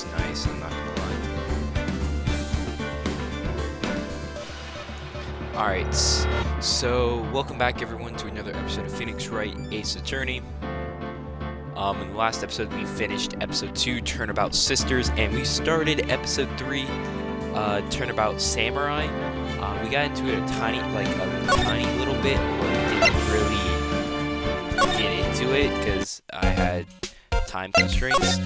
was nice, I'm not gonna lie. Alright, so welcome back everyone to another episode of Phoenix Wright, Ace Attorney. In the last episode we finished episode 2, Turnabout Sisters, and we started episode 3, Turnabout Samurai. We got into it a tiny little bit, but we didn't really get into it because I had time constraints.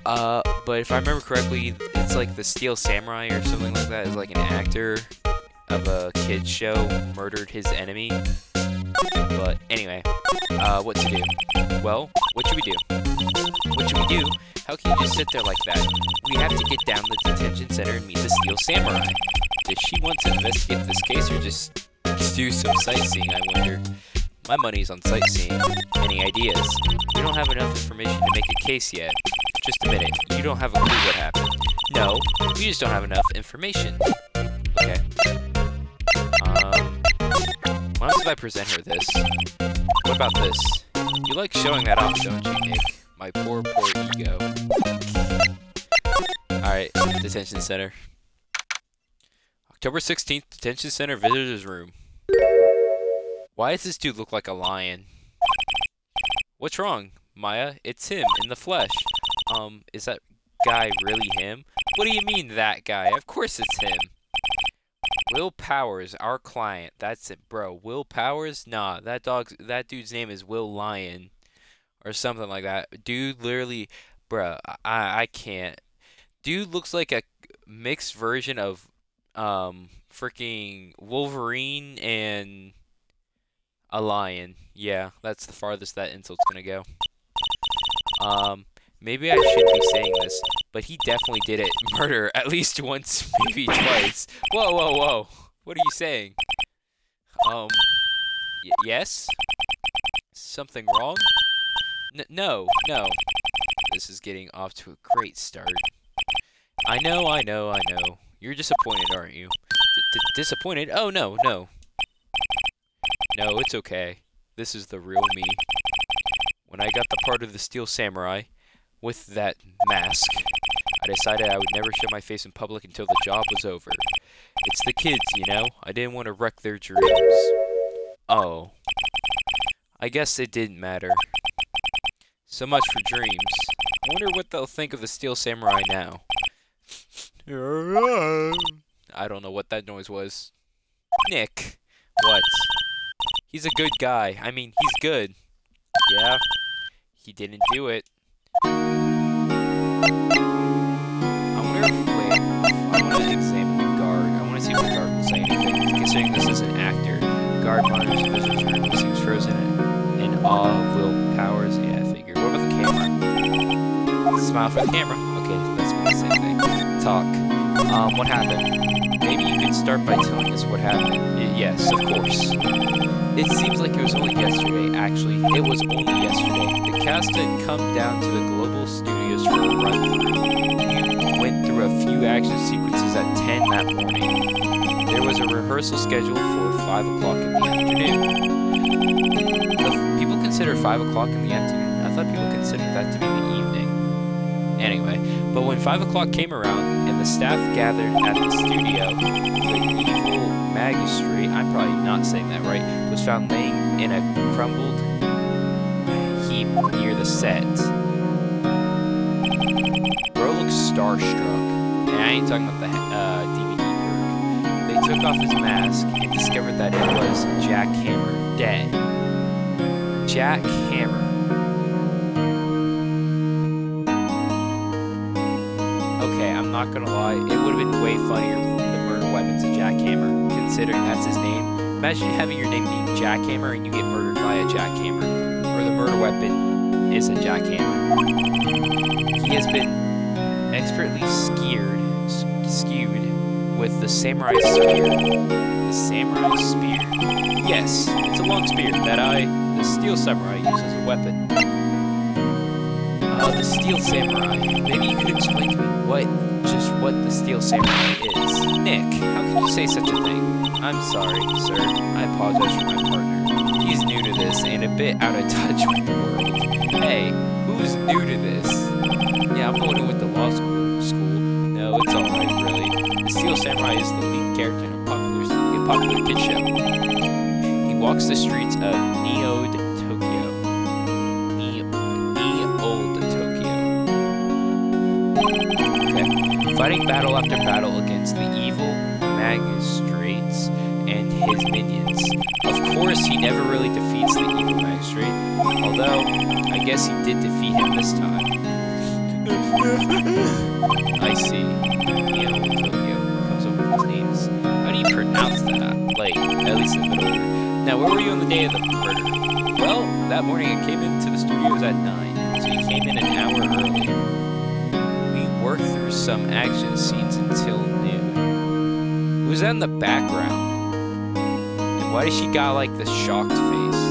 But if I remember correctly, it's like the Steel Samurai or something like that. Is like an actor of a kid's show murdered his enemy. But anyway, what to do? Well, what should we do? What should we do? How can you just sit there like that? We have to get down to the detention center and meet the Steel Samurai. Does she want to investigate this case or just do some sightseeing, I wonder? My money's on sightseeing. Any ideas? We don't have enough information to make a case yet. Just a minute. You don't have a clue what happened. No, we just don't have enough information. Okay. What else if I present her this? What about this? You like showing that off, don't you, Nick? My poor ego. Alright, detention center. October 16th, detention center visitors room. Why does this dude look like a lion? What's wrong, Maya? It's him, in the flesh. Is that guy really him? What do you mean, that guy? Of course it's him. Will Powers, our client. That's it, bro. Will Powers? Nah, that dude's name is Will Lion. Or something like that. Dude, literally, bro, I can't. Dude looks like a mixed version of, freaking Wolverine and a lion. Yeah, that's the farthest that insult's gonna go. Maybe I shouldn't be saying this, but he definitely did it. Murder at least once, maybe twice. Whoa, whoa, whoa. What are you saying? Yes? Something wrong? No. This is getting off to a great start. I know. You're disappointed, aren't you? Disappointed? Oh, no. No, it's okay. This is the real me. When I got the part of the Steel Samurai, with that mask, I decided I would never show my face in public until the job was over. It's the kids, you know? I didn't want to wreck their dreams. Oh. I guess it didn't matter. So much for dreams. I wonder what they'll think of the Steel Samurai now. I don't know what that noise was. Nick. What? He's a good guy. I mean, he's good. Yeah. He didn't do it. I want to examine the guard. I want to see if the guard will say anything. Considering this is an actor, the guard monitors the visitor's room. He seems frozen in awe of Will Powers. Yeah, I figured. What about the camera? Smile for the camera. Okay, that's the same thing. Talk. What happened? Maybe you could start by telling us what happened. Yes, of course. It seems like it was only yesterday, actually. It was only yesterday. The cast had come down to the Global Studios for a run-through. We went through a few action sequences at 10 that morning. There was a rehearsal scheduled for 5 o'clock in the afternoon. People consider 5 o'clock in the afternoon? I thought people considered that to be the evening. Anyway, but when 5 o'clock came around and the staff gathered at the studio, the evil magistrate, I'm probably not saying that right, was found laying in a crumbled heap near the set. Bro looks starstruck, and I ain't talking about the DVD perk. They took off his mask and discovered that it was Jack Hammer, dead. Jack Hammer. Okay, I'm not gonna lie, it would have been way funnier if the murder weapon's a jackhammer, considering that's his name. Imagine having your name being Jackhammer and you get murdered by a jackhammer, or the murder weapon is a jackhammer. He has been expertly skewed with the samurai spear. The samurai spear. Yes, it's a long spear that the Steel Samurai, uses as a weapon. The Steel Samurai. Maybe you could explain to me what the Steel Samurai is. Nick, how can you say such a thing? I'm sorry, sir. I apologize for my partner. He's new to this and a bit out of touch with the world. Hey, who Who's new to this? Yeah, I'm the one who went to law school. No, it's alright, really. The Steel Samurai is the lead character in a popular kid show. He walks the streets of Neo-Old Tokyo. Okay. Fighting battle after battle against the evil magistrates and his minions. Of course, he never really defeats the evil magistrate, although I guess he did defeat him this time. I see. Neo Tokyo comes up with his names. How do you pronounce that? Like, at least in the middle order. Now, where were you on the day of the murder? Well, that morning I came into the studios at 9, so you came in an hour earlier. We worked through some action scenes until noon. Who's that in the background? And why does she got like this shocked face?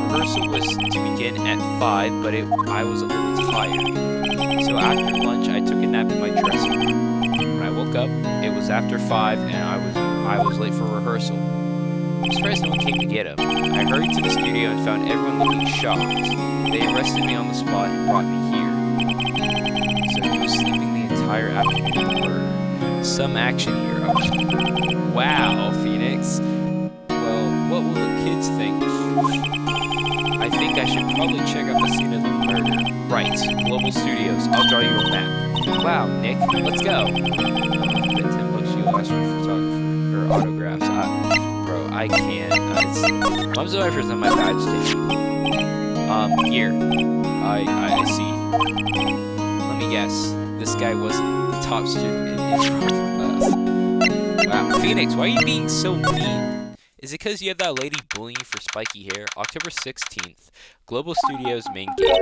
Rehearsal was to begin at 5, but I was a little tired. So after lunch, I took a nap in my dressing room. When I woke up, it was after 5, and I was late for rehearsal. I'm surprised no one came to get him. I hurried to the studio and found everyone looking shocked. They arrested me on the spot and brought me here. So he was sleeping the entire afternoon of the murder. Some action hero. Wow, Phoenix. Well, what will the kids think? I think I should probably check out the scene of the murder. Right, Global Studios. I'll draw you a map. Wow, Nick, let's go. The 10 bucks you asked for photographer or autographs. Bro, I can't. Mom's wife is on my badge station. Here. I see. Let me guess. This guy wasn't the top student in his class. Wow, Phoenix, why are you being so mean? Is it because you have that lady bullying you for spiky hair? October 16th, Global Studios main gate.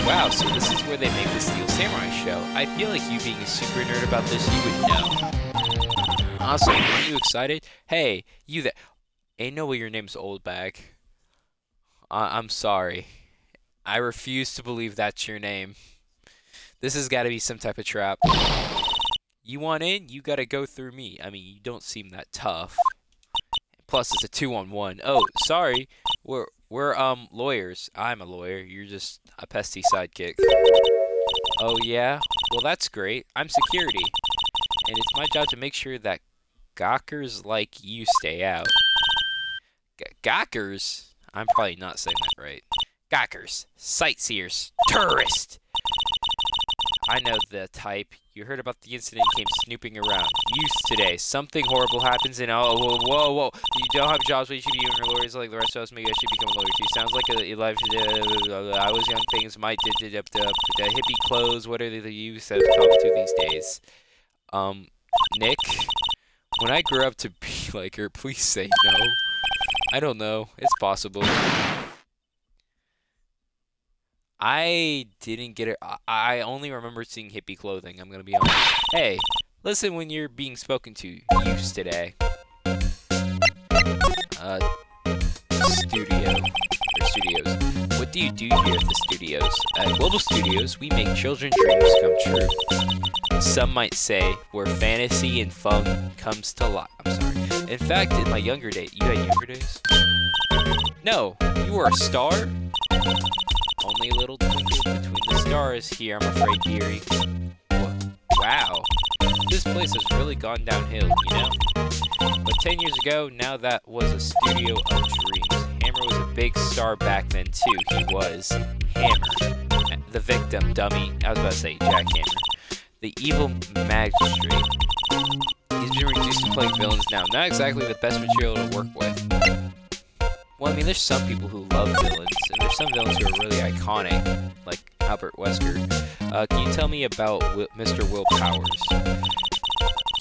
Wow, so this is where they make the Steel Samurai show. I feel like you being a super nerd about this, you would know. Awesome, aren't you excited? Hey, you that... Ain't no way your name's Old Bag. I'm sorry. I refuse to believe that's your name. This has got to be some type of trap. You want in? You gotta go through me. I mean, you don't seem that tough. Plus, it's a 2-on-1. Oh, sorry. We're lawyers. I'm a lawyer. You're just a pesky sidekick. Oh, yeah? Well, that's great. I'm security. And it's my job to make sure that gawkers like you stay out. Gawkers? I'm probably not saying that right. Gawkers. Sightseers. Tourists. I know the type. You heard about the incident and came snooping around. Youth today. Something horrible happens and whoa. You don't have jobs, but you should be doing lawyers like the rest of us. Maybe I should become a lawyer too. Sounds like a life. I was young things might did the hippie clothes. What are the youth have come to these days? Nick, when I grow up to be like her, please say no. I don't know. It's possible. I didn't get it. I only remember seeing hippie clothing. I'm gonna be honest. Hey, listen when you're being spoken to. Youths today. Studios. What do you do here at the studios? At Global Studios, we make children's dreams come true. Some might say where fantasy and fun comes to life. I'm sorry. In fact, in my younger days, you had younger days? No, you were a star? Only a little twinkle between the stars here, I'm afraid, dearie. Wow, this place has really gone downhill, you know? But 10 years ago, now that was a studio of dreams. Hammer was a big star back then, too. He was Hammer. The victim, dummy. I was about to say Jack Hammer. The evil magistrate. He's been reduced to playing villains now. Not exactly the best material to work with. Well, I mean, there's some people who love villains, and there's some villains who are really iconic, like Albert Wesker. Can you tell me about Mr. Will Powers?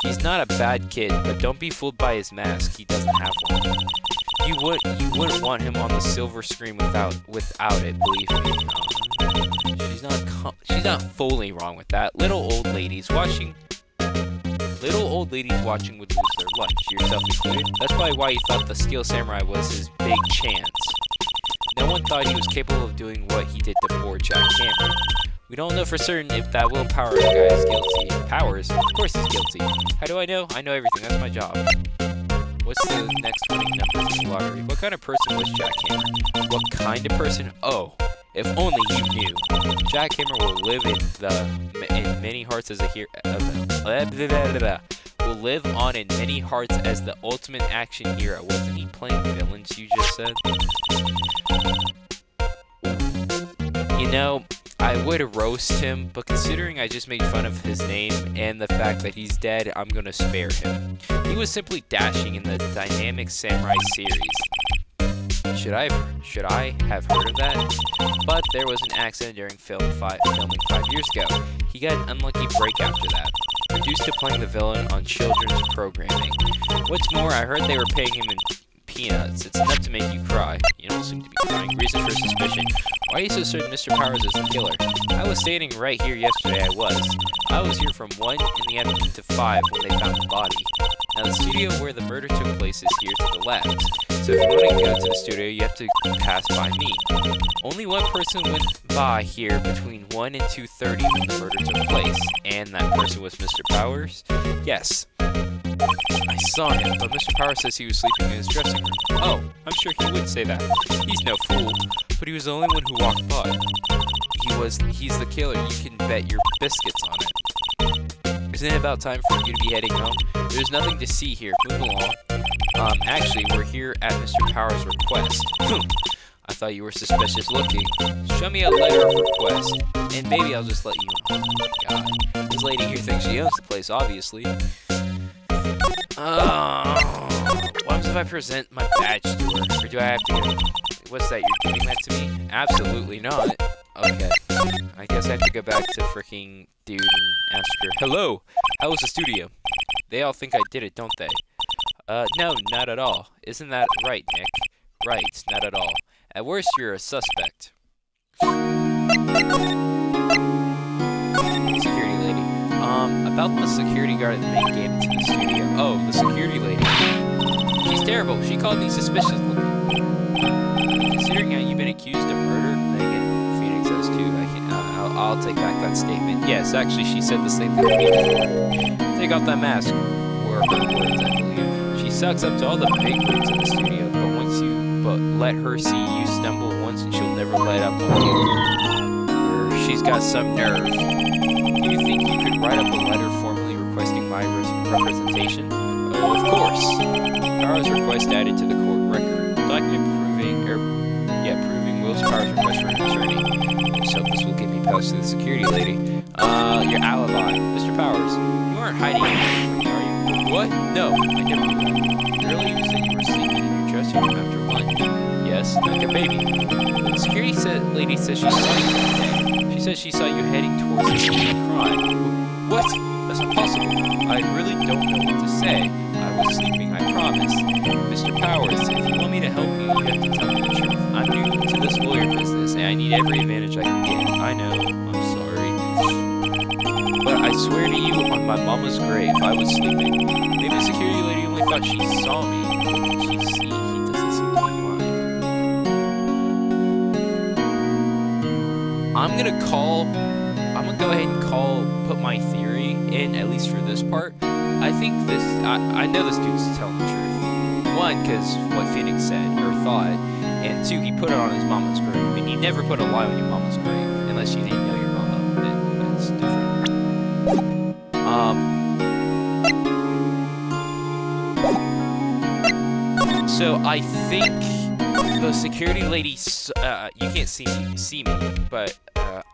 He's not a bad kid, but don't be fooled by his mask. He doesn't have one. You wouldn't want him on the silver screen without it. Believe me. She's not fully wrong with that. Little old ladies watching would lose their lunch, yourself included. That's probably why you thought the Steel Samurai was his big chance. No one thought he was capable of doing what he did to poor Jack Hammer. We don't know for certain if that Will Powers guy is guilty. Powers? Of course he's guilty. How do I know? I know everything. That's my job. What's the next winning numbers in the lottery? What kind of person was Jackhammer? What kind of person? Oh, if only you knew. Jackhammer will live in many hearts as a hero. Will live on in many hearts as the ultimate action hero. Wasn't he playing villains? You just said. You know, I would roast him, but considering I just made fun of his name and the fact that he's dead, I'm gonna spare him. He was simply dashing in the Dynamic Samurai series. Should I have heard of that? But there was an accident during filming 5 years ago. He got an unlucky break after that. Reduced to playing the villain on children's programming. What's more, I heard they were paying him in peanuts. It's enough to make you cry. You don't seem to be crying. Reason for suspicion. Why are you so certain Mr. Powers is the killer? I was standing right here yesterday, I was here from 1 in the afternoon to 5 when they found the body. Now the studio where the murder took place is here to the left. So if you want to go to the studio, you have to pass by me. Only one person went by here between 1 and 2:30 when the murder took place. And that person was Mr. Powers? Yes. I saw him, but Mr. Powers says he was sleeping in his dressing room. Oh, I'm sure he would say that. He's no fool, but he was the only one who walked by. He's the killer, you can bet your biscuits on it. Isn't it about time for you to be heading home? There's nothing to see here, move along. Actually, we're here at Mr. Powers' request. I thought you were suspicious looking. Show me a letter of request, and maybe I'll just let you know. Oh my god. This lady here thinks she owns the place, obviously. What happens if I present my badge to her? Or do I have to get it? What's that, you're giving that to me? Absolutely not. Okay. I guess I have to go back to freaking dude and ask her, hello, how was the studio? They all think I did it, don't they? No, not at all. Isn't that right, Nick? Right, not at all. At worst, you're a suspect. Security lady. About the security guard that made game into the studio. Oh, the security lady. She's terrible. She called me suspicious looking. Considering how you've been accused of murder, then again, Phoenix has too. I'll take back that statement. Yes, actually, she said the same thing to me before. Take off that mask. Were her words, I believe. She sucks up to all the big wigs in the studio, but let her see you stumble once and she'll never let up on you. She's got some nerve. Do you think you could write up a letter formally requesting my representation? Oh, of course. Powers' request added to the court record. Document proving Will's Powers' request for an attorney. Just hope this will get me past to the security lady. Your alibi. Mr. Powers, you aren't hiding anything from me, are you? What? No, I never knew that. Earlier you said you were sleeping in your dressing room after lunch. Yes, like a baby. The security lady says she saw you today. She says she saw you heading towards the scene of crime. What? That's impossible. I really don't know what to say. I was sleeping, I promise. Mr. Powers, if you want me to help you, you have to tell me the truth. I'm new to this lawyer business, and I need every advantage I can get. I know. I'm sorry. But I swear to you, on my mama's grave, I was sleeping. Maybe the security lady only thought she saw me. What did she see? He doesn't seem to be lying. I'm gonna go ahead and put my theory in, at least for this part. I think I know this dude's telling the truth. One, because what Phoenix said, or thought, and two, he put it on his mama's grave. I mean, you never put a lie on your mama's grave, unless you didn't know your mama. That's different. So I think the security lady, you can't see me, but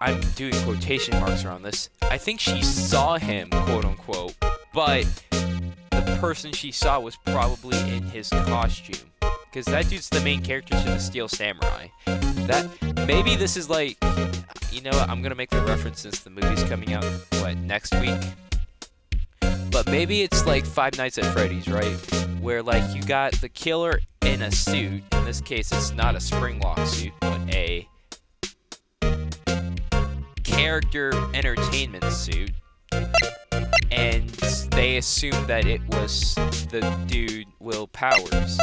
I'm doing quotation marks around this. I think she saw him, quote unquote, but the person she saw was probably in his costume. Because that dude's the main character to the Steel Samurai. Maybe this is like, you know what, I'm gonna make the reference since the movie's coming out, next week? But maybe it's like Five Nights at Freddy's, right? Where like you got the killer in a suit. In this case, it's not a springlock suit, but a character entertainment suit. And they assume that it was the dude Will Powers.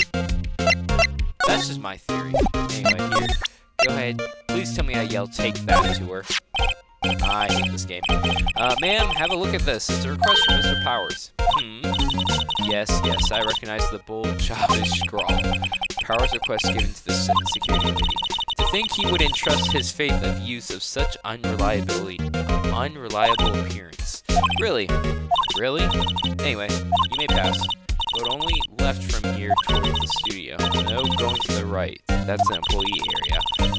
That's just my theory. Anyway, here. Go ahead. Please tell me I yelled take that to her. I hate this game. Ma'am, have a look at this. It's a request from Mr. Powers. Yes, I recognize the bold, childish scrawl. Powers request given to the security committee. To think he would entrust his faith of use of such unreliable appearance. Really? Anyway, you may pass. But only left from here toward the studio. No going to the right. That's the employee area.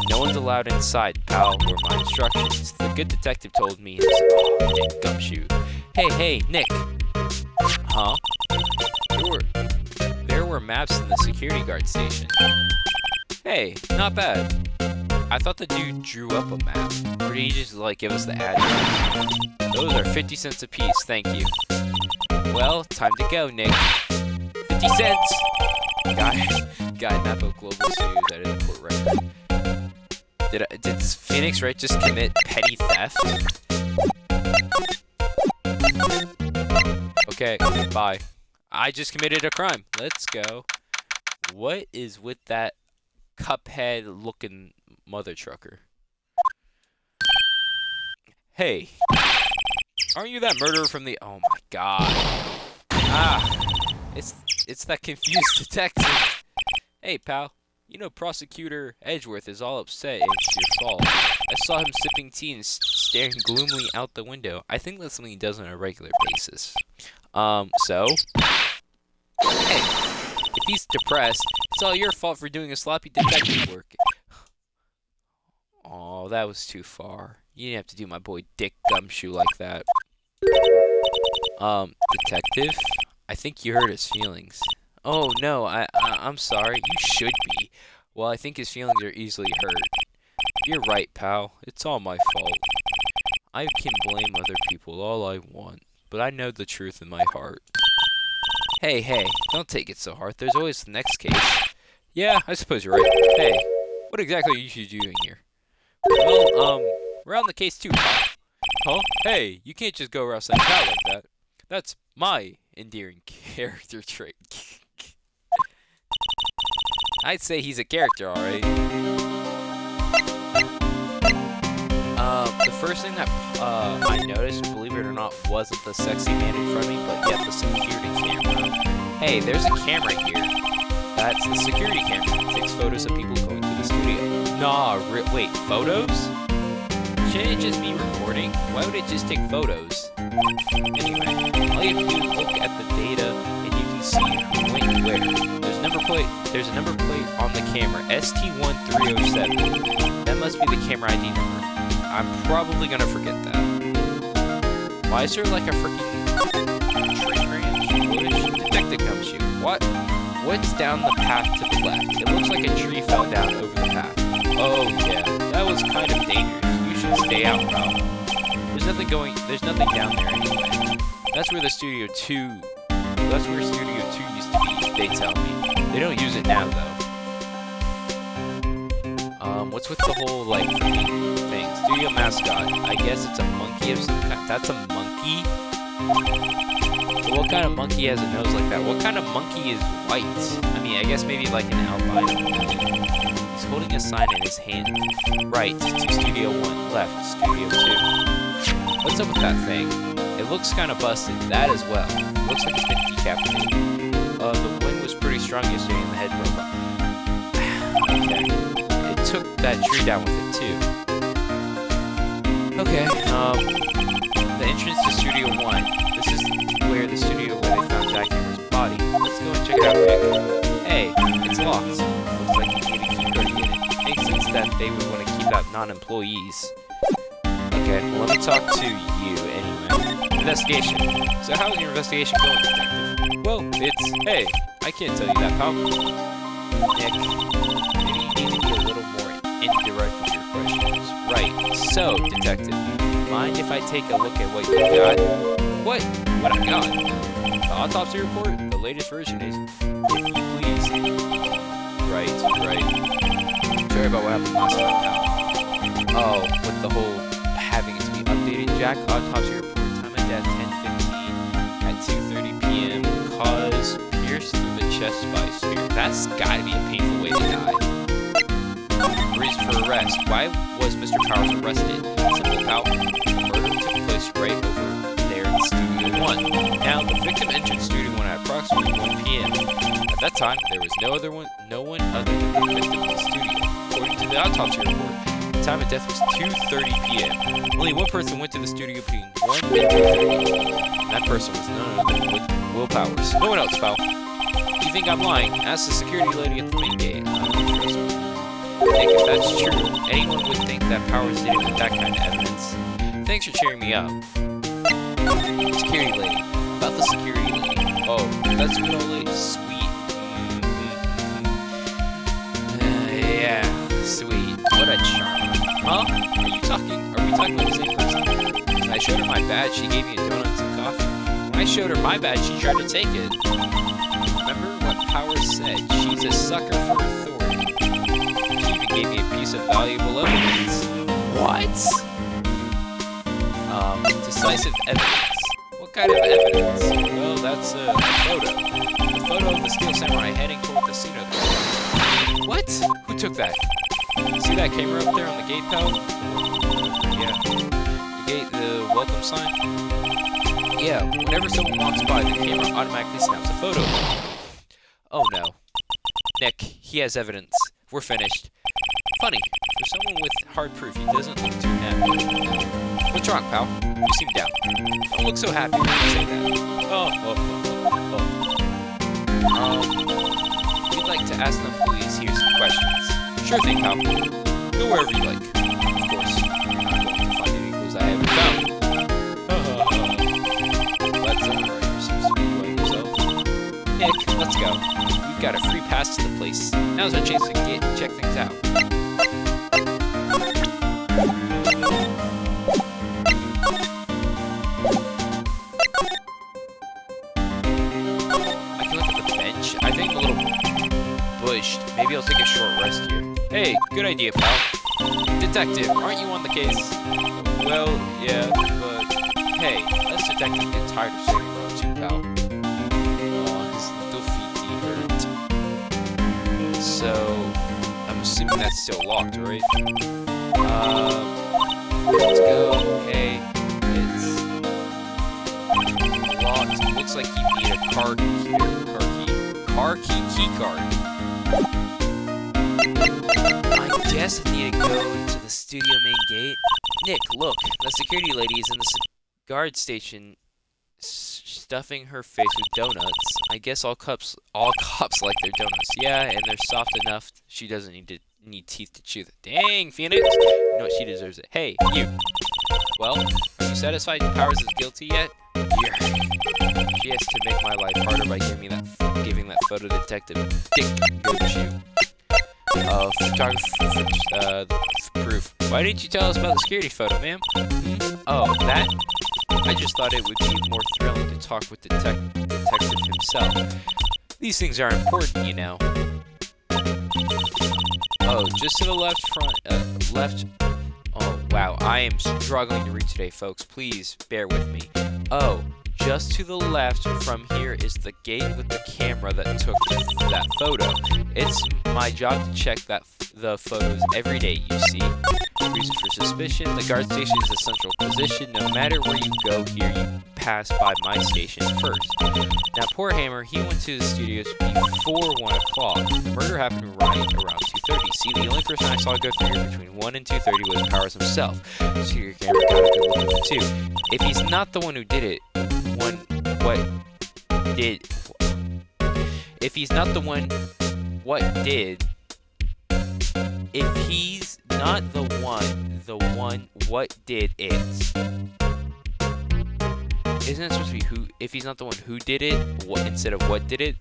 No one's allowed inside, pal, were my instructions. The good detective told me himself. Dick Gumshoe. Hey, Nick. Huh? There were maps in the security guard station. Hey, not bad. I thought the dude drew up a map. Or did he just, give us the address? Those are 50 cents apiece, thank you. Well, time to go, Nick. 50 cents! Guy Napa Global News at a court record. Did Phoenix Wright just commit petty theft? Okay, bye. I just committed a crime. Let's go. What is with that Cuphead-looking mother trucker? Hey, aren't you that murderer from the... Oh my god. It's that confused detective. Hey, pal. You know Prosecutor Edgeworth is all upset it's your fault. I saw him sipping tea and staring gloomily out the window. I think that's something he does on a regular basis. So? Hey, if he's depressed, it's all your fault for doing a sloppy detective work. Oh, that was too far. You didn't have to do my boy Dick Gumshoe like that. Detective? I think you hurt his feelings. Oh, no, I'm sorry. You should be. Well, I think his feelings are easily hurt. You're right, pal. It's all my fault. I can blame other people all I want, but I know the truth in my heart. Hey, don't take it so hard. There's always the next case. Yeah, I suppose you're right. Hey, what exactly are you doing here? Well, we're on the case too, pal. Huh? Hey, you can't just go around saying pal like that. That's my endearing character trait. I'd say he's a character, alright. The first thing that I noticed, believe it or not, wasn't the sexy man in front of me, but yet the security camera. Hey, there's a camera here. That's the security camera. It takes photos of people going to the studio. Nah, wait, photos? Shouldn't it just be recording? Why would it just take photos? Anyway, all you have to do is look at the data, and you can see who went where. There's a number plate on the camera, ST1307. That must be the camera ID number. I'm probably gonna forget that. Why is there like a freaking tree branch? Detective Gumshoe. What? What's down the path to the left? It looks like a tree fell down over the path. Oh yeah, that was kind of dangerous. You should stay out, pal. There's nothing down there anyway. That's where Studio 2 used to be, they tell me. They don't use it now though. What's with the whole freaking thing? Studio mascot. I guess it's a monkey of some kind. That's a monkey? But what kind of monkey has a nose like that? What kind of monkey is white? I mean, I guess maybe like an albino. He's holding a sign in his hand. Right to Studio 1, left Studio 2. What's up with that thing? It looks kind of busted. That as well. Looks like it's been decapitated. The wind was pretty strong yesterday and the head broke up. Okay. It took that tree down with it too. Okay, the entrance to Studio 1. This is where the studio where they found Jack Hammer's body. Let's go and check it out, Nick. Hey, it's locked. Looks like you need a key card to get in. Makes sense that they would want to keep out non-employees. Okay, well let me talk to you anyway. Investigation. So how's your investigation going, detective? Well, hey, I can't tell you that, pal. Nick, maybe you need to be a little more indirect with your questions. Right, so, detective, mind if I take a look at what you got? What I got? The autopsy report? The latest version is, if you please. Right. Sorry about what happened last time, pal. Oh, with the whole having it to be updated, Jack, autopsy report, time of death, 10:15 at 2:30 p.m. Cause pierced through the chest by spear. That's gotta be a painful way to die. reason for arrest. Why was Mr. Powers arrested? Simple, pal. The murder took place right over there in Studio 1. Now, the victim entered Studio 1 at approximately 1 p.m. At that time, there was no one other than the victim in the studio. According to the autopsy report, the time of death was 2:30 p.m. Only one person went to the studio between 1 and 2:30. And that person was none other than Will Powers. No one else, pal. You think I'm lying? Ask the security lady at the main gate. I don't trust her. Nick, if that's true, anyone would think that Powers did it with that kind of evidence. Thanks for cheering me up. Security lady. About the security lady. Oh, that's sweet old lady. Sweet. Yeah, sweet. What a charmer. Huh? Are we talking about the same person? When I showed her my badge, she gave me a donut and some coffee. When I showed her my badge, she tried to take it. Remember what Powers said? She's a sucker for authority. She even gave me a piece of valuable evidence. What? Decisive evidence. What kind of evidence? Well, that's a photo. The photo of the Steel Samurai heading toward the scene of the crime. What? Who took that? See that camera up there on the gate, pal? Yeah. The gate, the welcome sign? Yeah, whenever someone walks by, the camera automatically snaps a photo. Oh no. Nick, he has evidence. We're finished. Funny, for someone with hard proof, he doesn't look too happy. What's wrong, pal? You seem down. Don't look so happy when you say that. We'd like to ask the employees here some questions. Sure thing, pal. Go wherever you like. Of course, you're not going to find any clues I haven't found. That's alright, you're so sweet by yourself. Nick, let's go. We've got a free pass to the place. Now's our chance to check things out. I can look at the bench. I think I'm a little bushed. Maybe I'll take a short rest here. Hey, good idea, pal. Detective, aren't you on the case? Well, yeah, but... Hey, us detectives get tired of sitting around too, pal. Oh, his little feet hurt. So, I'm assuming that's still locked, right? Let's go. Hey, it's locked. It looks like you need a car key card. I guess I need to go to the studio main gate. Nick, look, the security lady is in the guard station stuffing her face with donuts. I guess all cops like their donuts. Yeah, and they're soft enough she doesn't need teeth to chew them. Dang, Phoenix! You know what, she deserves it. Hey, you! Well, are you satisfied Powers is guilty yet? Yeah. She has to make my life harder by giving that photo detective a dick go chew. Proof. Why didn't you tell us about the security photo, ma'am? Oh, that? I just thought it would be more thrilling to talk with the detective himself. These things are important, you know. Oh, just to the left. Oh, wow, I am struggling to read today, folks. Please, bear with me. Oh, just to the left from here is the gate with the camera that took that photo. It's my job to check the photos every day, you see. Reason for suspicion, the guard station is a central position. No matter where you go here, you pass by my station first. Now, poor Hammer, he went to the studios before 1 o'clock. The murder happened right around 2:30. See, the only person I saw go through here between 1 and 2:30 was Powers himself. The studio camera got a good look at him, too. If he's not the one who did it, if he's not the one, if he's not the one, what did it? Isn't it supposed to be who? If he's not the one who did it, what instead of what did it?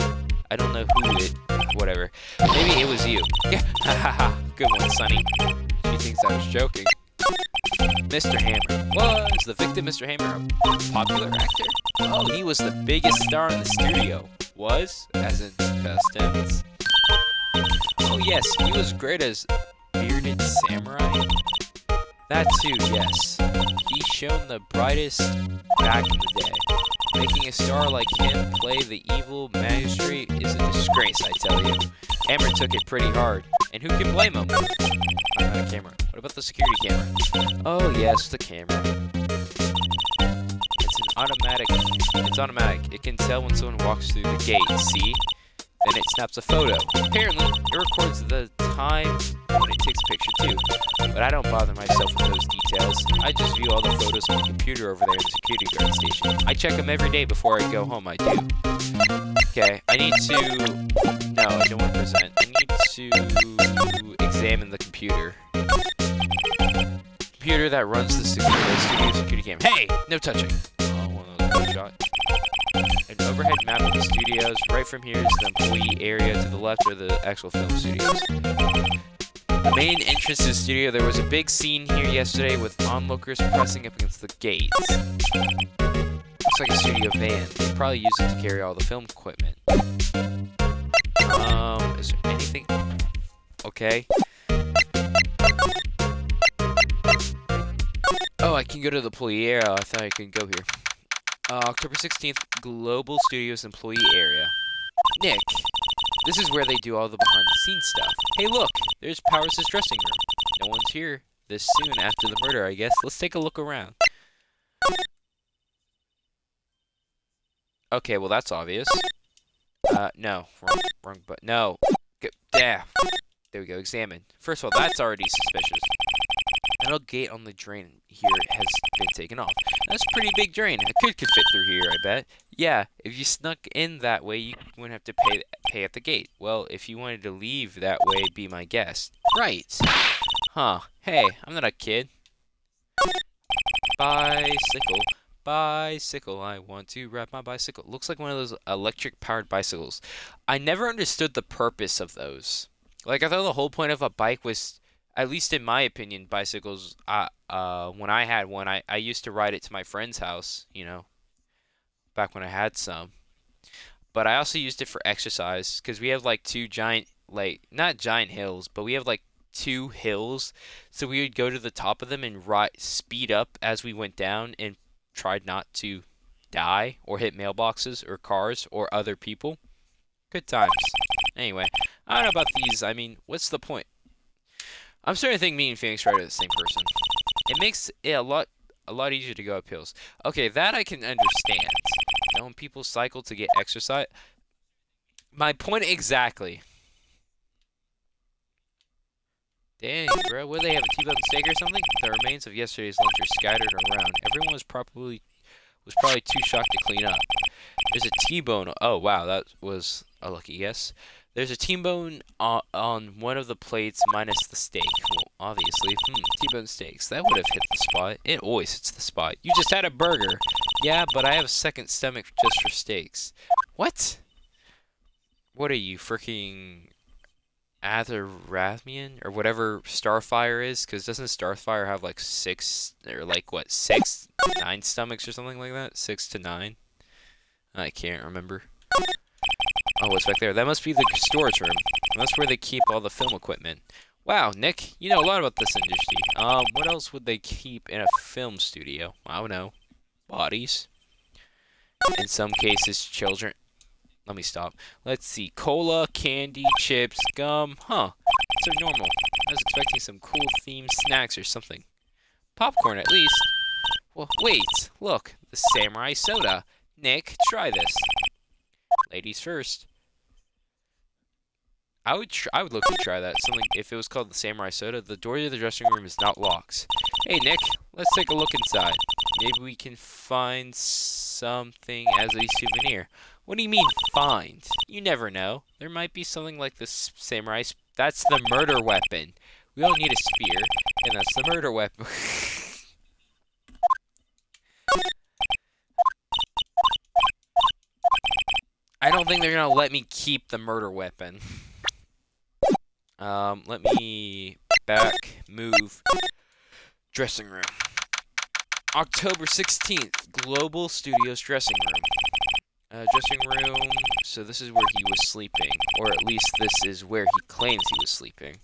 I don't know who did. Whatever. Maybe it was you. Yeah. Hahaha. Good one, Sonny. She thinks I was joking. Mr. Hammer. Was the victim Mr. Hammer a popular actor? Oh, he was the biggest star in the studio. Was? As in past tense. Oh yes, he was great as bearded samurai. That too, yes. He's shown the brightest back in the day. Making a star like him play the evil magistrate is a disgrace, I tell you. Hammer took it pretty hard, and who can blame him? not a camera. What about the security camera? Oh, yes, the camera. It's automatic. It can tell when someone walks through the gate, see? Then it snaps a photo. Apparently, it records the time when it takes a picture too. But I don't bother myself with those details. I just view all the photos on the computer over there in the security guard station. I check them every day before I go home, I do. Okay, I need to... No, I don't want to present. I need to examine the computer. Computer that runs the studio security cam. Hey! No touching! Oh, one of those one shot. An overhead map of the studios. Right from here is the employee area. To the left are the actual film studios. The main entrance to the studio. There was a big scene here yesterday with onlookers pressing up against the gates. Looks like a studio van. They probably use it to carry all the film equipment. Is there anything? Okay. Oh, I can go to the employee area. I thought I could go here. October 16th, Global Studios employee area. Nick, this is where they do all the behind-the-scenes stuff. Hey, look, there's Powers' dressing room. No one's here this soon after the murder, I guess. Let's take a look around. Okay, well, that's obvious. No. Wrong button. No. Yeah. There we go, examine. First of all, that's already suspicious. Metal gate on the drain here has been taken off. That's a pretty big drain. A kid could fit through here, I bet. Yeah, if you snuck in that way, you wouldn't have to pay at the gate. Well, if you wanted to leave that way, be my guest. Right. Huh. Hey, I'm not a kid. Bicycle. Bicycle. I want to ride my bicycle. Looks like one of those electric-powered bicycles. I never understood the purpose of those. Like, I thought the whole point of a bike was... At least in my opinion, bicycles, when I had one, I used to ride it to my friend's house, you know, back when I had some. But I also used it for exercise, because we have, like, two giant, like, not giant hills, but we have, like, two hills. So we would go to the top of them and speed up as we went down and tried not to die or hit mailboxes or cars or other people. Good times. Anyway, I don't know about these. I mean, what's the point? I'm starting to think me and Phoenix Wright are the same person. It makes it a lot easier to go up hills. Okay, that I can understand. You know, when people cycle to get exercise. My point exactly. Dang, bro, what do they have, a T-bone steak or something? The remains of yesterday's lunch are scattered around. Everyone was probably too shocked to clean up. There's a T-bone. Oh, wow, that was a lucky guess. There's a T-bone on one of the plates minus the steak. Well, obviously. T-bone steaks. That would have hit the spot. It always hits the spot. You just had a burger. Yeah, but I have a second stomach just for steaks. What? What are you, freaking Atherathian? Or whatever Starfire is? Because doesn't Starfire have like 6, or like what, 6? 9 stomachs or something like that? 6 to 9? I can't remember. Oh, what's back there? That must be the storage room. That's where they keep all the film equipment. Wow, Nick, you know a lot about this industry. What else would they keep in a film studio? I don't know. Bodies. In some cases, children. Let me stop. Let's see. Cola, candy, chips, gum. Huh. So normal. I was expecting some cool themed snacks or something. Popcorn, at least. Well, wait. Look. The samurai soda. Nick, try this. Ladies first. I would look to try that. Something if it was called the samurai soda. The door to the dressing room is not locked. Hey Nick, let's take a look inside. Maybe we can find something as a souvenir. What do you mean find? You never know. There might be something like this samurai. That's the murder weapon. We don't need a spear, and that's the murder weapon. I don't think they're gonna let me keep the murder weapon. Let me move. Dressing room. October 16th, Global Studios dressing room. Dressing room, so this is where he was sleeping. Or at least this is where he claims he was sleeping.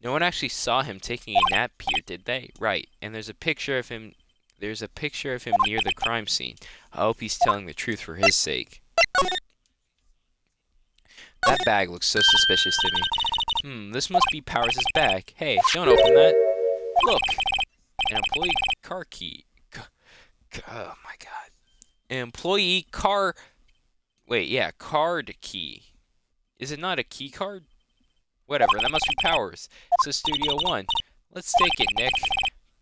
No one actually saw him taking a nap here, did they? Right, and there's a picture of him near the crime scene. I hope he's telling the truth for his sake. That bag looks so suspicious to me. This must be Powers' bag. Hey, don't open that. Look, an employee car key. Oh my god. An employee car... Wait, yeah, card key. Is it not a key card? Whatever, that must be Powers. It says Studio 1. Let's take it, Nick.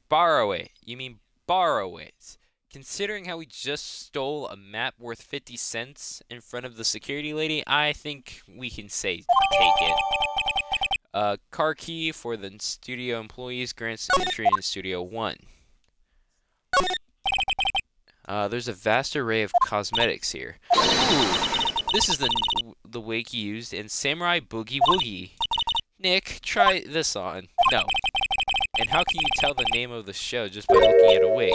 Borrow it. You mean borrow it. Considering how we just stole a map worth 50 cents in front of the security lady, I think we can say take it. Car key for the studio employees grants entry in Studio 1. There's a vast array of cosmetics here. Ooh, this is the wig used in Samurai Boogie Woogie. Nick, try this on. No. And how can you tell the name of the show just by looking at a wig?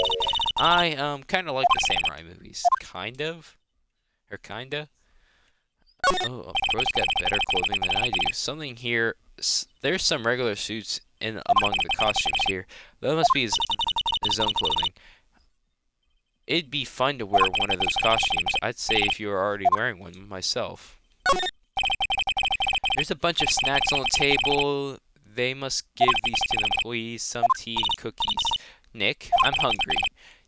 I kind of like the samurai movies. Kind of? Or kinda? Oh, bro's got better clothing than I do. Something here... There's some regular suits in among the costumes here. That must be his own clothing. It'd be fun to wear one of those costumes. I'd say if you were already wearing one myself. There's a bunch of snacks on the table. They must give these to the employees some tea and cookies. Nick, I'm hungry.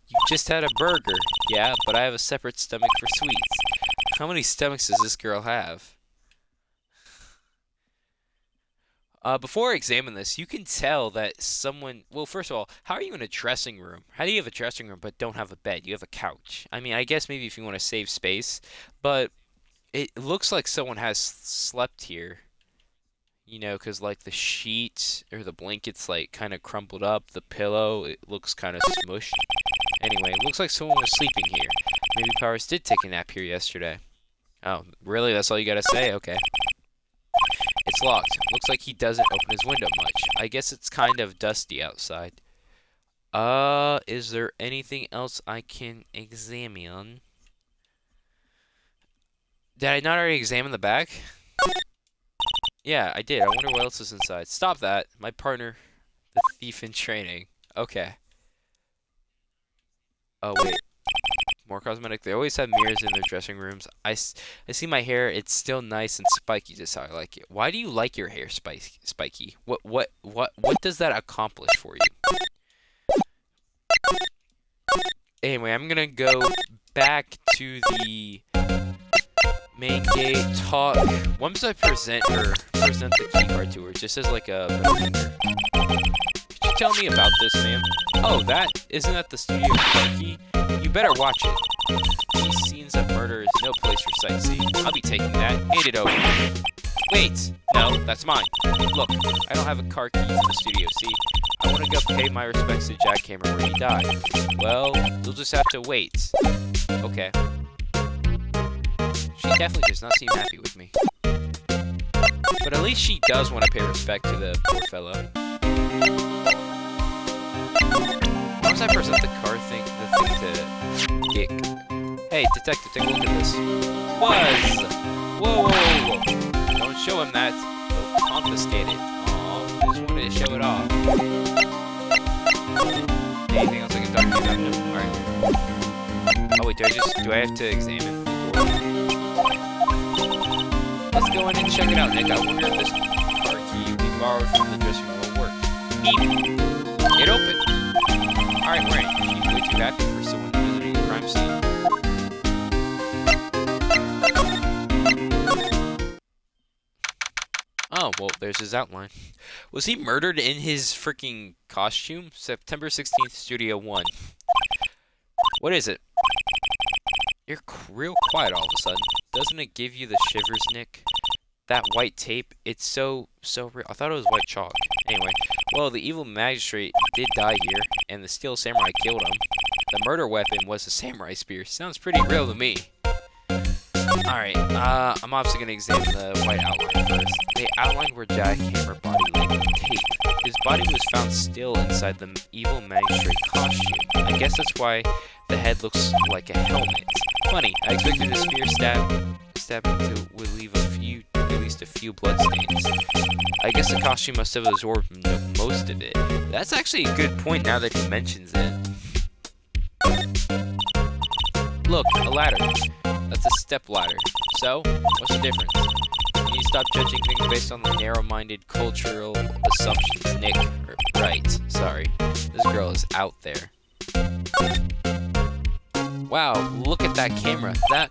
You just had a burger. Yeah, but I have a separate stomach for sweets. How many stomachs does this girl have? Before I examine this, you can tell that someone... Well, first of all, how are you in a dressing room? How do you have a dressing room but don't have a bed? You have a couch. I mean, I guess maybe if you want to save space, but it looks like someone has slept here. You know, because, like, the sheet or the blanket's, like, kind of crumpled up. The pillow, it looks kind of smushed. Anyway, it looks like someone was sleeping here. Maybe Powers did take a nap here yesterday. Oh, really? That's all you gotta say? Okay. It's locked. Looks like he doesn't open his window much. I guess it's kind of dusty outside. Is there anything else I can examine? Did I not already examine the bag? Yeah, I did. I wonder what else is inside. Stop that. My partner, the thief in training. Okay. Oh, wait. More cosmetic. They always have mirrors in their dressing rooms. I see my hair. It's still nice and spiky, just how I like it. Why do you like your hair spiky? What does that accomplish for you? Anyway, I'm gonna go back to the main gate, talk. Once I present the key card to her, just as like a middle finger. Could you tell me about this, ma'am? Oh, isn't that the studio card key? You better watch it. These scenes of murder is no place for sightseeing. I'll be taking that. Hand it over. Wait! No, that's mine. Look, I don't have a car key to the studio, see? I want to go pay my respects to Jackhammer where he died. Well, you'll just have to wait. Okay. She definitely does not seem happy with me. But at least she does want to pay respect to the poor fellow. Once I present the thing to Dick. Hey, detective, take a look at this. Whoa. Don't show him that. He'll confiscate it. Aw, I just wanted to show it off. Anything else I can talk to you about? No. Alright. Oh wait, do I have to examine before? Let's go in and check it out, Nick. I wonder if this car key we borrowed from the dressing room will work. Beep. It opened. Alright, we're in. She's way too happy for someone visiting a crime scene. Oh, well, there's his outline. Was he murdered in his freaking costume? September 16th, Studio 1. What is it? You're real quiet all of a sudden. Doesn't it give you the shivers, Nick? That white tape, it's so real. I thought it was white chalk. Anyway, well, the evil magistrate did die here, and the steel samurai killed him. The murder weapon was a samurai spear. Sounds pretty real to me. Alright, I'm obviously going to examine the white outline first. They outlined where Jackhammer body lay with tape. His body was found still inside the evil magistrate costume. I guess that's why the head looks like a helmet. Funny, I expected a spear stabbing would leave at least a few bloodstains. I guess the costume must have absorbed most of it. That's actually a good point now that he mentions it. Look, a ladder. That's a step ladder. So, what's the difference? you stop judging things based on the narrow-minded cultural assumptions, Nick? Right, sorry. This girl is out there. Wow, look at that camera. That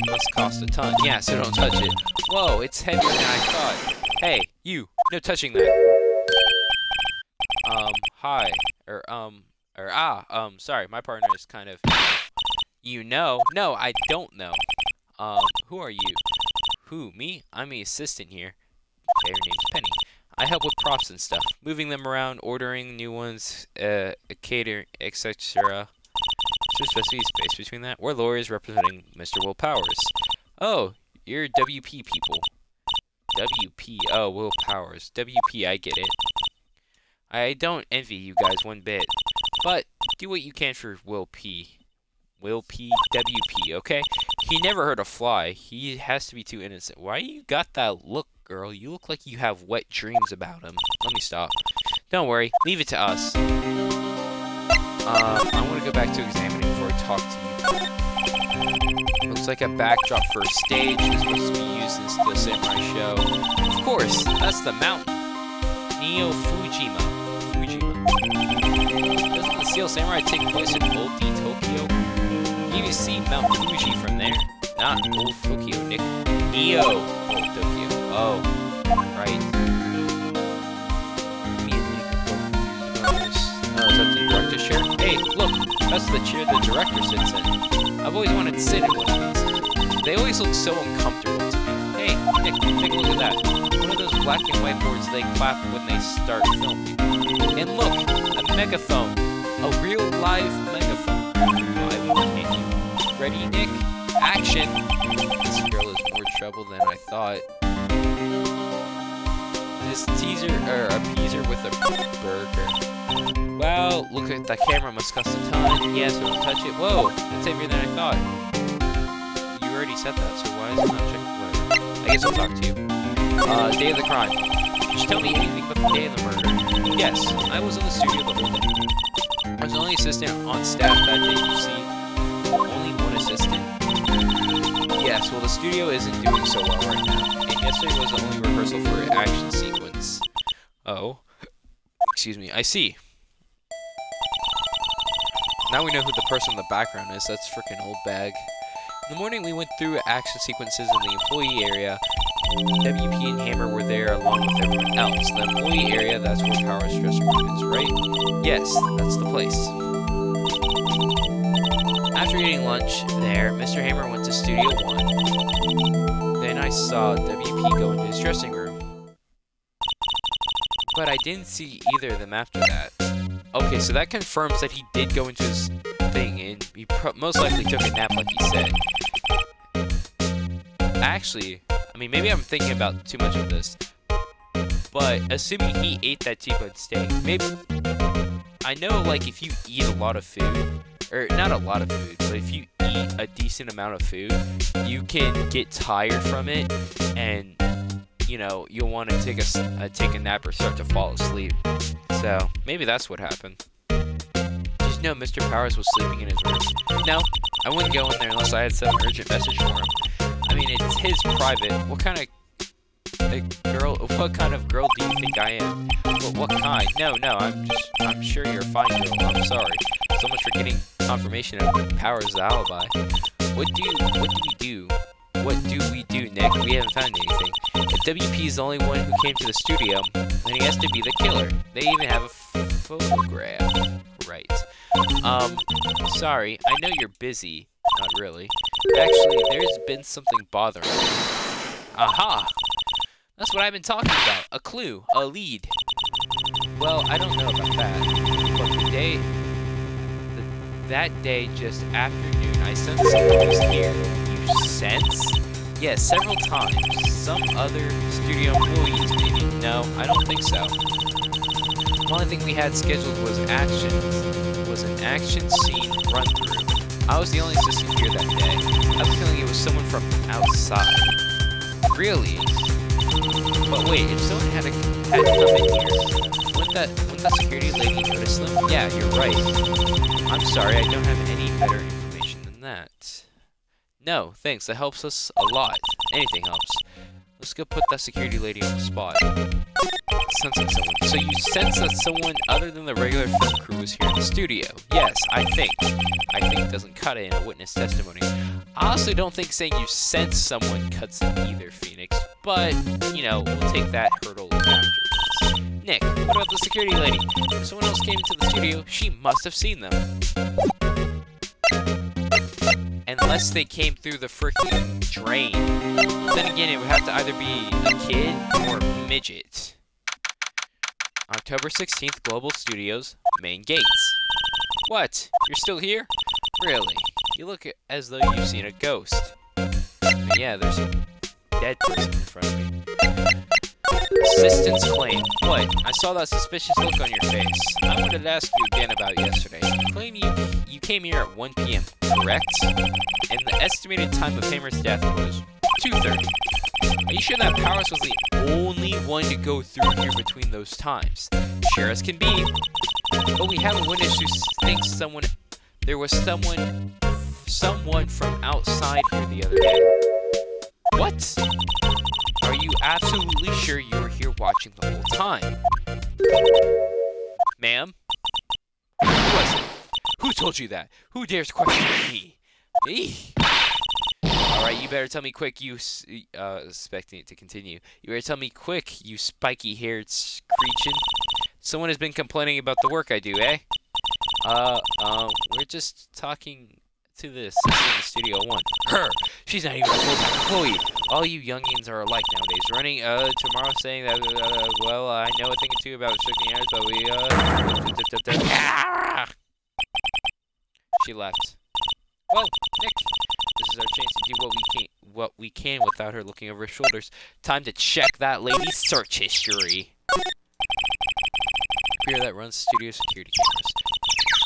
must cost a ton. Yeah, so don't touch it. Whoa, it's heavier than I thought. Hey, you, no touching that. Hi. Sorry, my partner is kind of... You know? No, I don't know. Who are you? Who, me? I'm the assistant here. Okay, her name's Penny. I help with props and stuff. Moving them around, ordering new ones, catering, etc. Is there supposed to be space between that? We're lawyers representing Mr. Will Powers. Oh, you're WP people. WP, oh, Will Powers. WP, I get it. I don't envy you guys one bit. But, do what you can for Will P. Will P. WP, okay? He never hurt a fly. He has to be too innocent. Why you got that look, girl? You look like you have wet dreams about him. Let me stop. Don't worry. Leave it to us. I want to go back to examining before I talk to you. Looks like a backdrop for a stage that's supposed to be used in the Steel Samurai show. Of course, that's the mountain. Neo Fujima. Doesn't the Steel Samurai take place in old Tokyo? You can see Mount Fuji from there. Not old Tokyo, Nick. Neo old Tokyo. Oh, right. Me and Nick are both confused about this. Oh, is that the director's chair? Hey, look, that's the chair the director sits in. I've always wanted to sit in one of these. They always look so uncomfortable to me. Hey, Nick, take a look at that. One of those black and white boards they clap when they start filming. And look, a megaphone. A real live megaphone. Why can't you? Ready, Nick? Action! This girl is more trouble than I thought. This appeaser with a burger. Wow, look at that camera, must cost a ton. Yeah, so don't touch it. Whoa, that's heavier than I thought. You already said that, so why is it not checked? Whatever. I guess I'll talk to you. Day of the crime. Just tell me anything but the day of the murder. Yes, I was in the studio the whole day. I was the only assistant on staff that day, you see. Only one assistant. Yes, well the studio isn't doing so well right now. And yesterday was the only rehearsal for an action sequence. Oh. Excuse me, I see. Now we know who the person in the background is. That's frickin' old bag. In the morning we went through action sequences in the employee area. WP and Hammer were there along with everyone else. The employee area, that's where Power's dressing room is, right? Yes, that's the place. After eating lunch there, Mr. Hammer went to Studio 1. Then I saw WP go into his dressing room. But I didn't see either of them after that. Okay, so that confirms that he did go into his thing, and he most likely took a nap like he said. Actually, I mean, maybe I'm thinking about too much of this, but assuming he ate that T-bone steak, maybe, I know, like, if you eat a lot of food, or not a lot of food, but if you eat a decent amount of food, you can get tired from it, and, you know, you'll want to take a nap or start to fall asleep. So, maybe that's what happened. Did you know Mr. Powers was sleeping in his room? No, I wouldn't go in there unless I had some urgent message for him. I mean, it's his private. What kind of girl do you think I am? What kind? No, I'm sure you're a fine girl. I'm sorry. So much for getting confirmation of Powers' alibi. What do we do? What do we do, Nick? We haven't found anything. If WP is the only one who came to the studio, then he has to be the killer. They even have a photograph. Right. Sorry, I know you're busy. Not really. Actually, there's been something bothering me. Aha! That's what I've been talking about. A clue. A lead. Well, I don't know about that. But that day just after noon, I sensed someone was here. You sense? Yes, several times. Some other studio employees, maybe. No, I don't think so. The only thing we had scheduled was an action scene run-through. I was the only assistant here that day. I have a feeling it was someone from outside. Really? But wait, if someone had come in here, wouldn't that security lady notice them? Yeah, you're right. I'm sorry, I don't have any better information than that. No, thanks, that helps us a lot. Anything helps. Let's go put that security lady on the spot. Sensing someone. So you sense that someone other than the regular film crew was here in the studio? Yes, I think. I think doesn't cut it in a witness testimony. I also don't think saying you sense someone cuts it either, Phoenix. But, you know, we'll take that hurdle afterwards. Nick, what about the security lady? If someone else came into the studio, she must have seen them. Unless they came through the freaking drain. Then again, it would have to either be a kid or a midget. October 16th, Global Studios, main gates. What? You're still here? Really? You look as though you've seen a ghost. But yeah, there's a dead person in front of me. Assistant's claim. What? I saw that suspicious look on your face. I wanted to ask you again about yesterday. You claim you came here at 1 p.m., correct? And the estimated time of Hammer's death was 2:30. Are you sure that Powers was the only one to go through here between those times? Sure as can be. But we have a witness who thinks there was someone from outside here the other day. What? Are you absolutely sure you were here watching the whole time? Ma'am? Who was it? Who told you that? Who dares question me? Me? Alright, you better tell me quick, expecting it to continue. You better tell me quick, you spiky-haired screechin'. Someone has been complaining about the work I do, eh? We're just talking to the assistant in Studio 1. Her! She's not even a full-time employee! All you youngins are alike nowadays. Running, tomorrow saying that, well, I know a thing or two about restricting hours, but we, She left. Well, Nick, this is our chance to do what we can without her looking over her shoulders. Time to check that lady's search history. Computer that runs studio security cameras.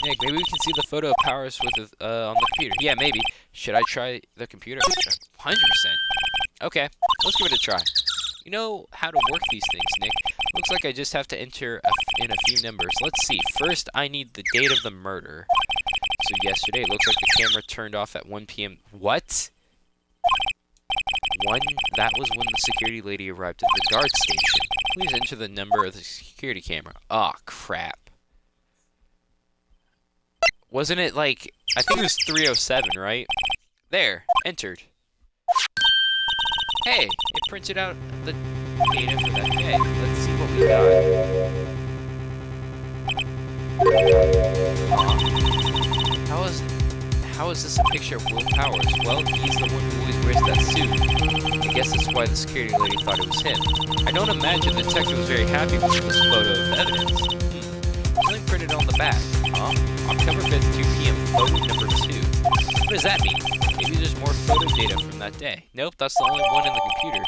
Nick, maybe we can see the photo of Powers with on the computer. Yeah, maybe. Should I try the computer? 100%. Okay, let's give it a try. You know how to work these things, Nick. Looks like I just have to enter in a few numbers. Let's see. First, I need the date of the murder. So yesterday, it looks like the camera turned off at 1 p.m. What? That was when the security lady arrived at the guard station. Please enter the number of the security camera. Aw, crap. Wasn't it like, I think it was 307, right? There, entered. Hey, it printed out the data for that day. Let's see what we got. How is this a picture of Will Powers? Well, he's the one who always wears that suit. I guess that's why the security lady thought it was him. I don't imagine the detective was very happy with this photo of evidence. Something printed on the back. October 5th, 2 p.m. Photo number 2. What does that mean? Maybe there's more photo data from that day. Nope, that's the only one in the computer.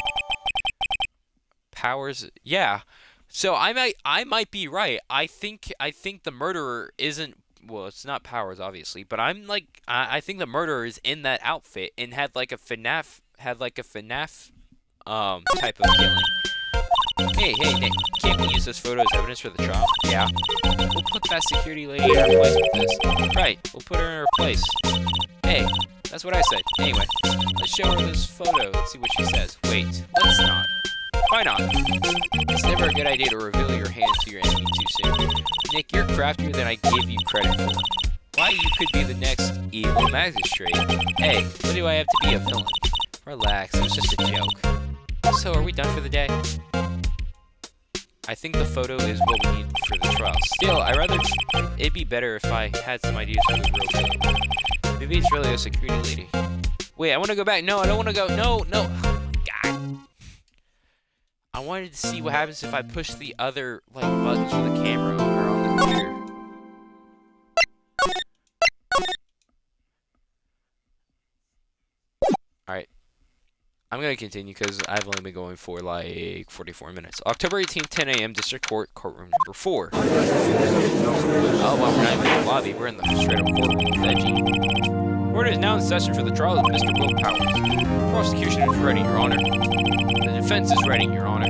Powers, yeah. So I might be right. I think the murderer isn't. Well, it's not Powers, obviously, but I think the murderer is in that outfit and had like a FNAF type of killing. Hey, Nick, can't we use this photo as evidence for the trial? Yeah. We'll put that security lady in her place with this. Right, we'll put her in her place. Hey, that's what I said. Anyway, let's show her this photo and see what she says. Wait, let's not. Why not? It's never a good idea to reveal your hand to your enemy too soon. Nick, you're craftier than I give you credit for. Why, you could be the next evil magistrate. Hey, what do I have to be a villain? Relax, it was just a joke. So, are we done for the day? I think the photo is what we need for the trial. Still, it'd be better if I had some ideas for the real killer. Maybe it's really a security lady. Wait, I want to go back. No, I don't want to go. No. God. I wanted to see what happens if I push the other, buttons for the camera over on the computer. Alright. I'm going to continue because I've only been going for 44 minutes. October 18th, 10 a.m., District Court, Courtroom number 4. Oh, well, we're not even in the lobby. We're in the straight-up courtroom with Veggie. Court is now in session for the trial of Mr. Will Powers. Prosecution is ready, Your Honor. The defense is ready, Your Honor.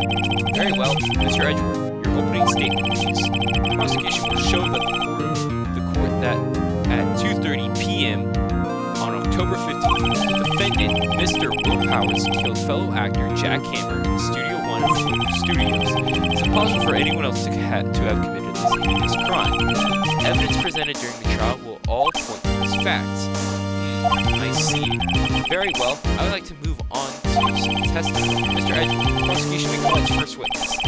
Very well, Mr. Edgeworth, your opening statement, please. The prosecution will show the court that at 2:30 p.m. on October 15th, the defendant, Mr. Will Powers, killed fellow actor Jack Hammer in Studio One of Hollywood Studios. It's impossible for anyone else to have committed this heinous crime. Evidence presented during the trial will all point to these facts. I see. Very well. I would like to move on to some testimony. Mr. Edgewood, the prosecution may call its first witness.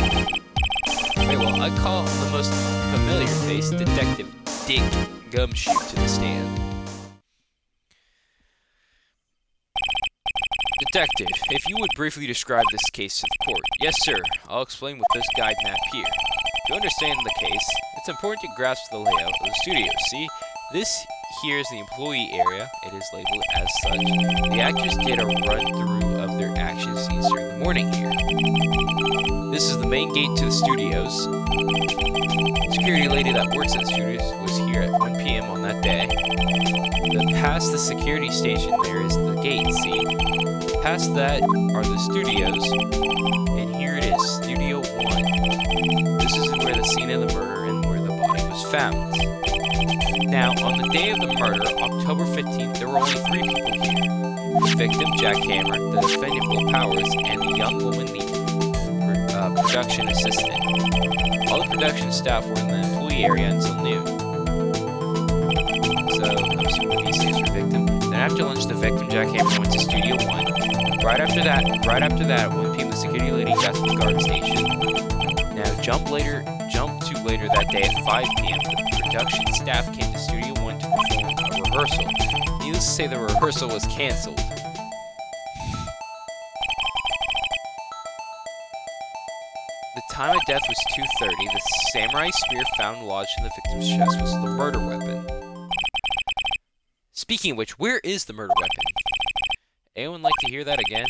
Very well. I call the most familiar face, Detective Dick Gumshoe, to the stand. Detective, if you would briefly describe this case to the court. Yes, sir. I'll explain with this guide map here. To understand the case, it's important to grasp the layout of the studio. See, this here is the employee area. It is labeled as such. The actors did a run-through of their action scenes during the morning here. This is the main gate to the studios. The security lady that works at the studios was here at 1 p.m. on that day. Past the security station, there is the gate, see? Past that are the studios, and here it is, Studio 1. This is where the scene of the murder and where the body was found. Now, on the day of the murder, October 15th, there were only 3 people here. The victim, Jack Hammer, the defendant, Will Powers, and the young woman, the production assistant. All the production staff were in the employee area until noon. So, I'm assuming these things were victim. Then after lunch, the victim, Jack Hammer, went to Studio 1. Right after that, at 1 p.m., the security lady got to the guard station. Now, jump to later that day at 5 p.m., the production staff came to Studio 1 to perform a rehearsal. Needless to say, the rehearsal was cancelled. The time of death was 2:30. The samurai spear found lodged in the victim's chest was the murder weapon. Speaking of which, where is the murder weapon? Anyone like to hear that again?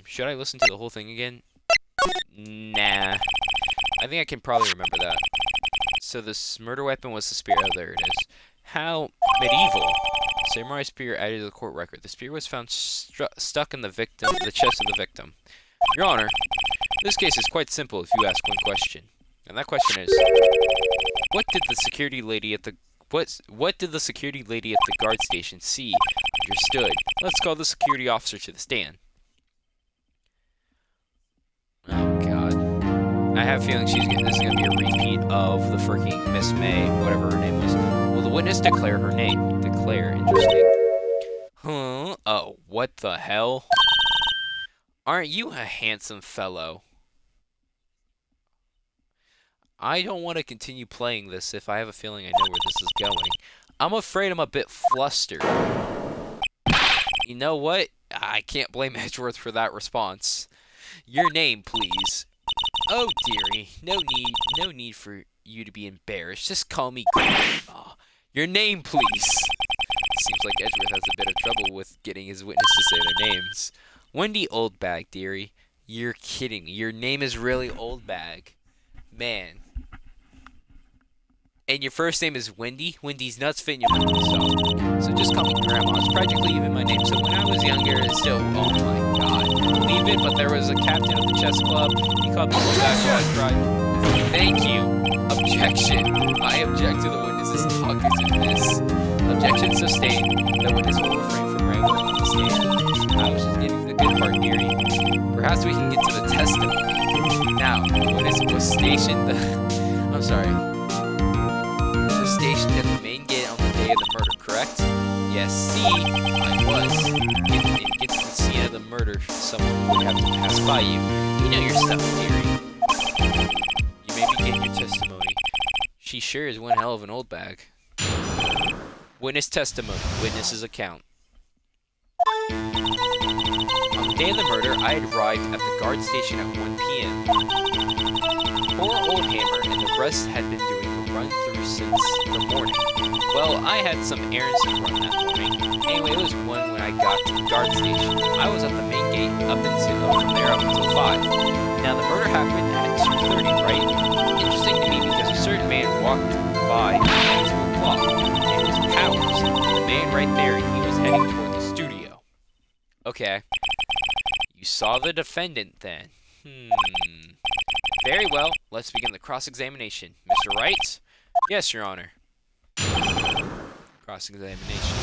Should I listen to the whole thing again? Nah. I think I can probably remember that. So this murder weapon was the spear. Oh, there it is. How medieval. Samurai spear added to the court record. The spear was found stuck in the chest of the victim. Your Honor, this case is quite simple if you ask one question. And that question is, what did the security lady at the guard station see? Understood. Let's call the security officer to the stand. Oh god. I have a feeling this is gonna be a repeat of the freaking Miss May, whatever her name was. Will the witness declare her name? Declare, interesting. Huh? Oh, what the hell? Aren't you a handsome fellow? I don't want to continue playing this if I have a feeling I know where this is going. I'm afraid I'm a bit flustered. You know what? I can't blame Edgeworth for that response. Your name, please. Oh, dearie. No need for you to be embarrassed. Just call me Grant. Oh, your name, please. Seems like Edgeworth has a bit of trouble with getting his witness to say their names. Wendy Oldbag, dearie. You're kidding me. Your name is really Oldbag. Man. And your first name is Wendy? Wendy's nuts fit in your mouth, so just call me Grandma. It's practically even my name. So when I was younger, it's still, oh my god. Leave it, but there was a captain of the chess club. He called me Oldbag while I cried. Thank you. Objection. I object to the witness's talking to this. Objection sustained. The witness will refrain from rambling on the stand. I was just getting to the good part, dearie. Perhaps we can get to the testimony. Now, the witness was stationed stationed at the main gate on the day of the murder, correct? Yes, see, I was. If it gets to the scene of the murder, someone would have to pass by you. You know your stuff, dearie. You may begin your testimony. She sure is one hell of an old bag. Witness testimony. Witness's account. On the day of the murder, I had arrived at the guard station at 1 p.m. Poor old Hammer and the rest had been doing a run-through since the morning. Well, I had some errands to run that morning. Anyway, it was 1 when I got to the guard station. I was at the main gate from there up until 5. Now, the murder happened at 2:30, right? Interesting to me because a certain man walked by at 2 o'clock. It was Powers. The man right there, he was heading toward the studio. Okay. You saw the defendant then. Very well. Let's begin the cross-examination. Mr. Wright? Yes, Your Honor. Cross-examination.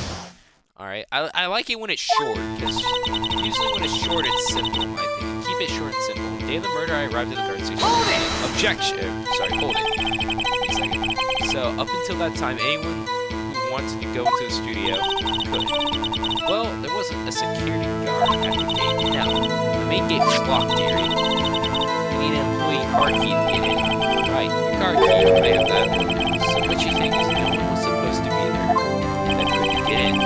Alright, I like it when it's short, because usually when it's short, it's simple, in my opinion. Keep it short and simple. Day of the murder, I arrived at the guard station. Hold it! Objection! Sorry, hold it. Wait a second. So, up until that time, anyone who wanted to go into the studio could. Well, there wasn't a security guard at the gate. No. The main gate was locked, dearie. You need an employee card key to get in. Right, the card key, I have that. So what you think is no one was supposed to be there that couldn't get in?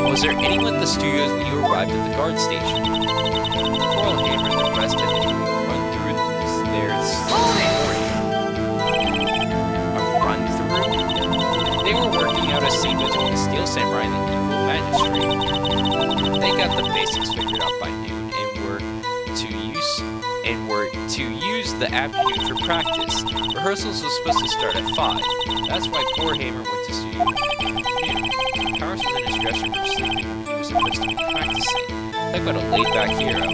Was there anyone at the studios when you arrived at the guard station? Coral Hammer and the rest had to run through there since morning. A run through? They were working out a scene between the Steel Samurai and the evil magistrate. They got the basics figured out by noon and were to use the afternoon for practice. Rehearsals was supposed to start at 5. That's why poor Hammer went to studio in the afternoon. Powers was in his dressing room sleeping when he was supposed to be practicing. Talk about a laid-back hero.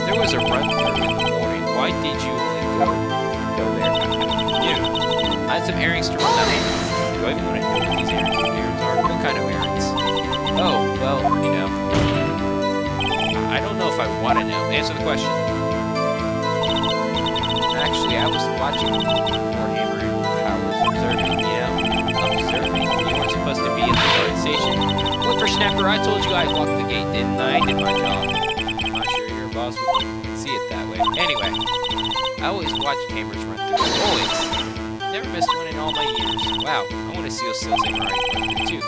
There was a run-through in the morning. Why did you only go there at noon? I had some errands to run that morning. Do I even want to know what these errands are? What kind of errands? Oh, well, you know. I don't know if I want to know. Answer the question. Actually, I was watching poor Hammer and Powers observing, you know? Observing. You weren't supposed to be at the guard station. Whippersnapper, I told you I'd lock the gate, didn't I? I did my job. I'm not sure your boss would see it that way. Anyway, I always watched Hammers run through. Always. Never missed one in all my years. Wow, I want to see those Steel Samurai run through too.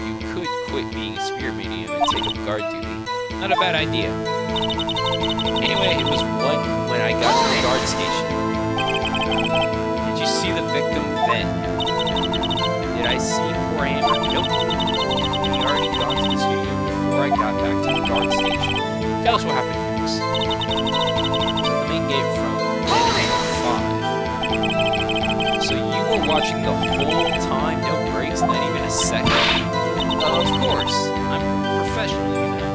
You could quit being a spirit medium and take up guard duty. Not a bad idea. Anyway, it was 1 when I got to the guard station. Did you see the victim then? Did I see poor Hammer? Nope. He already gone to the studio before I got back to the guard station. Tell us what happened next. So the main gate from 5. So you were watching the whole time? No breaks? Not even a second? Of course. I'm professional, you know.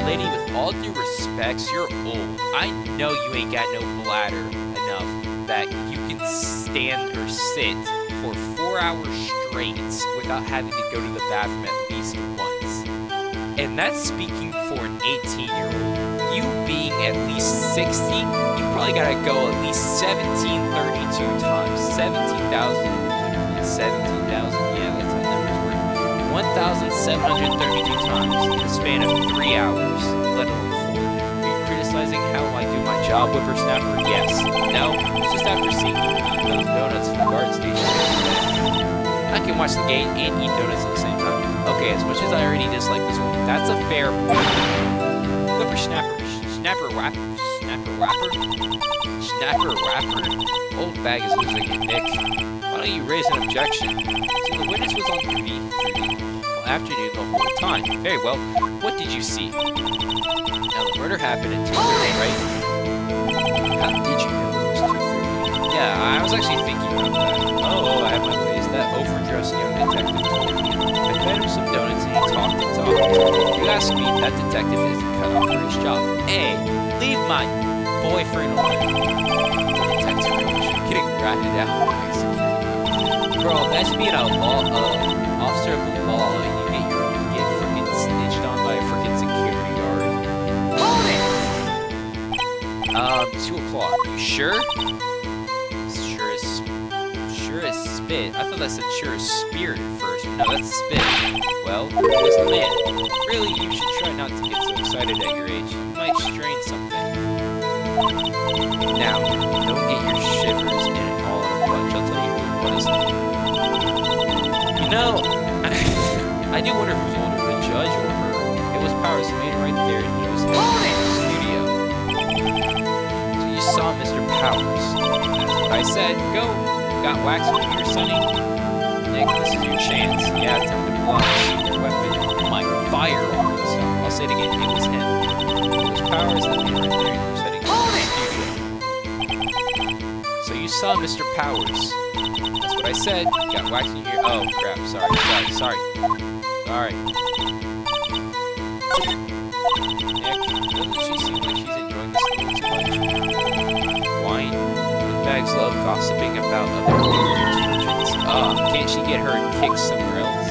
Lady, with all due respects, you're old. I know you ain't got no bladder enough that you can stand or sit for 4 hours straight without having to go to the bathroom at least once. And that's speaking for an 18-year-old. You being at least 60, you probably gotta go at least 1732 times. 17,000, yeah, that's how numbers work. 1,732 times in the span of 3 hours, let alone 4. Are you criticizing how I do my job, Whippersnapper? Yes. No? It's just after seeing you eat those donuts at the guard station. I can watch the gate and eat donuts at the same time. Okay, as much as I already dislike this one, that's a fair point. Whippersnapper, snapper rapper. Old bag is losing it, Nick. Why don't you raise an objection? So the witness was on duty through the afternoon the whole time. Very well. What did you see? Now the murder happened at 2:30, right? How did you know it was 2:30? Yeah, I was actually thinking about that. Oh, I have my ways. That overdressed young detective told me. I fed him some donuts and he talked and talked. If you ask me, that detective isn't cut off for his job. Hey, leave my boyfriend alone. Detective getting ratted out by a security guard. Bro, imagine being a officer of the law and you get freaking snitched on by a freaking security guard. Hold it! 2 o'clock. You sure? Sure as spit. I thought that said sure as spirit at first. No, that's spit. Well, who's the man? Really, you should try not to get so excited at your age. You might strain something. Now, don't get your shivers in it all in a bunch. I'll tell you who it was. You know, I do wonder who's older, the judge or her. It was Powers made right there, and he was in the studio. So you saw Mr. Powers. That's what I said. Go. Got wax from here, Sonny? Nick, this is your chance. Yeah, time to pull out the secret weapon. My firearm. So I'll say it again. It was him. It was Powers that made right there, and he was heading to the studio. So you saw Mr. Powers. That's what I said. Got wax in here. Oh, crap. Sorry. Nick, doesn't she seem like she's enjoying this a little too much? Wine? Bags love gossiping about other players' fortunes. Can't she get her kicked somewhere else?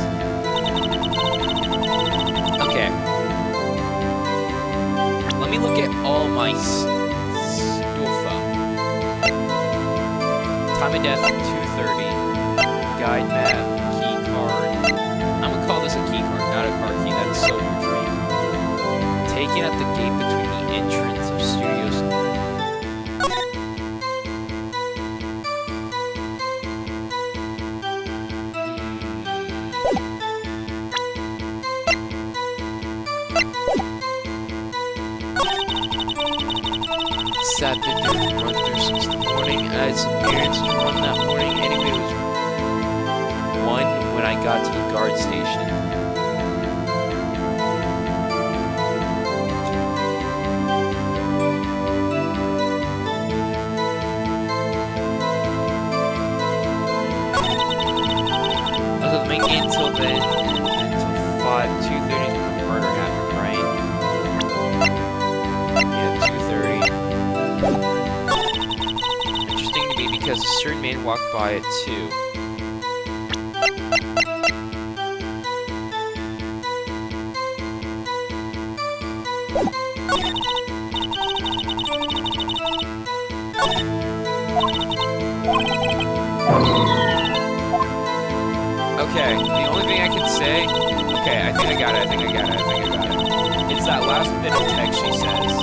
let me look at all my stufa. Time of death 2:30. Guide map, key card. I'm gonna call this a key card, not a car key. That's so weird for me. Taken at the gate between the entrance of studios. Sat there doing the run through since the morning. I had some errands to run that morning. Anyway, it was 1 when I got to the guard station. I was at the main gate until then, and until 5, 2:30 when the murder happened, right? Yeah, 2:30. Interesting to me because a certain man walked by at 2. Okay, the only thing I can say... Okay, I think I got it, It's that last bit of text she says.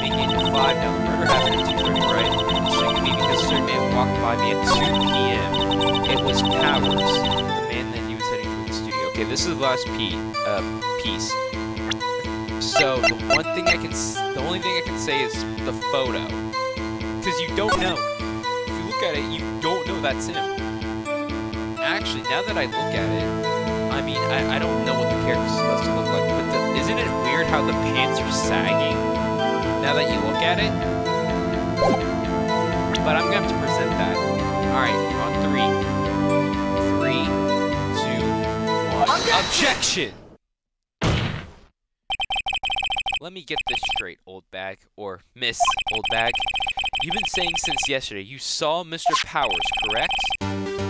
Making it to 5 now. The murder happened at 2:30, right? Interesting to me because a certain man walked by me at 2 p.m. It was Powers, the man that he was heading to the studio. Okay, this is the last piece. So the only thing I can say is the photo, because you don't know. If you look at it, you don't know that's him. Actually, now that I look at it, I mean, I don't know what the character's supposed to look like, but isn't it weird how the pants are sagging? Now that you look at it, but I'm gonna have to present that. All right, on 3, 2, 1. Objection. Let me get this straight, old bag, or Miss Old Bag. You've been saying since yesterday you saw Mr. Powers, correct?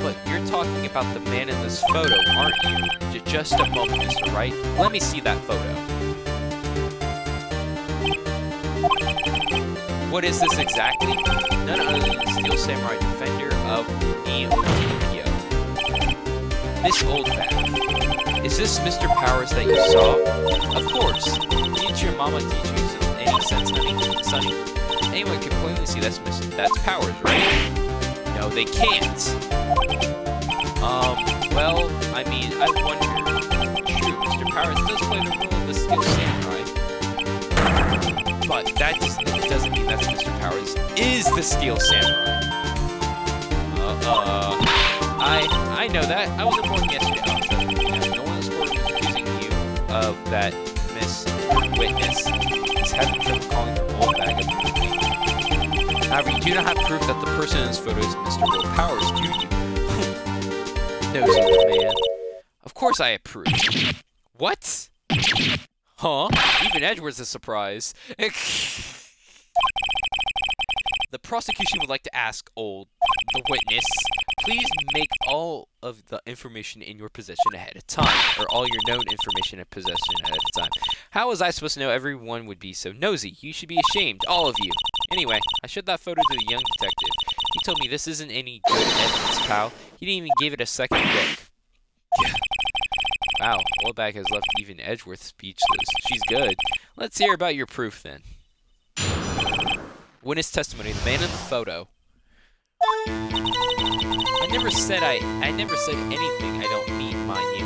But you're talking about the man in this photo, aren't you? Just a moment, Mr. Wright. Let me see that photo. What is this exactly? None other than the Steel Samurai Defender of Neo-Tokyo. Miss Old Bag. Is this Mr. Powers that you saw? Of course. Didn't your mama teach you any sense, Sonny? Anyone can plainly see that's Powers, right? No, they can't. Well, I mean, I wonder. True, Mr. Powers does play the role of the Steel Samurai. But that just doesn't mean that's Mr. Powers is the Steel Samurai. I know that. I wasn't born yesterday. Oh, trust me. No one's accusing you of that, Miss Witness. Is having trouble calling her old bag of movie. However, you do not have proof that the person in this photo is Mr. Will Powers, do you? Nosy old man. Of course I approve. What? Huh? Even Edward's a surprise. The prosecution would like to ask the witness, please make all of the information in your possession ahead of time, or all your known information in possession ahead of time. How was I supposed to know everyone would be so nosy? You should be ashamed, all of you. Anyway, I showed that photo to the young detective. He told me this isn't any good evidence, pal. He didn't even give it a second look. Wow, Oldback has left even Edgeworth speechless. She's good. Let's hear about your proof, then. Witness testimony. The man in the photo. I never said anything I don't mean, mind you.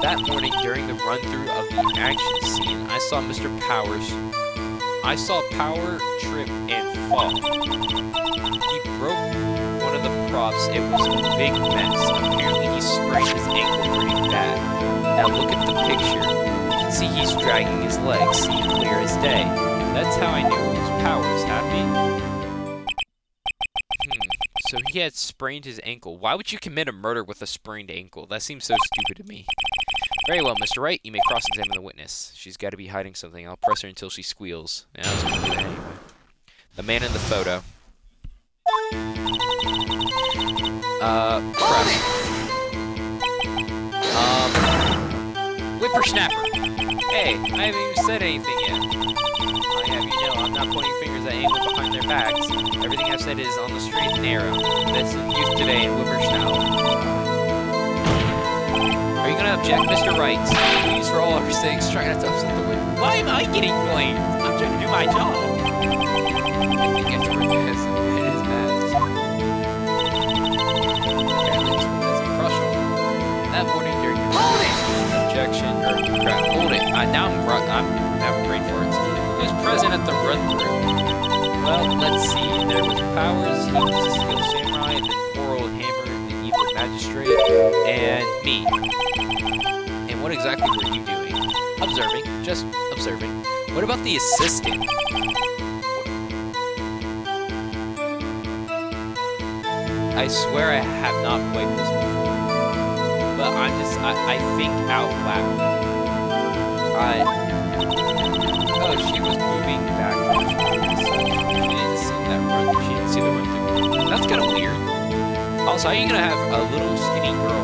That morning, during the run-through of the action scene, I saw Mr. Powers. I saw Power trip and fall. He broke one of the props. It was a big mess. Apparently, he sprained his ankle pretty bad. Now look at the picture. You can see he's dragging his legs. See, clear as day. That's how I knew it was Powers. Happy? So he had sprained his ankle. Why would you commit a murder with a sprained ankle? That seems so stupid to me. Very well, Mr. Wright. You may cross-examine the witness. She's got to be hiding something. I'll press her until she squeals. Yeah, I was going to do that anyway. The man in the photo. Press. Whippersnapper. Hey, I haven't even said anything yet. I have you know, I'm not pointing fingers at anyone behind their backs. Everything I've said is on the straight and narrow. That's in youth today in Whippersnapper. Are you gonna object, Mr. Wright? Please, for all our sakes, try not to upset the wind. Why am I getting blamed? I'm trying to do my job. I think Edward has his mask. Apparently, this one has a crush on him. That morning during your objection, or crap, hold it. Now I'm having brain farts. Who was present at the run-through? Well, let's see. There was Powers, he was a skilled samurai, the poor old Hammer, the evil magistrate, and me. And what exactly were you doing? Observing. Just observing. What about the assistant? I swear I have not played this before. But I think out loud. Oh, she was moving backwards. She didn't see that run. She didn't see the run through. That's kind of weird. Also, how are you gonna have a little skinny girl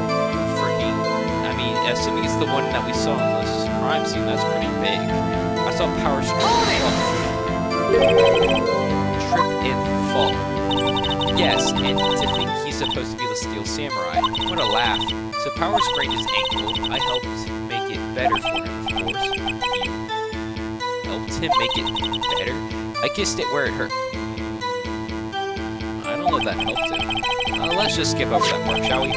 freaking? I mean, assuming it's the one that we saw in this crime scene, that's pretty big. I saw Powers trip and fall. Yes, and to think he's supposed to be the Steel Samurai. What a laugh. So Powers sprained his ankle. I helped make it better for him, of course. You helped him make it better? I kissed it where it hurt. I don't know if that helped him. Let's just skip over that part, shall we?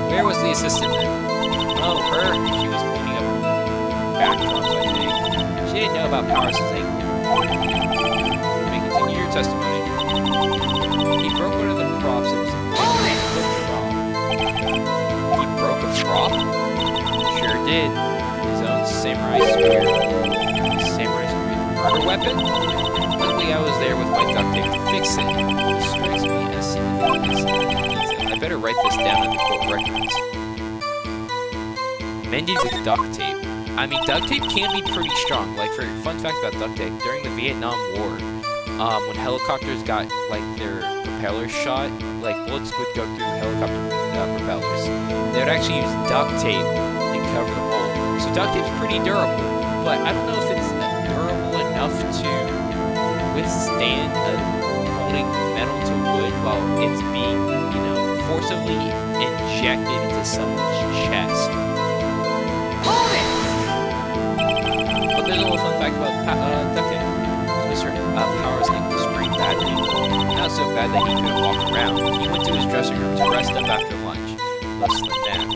Where was the assistant then? Oh, her. She was cleaning up backdrops, I think. She didn't know about Powers' ankle. Let me continue your testimony. He broke one of the props. It was a big prop. He broke a prop? Sure did. His own samurai spear. Samurai spear. Murder weapon? Luckily I was there with my duct tape to fix it. This strikes me as detail. I better write this down in the court records. Mended with duct tape. I mean, duct tape can be pretty strong. Like, for fun fact about duct tape, during the Vietnam War, when helicopters got, like, their propellers shot, like, bullets would go through helicopter propellers. They would actually use duct tape and cover the hole. So duct tape's pretty durable, but I don't know if it's durable enough to withstand holding metal to wood while it's being, you know, forcibly injected into someone's chest. Hold it! But there's a little fun fact about duct tape. Mr. Powers' ankle sprained badly. Not so bad that he couldn't walk around. He went to his dressing room to rest up after lunch. Less than that.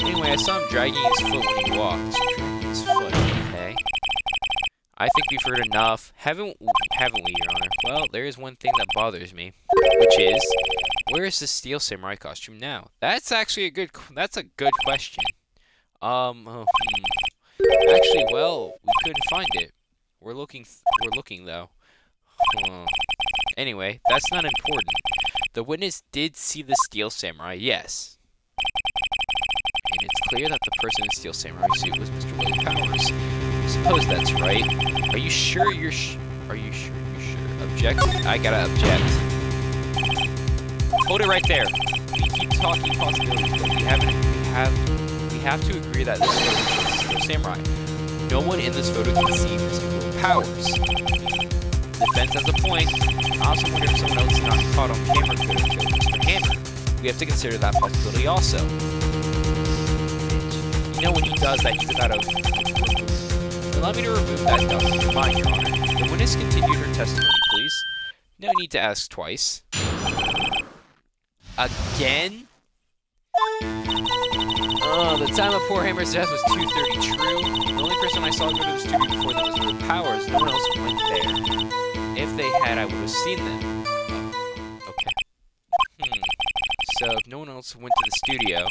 Anyway, I saw him dragging his foot when he walked. Dragging his foot, okay. I think we've heard enough. Haven't we, Your Honor? Well, there is one thing that bothers me. Which is, where is the Steel Samurai costume now? That's actually a good question. Actually, well, we couldn't find it. We're looking though. Anyway, that's not important. The witness did see the Steel Samurai, yes. And it's clear that the person in the Steel Samurai suit was Mr. Willie Powers. I suppose that's right. Are you sure you're sure? Object? I gotta object. Hold it right there. We keep talking possibilities, but we have to agree that this photo is Steel Samurai. No one in this photo can see Mr. Willie Powers. Defense has a point. I also wonder if someone else not caught on camera could have killed Mr. Hammer. We have to consider that possibility also. You know when he does that, he's about to... Allow me to remove that doubt from your mind, Your Honor. The witness continued her testimony, please. No need to ask twice. Again? The time of poor Hammer's death was 2:30. True. The only person I saw go to the studio before them was Will Powers. No one else went there. If they had, I would have seen them. Oh, okay. So if no one else went to the studio,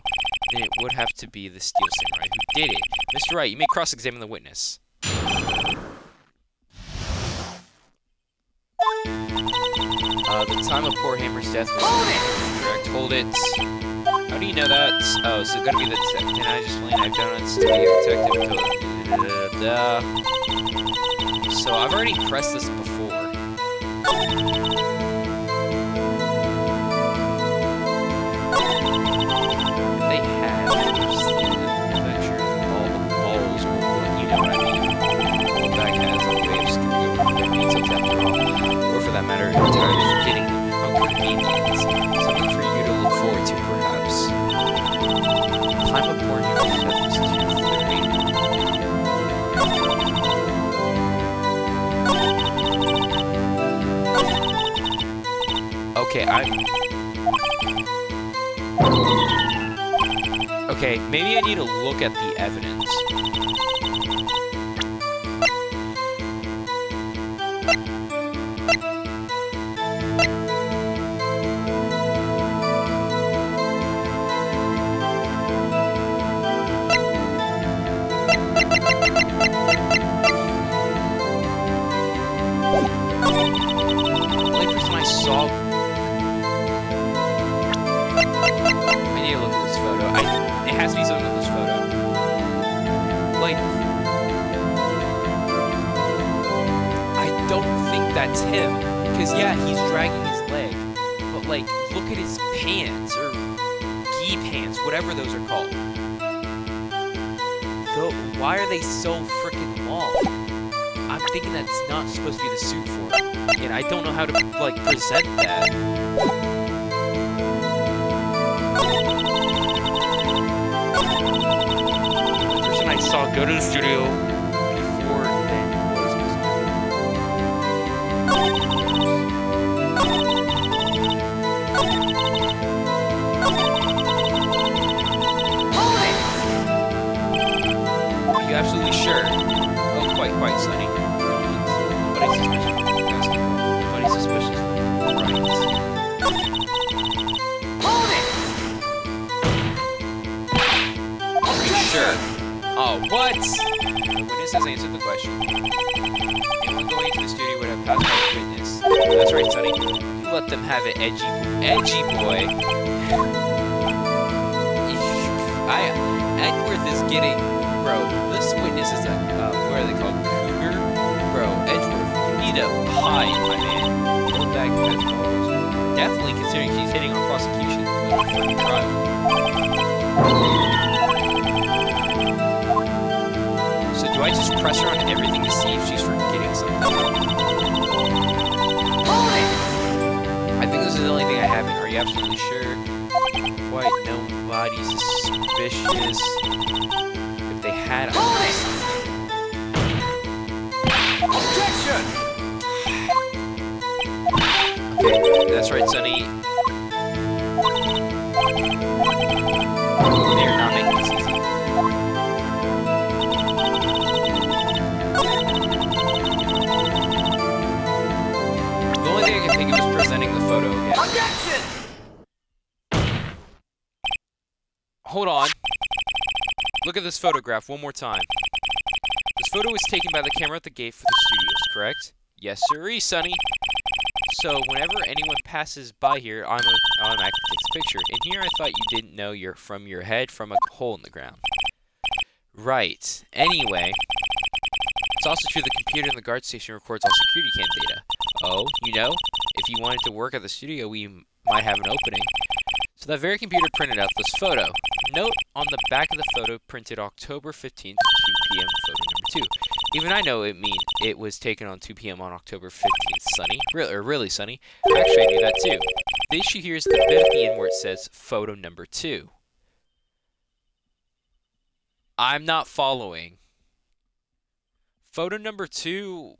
then it would have to be the Steel Samurai who did it. Mr. Wright, you may cross-examine the witness. The time of poor Hammer's death was correct. Hold it. How do you know that? Oh, so it's gonna be the detective. Can I just explain? I've done on studio detective. So I've already pressed this before. that matter, entirely forgetting how convenient. Something for you to look forward to, perhaps. Climb aboard your Stephens 230. Okay, okay, maybe I need to look at the evidence. That's him, because yeah, he's dragging his leg, but like, look at his pants, or gi pants, whatever those are called. So, why are they so freaking long? I'm thinking that's not supposed to be the suit for him, and I don't know how to, like, present that. The person I saw go to the studio absolutely sure. Oh, quite, Sonny. Nobody's suspicious. Right. Hold it! Are you sure? Oh, what? The witness has answered the question. Anyone going into the studio would have passed by the witness. That's right, Sonny. You let them have it, edgy boy. Edgeworth is getting... Bro, this witness is a, what are they called? Cougar? Bro, Edgeworth, you need to hide, my man. Hold back, definitely considering she's hitting on prosecution in the middle of the trial. So do I just press her on everything to see if she's forgetting something? I think this is the only thing I haven't. Are you absolutely sure? Quite nobody's suspicious. They had objection. Okay, that's right, Sonny. They're not making this easy. The only thing I can think of is presenting the photo again. Objection! Hold on. Look at this photograph one more time. This photo was taken by the camera at the gate for the studios, correct? Yes, sirree, Sonny. So, whenever anyone passes by here, I'm automatically takes a picture. And here I thought you didn't know you're from your head from a hole in the ground. Right. Anyway, it's also true the computer in the guard station records all security cam data. Oh, you know, if you wanted to work at the studio, we might have an opening. So that very computer printed out this photo. Note on the back of the photo printed October 15th, 2 p.m. photo number 2. Even I know it was taken on 2 p.m. on October 15th, Sonny. Really, Sonny. Actually, I knew that too. The issue here is the bit at the end where it says photo number 2. I'm not following. Photo number 2,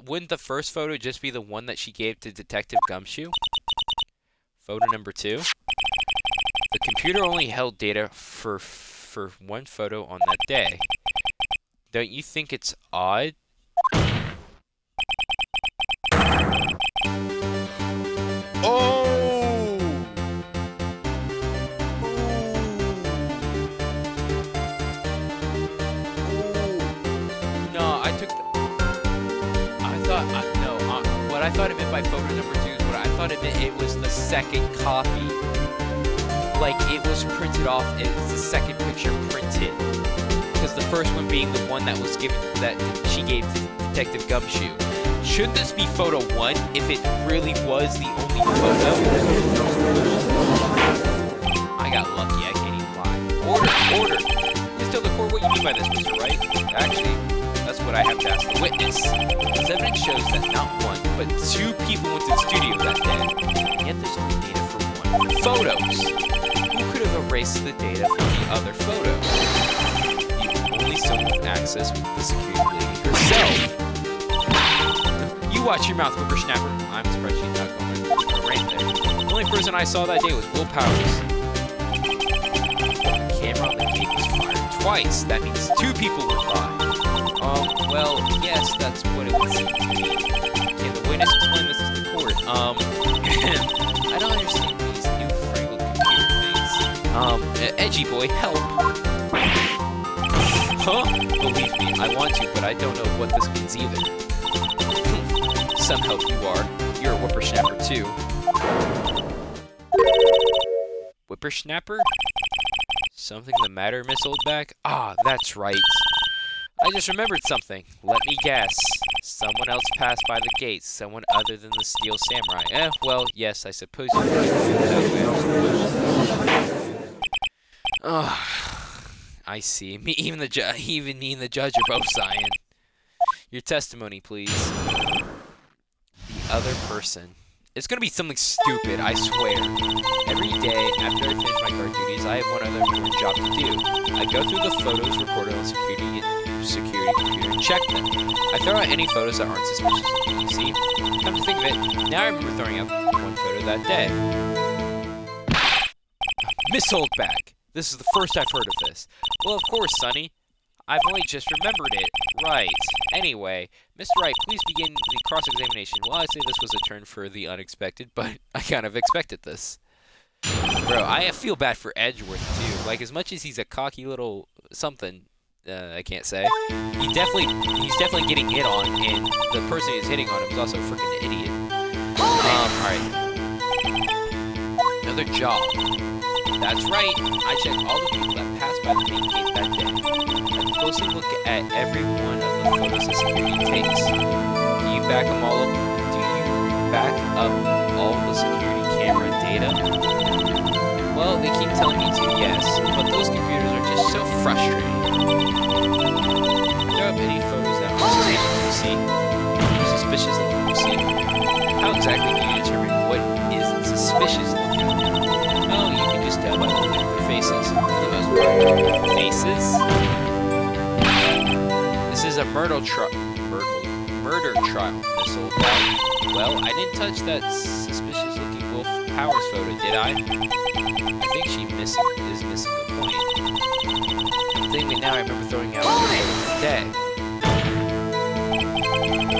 wouldn't the first photo just be the one that she gave to Detective Gumshoe? Photo number 2? The computer only held data for one photo on that day. Don't you think it's odd? Oh! No, I took the... what I thought it meant by photo number 2 is what I thought it meant it was the second copy. Like, it was printed off, and it's the second picture printed. Because the first one being the one that was given, that she gave to Detective Gumshoe. Should this be photo 1, if it really was the only photo? I got lucky, I can't even lie. Order! Just tell the court what you mean by this, Mr. Wright. Actually, that's what but I have to ask the witness. This evidence shows that not one, but 2 people went to the studio that day. And yet there's only data for 1 photos. Who could have erased the data from the other photos? Only someone with access with the security lady herself. You watch your mouth, whippersnapper. I'm surprised she's not going right there. The only person I saw that day was Will Powers. The camera on the gate was fired twice. That means 2 people went by. Well, yes, that's what it would seem to me. Can the witness explain this to the court? I don't understand these newfangled computer things. Edgy boy, help. Huh? Believe me, I want to, but I don't know what this means either. Some help you are. You're a whippersnapper too. Whippersnapper? Something the matter, Miss Oldback? Ah, that's right. I just remembered something. Let me guess. Someone else passed by the gate. Someone other than the Steel Samurai. Well, yes, I suppose you could feel that way. Oh, I see. Even me and the judge are both sighing. Your testimony, please. The other person. It's gonna be something stupid, I swear. Every day, after I finish my guard duties, I have one other important job to do. I go through the photos recorded on security computer and check them. I throw out any photos that aren't suspicious looking, you see? Come to think of it, now I remember throwing out 1 photo that day. Miss Oldback! This is the first I've heard of this. Well, of course, Sonny. I've only just remembered it. Right. Anyway, Mr. Wright, please begin the cross-examination. Well, I say this was a turn for the unexpected, but I kind of expected this. Bro, I feel bad for Edgeworth, too. Like, as much as he's a cocky little something, I can't say, he's definitely getting hit on, and the person who's hitting on him is also a freaking idiot. Alright. Another job. That's right. I checked all the people that passed by the main gate that day. I closely look at every one of the photos that security takes. Do you back them all up? Do you back up all the security camera data? Well, they keep telling me to, yes, but those computers are just so frustrating. There are any photos that are suspicious looking, you see? How exactly do you determine what isn't suspicious looking? Oh, you can just tell by looking at their faces. For the most part, faces? This is a murder trial, Miss Oldback. Well, I didn't touch that suspicious-looking Wolf Powers photo, did I? I think she is missing the point. I'm thinking now I remember throwing out the photo today.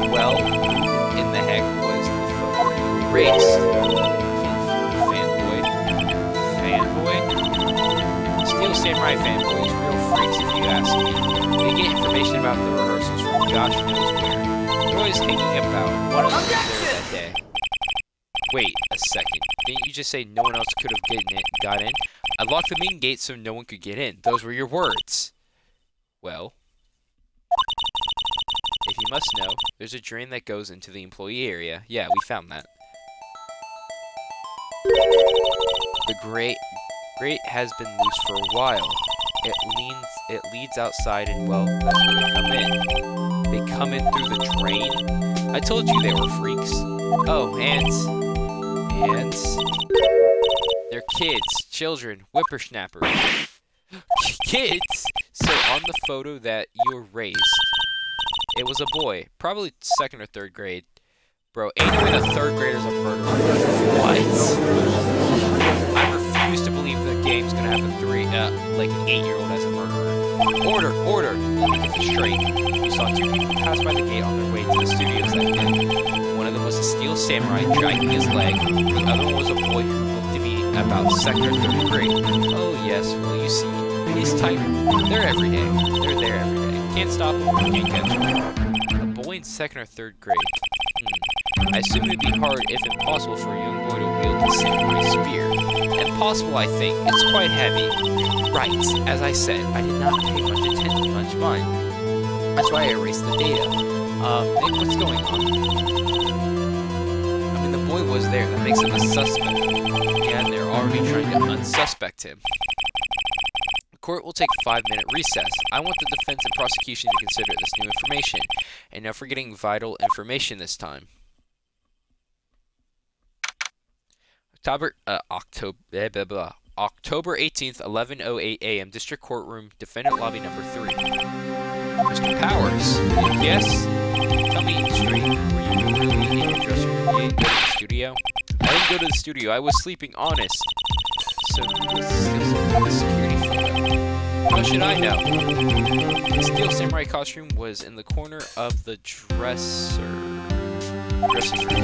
Well, who in the heck was the photo you erased? Fanboy? Steel Samurai fanboys, real freaks if you ask me. They get information about the rehearsals from gosh knows where. They're always hanging about. One of them was there that day. Wait a second. Didn't you just say no one else could have got in? I locked the main gate so no one could get in. Those were your words. Well, if you must know, there's a drain that goes into the employee area. Yeah, we found that. The grate has been loose for a while. It leads outside and, well, that's where they come in. They come in through the drain? I told you they were freaks. Oh, and they're kids, children, whippersnappers. Kids? So on the photo that you erased, it was a boy, probably 2nd or 3rd grade. Bro, ain't no way the 3rd grader's a murderer. What? I refuse to believe the game's gonna have like an 8-year-old as a murderer. Order! Let me get this straight. You saw 2 people pass by the gate on their way to the studios that day. One of them was a Steel Samurai dragging his leg. The other one was a boy who looked to be about 2nd or 3rd grade. Oh yes, well you see, these type, they're there every day. Can't stop them, can't catch them. A boy in 2nd or 3rd grade. I assume it would be hard, if impossible, for a young boy to wield the samurai spear. Impossible, I think. It's quite heavy. Right. As I said, I did not pay much mind. That's why I erased the data. Nick, what's going on? I mean, the boy was there. That makes him a suspect. Yeah, and they're already trying to unsuspect him. Court will take a 5-minute recess. I want the defense and prosecution to consider this new information, and no forgetting vital information this time. October 18th, 11:08 a.m. District Courtroom, Defendant Lobby Number 3. Mr. Powers. Yes? Tell me straight, were you really in your dressing room yet? Go to the studio? I didn't go to the studio. I was sleeping, honest. So, what's the security photo? How should I know? The Steel Samurai costume was in the corner of the dressing room,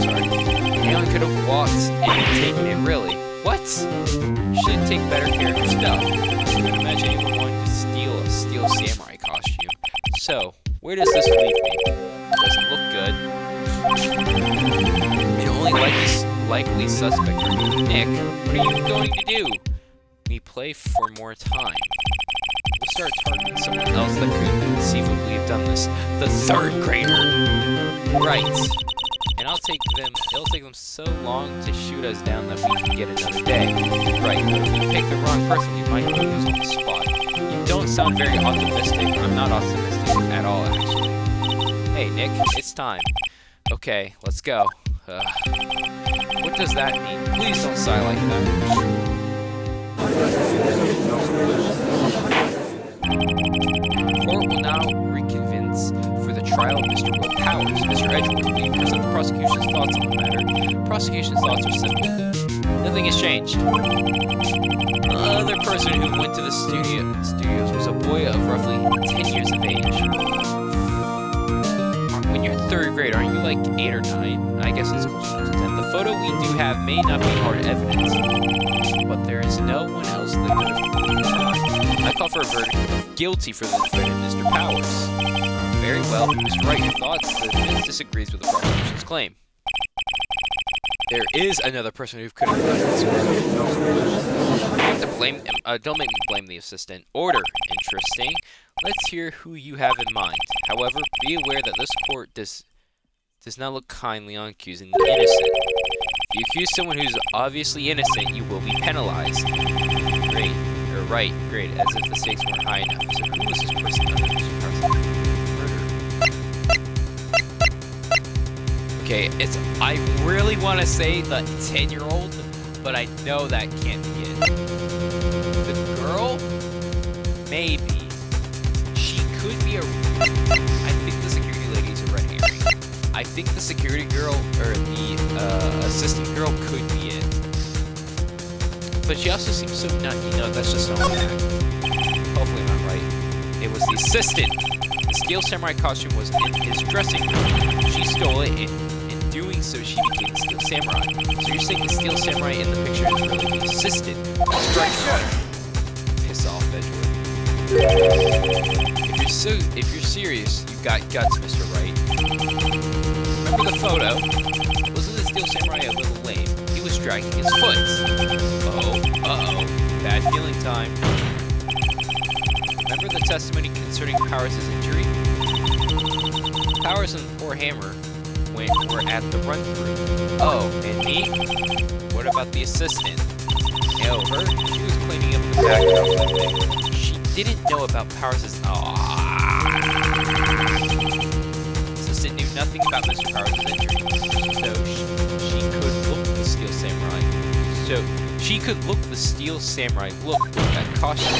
sorry. Anyone could have walked and taken it, really. What? You should take better care of your stuff. I couldn't imagine anyone wanting to steal a Steel Samurai costume. So, where does this leave me? Doesn't look good. The only likely suspect would be Nick. What are you going to do? We play for more time. We'll start targeting someone else that could conceivably have done this. The 3rd grader! Right. And it'll take them so long to shoot us down that we can get another day. Right, but if we pick the wrong person, we might lose on the spot. You don't sound very optimistic. I'm not optimistic at all, actually. Hey, Nick, it's time. Okay, let's go. What does that mean? Please don't sigh like that. Court will now reconvince for the trial of Mr. Will Powers. Mr. Edgeworth, will you present the prosecution's thoughts on the matter? Prosecution's thoughts are simple. Nothing has changed. The other person who went to the studios was a boy of roughly 10 years of age. When you're 3rd grade, aren't you like 8 or 9? I guess it's closer to 10. The photo we do have may not be hard evidence, but there is no one else that could have committed the crime. I call for a verdict of guilty for the defendant, Mr. Powers. Very well, Mr. Wright, your thoughts? The defense disagrees with the prosecution's claim. There is another person who could have done this. You have to blame. Don't make me blame the assistant. Order. Interesting. Let's hear who you have in mind. However, be aware that this court does not look kindly on accusing the innocent. If you accuse someone who's obviously innocent, you will be penalized. Great. Or right. Great. As if the stakes weren't high enough. So who was this person under Mr. Murder? Okay, I really want to say the 10-year-old, but I know that can't be it. The girl? Maybe. She could be a... I think the security lady is a red herring. I think the security girl, or the assistant girl could be it. But she also seems so nutty. No, that's just not that. Hopefully I'm not right. It was the assistant. The Steel Samurai costume was in his dressing room. She stole it, and in doing so, she became the Steel Samurai. So you're saying the Steel Samurai in the picture is really the assistant? Piss off, Edgeworth. If you're serious, you've got guts, Mr. Wright. Remember the photo? Wasn't the Steel Samurai a little lame? He was dragging his foot. Uh-oh. Bad feeling time. Remember the testimony concerning Powers' injury? Powers and poor Hammer were at the run-through. Oh, and me? What about the assistant? No, her? She was cleaning up the back house, I think. She didn't know about Powers' assistant knew nothing about Mr. Powers' injury. So she could look the Steel Samurai. So she could look the Steel Samurai look with that costume.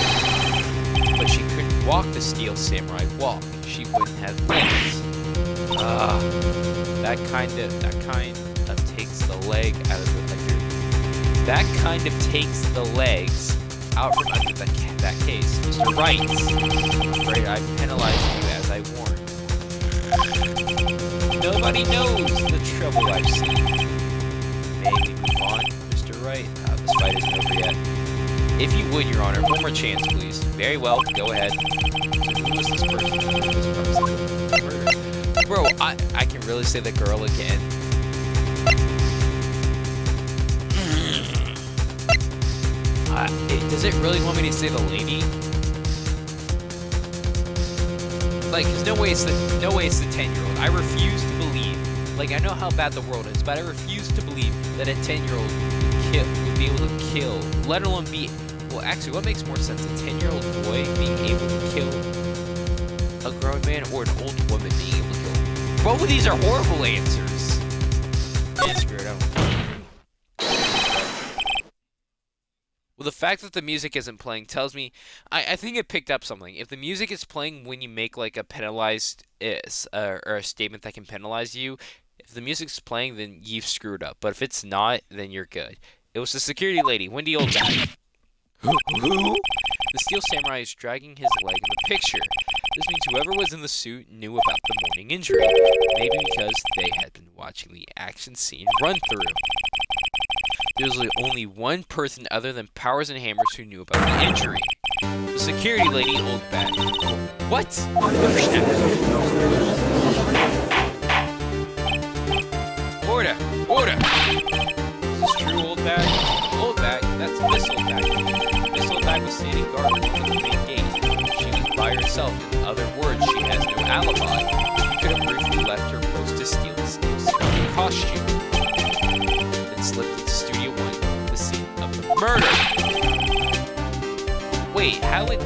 But she couldn't walk the Steel Samurai walk. She wouldn't have legs. That kind of takes the leg out of the That kind of takes the legs out from under that case. Mr. Wright, I'm afraid I penalized you as I warned. Nobody knows the trouble I've seen. May we move on, Mr. Wright? This fight isn't over yet. If you would, Your Honor, one more chance, please. Very well, go ahead. So who was this person? Bro, I can really say the girl again. Does it really want me to say the lady? Like, there's no way it's the 10-year-old. I refuse to believe. Like, I know how bad the world is, but I refuse to believe that a 10-year-old would be able to kill, let alone be Well, actually, what makes more sense? A 10-year-old boy being able to kill a grown man, or an old woman being able to kill? Both of these are horrible answers. Yeah, screw it. Well, the fact that the music isn't playing tells me, I think it picked up something. If the music is playing when you make like a penalized or a statement that can penalize you, if the music's playing, then you've screwed up. But if it's not, then you're good. It was the security lady, Wendy Oldback. Who? The steel samurai is dragging his leg in the picture. This means whoever was in the suit knew about the morning injury. Maybe because they had been watching the action scene run through. There's only one person other than Powers and Hammers who knew about the injury. The security lady, Oldback. What? Order! Is this true, Oldback? Oldback? That's Miss Oldback. Miss Oldback was standing guard at the main gate. She was by herself. In other words, she has no alibi. She could have briefly left her post to steal the steel costume. Then slipped into Studio 1, the scene of the murder. Wait, how would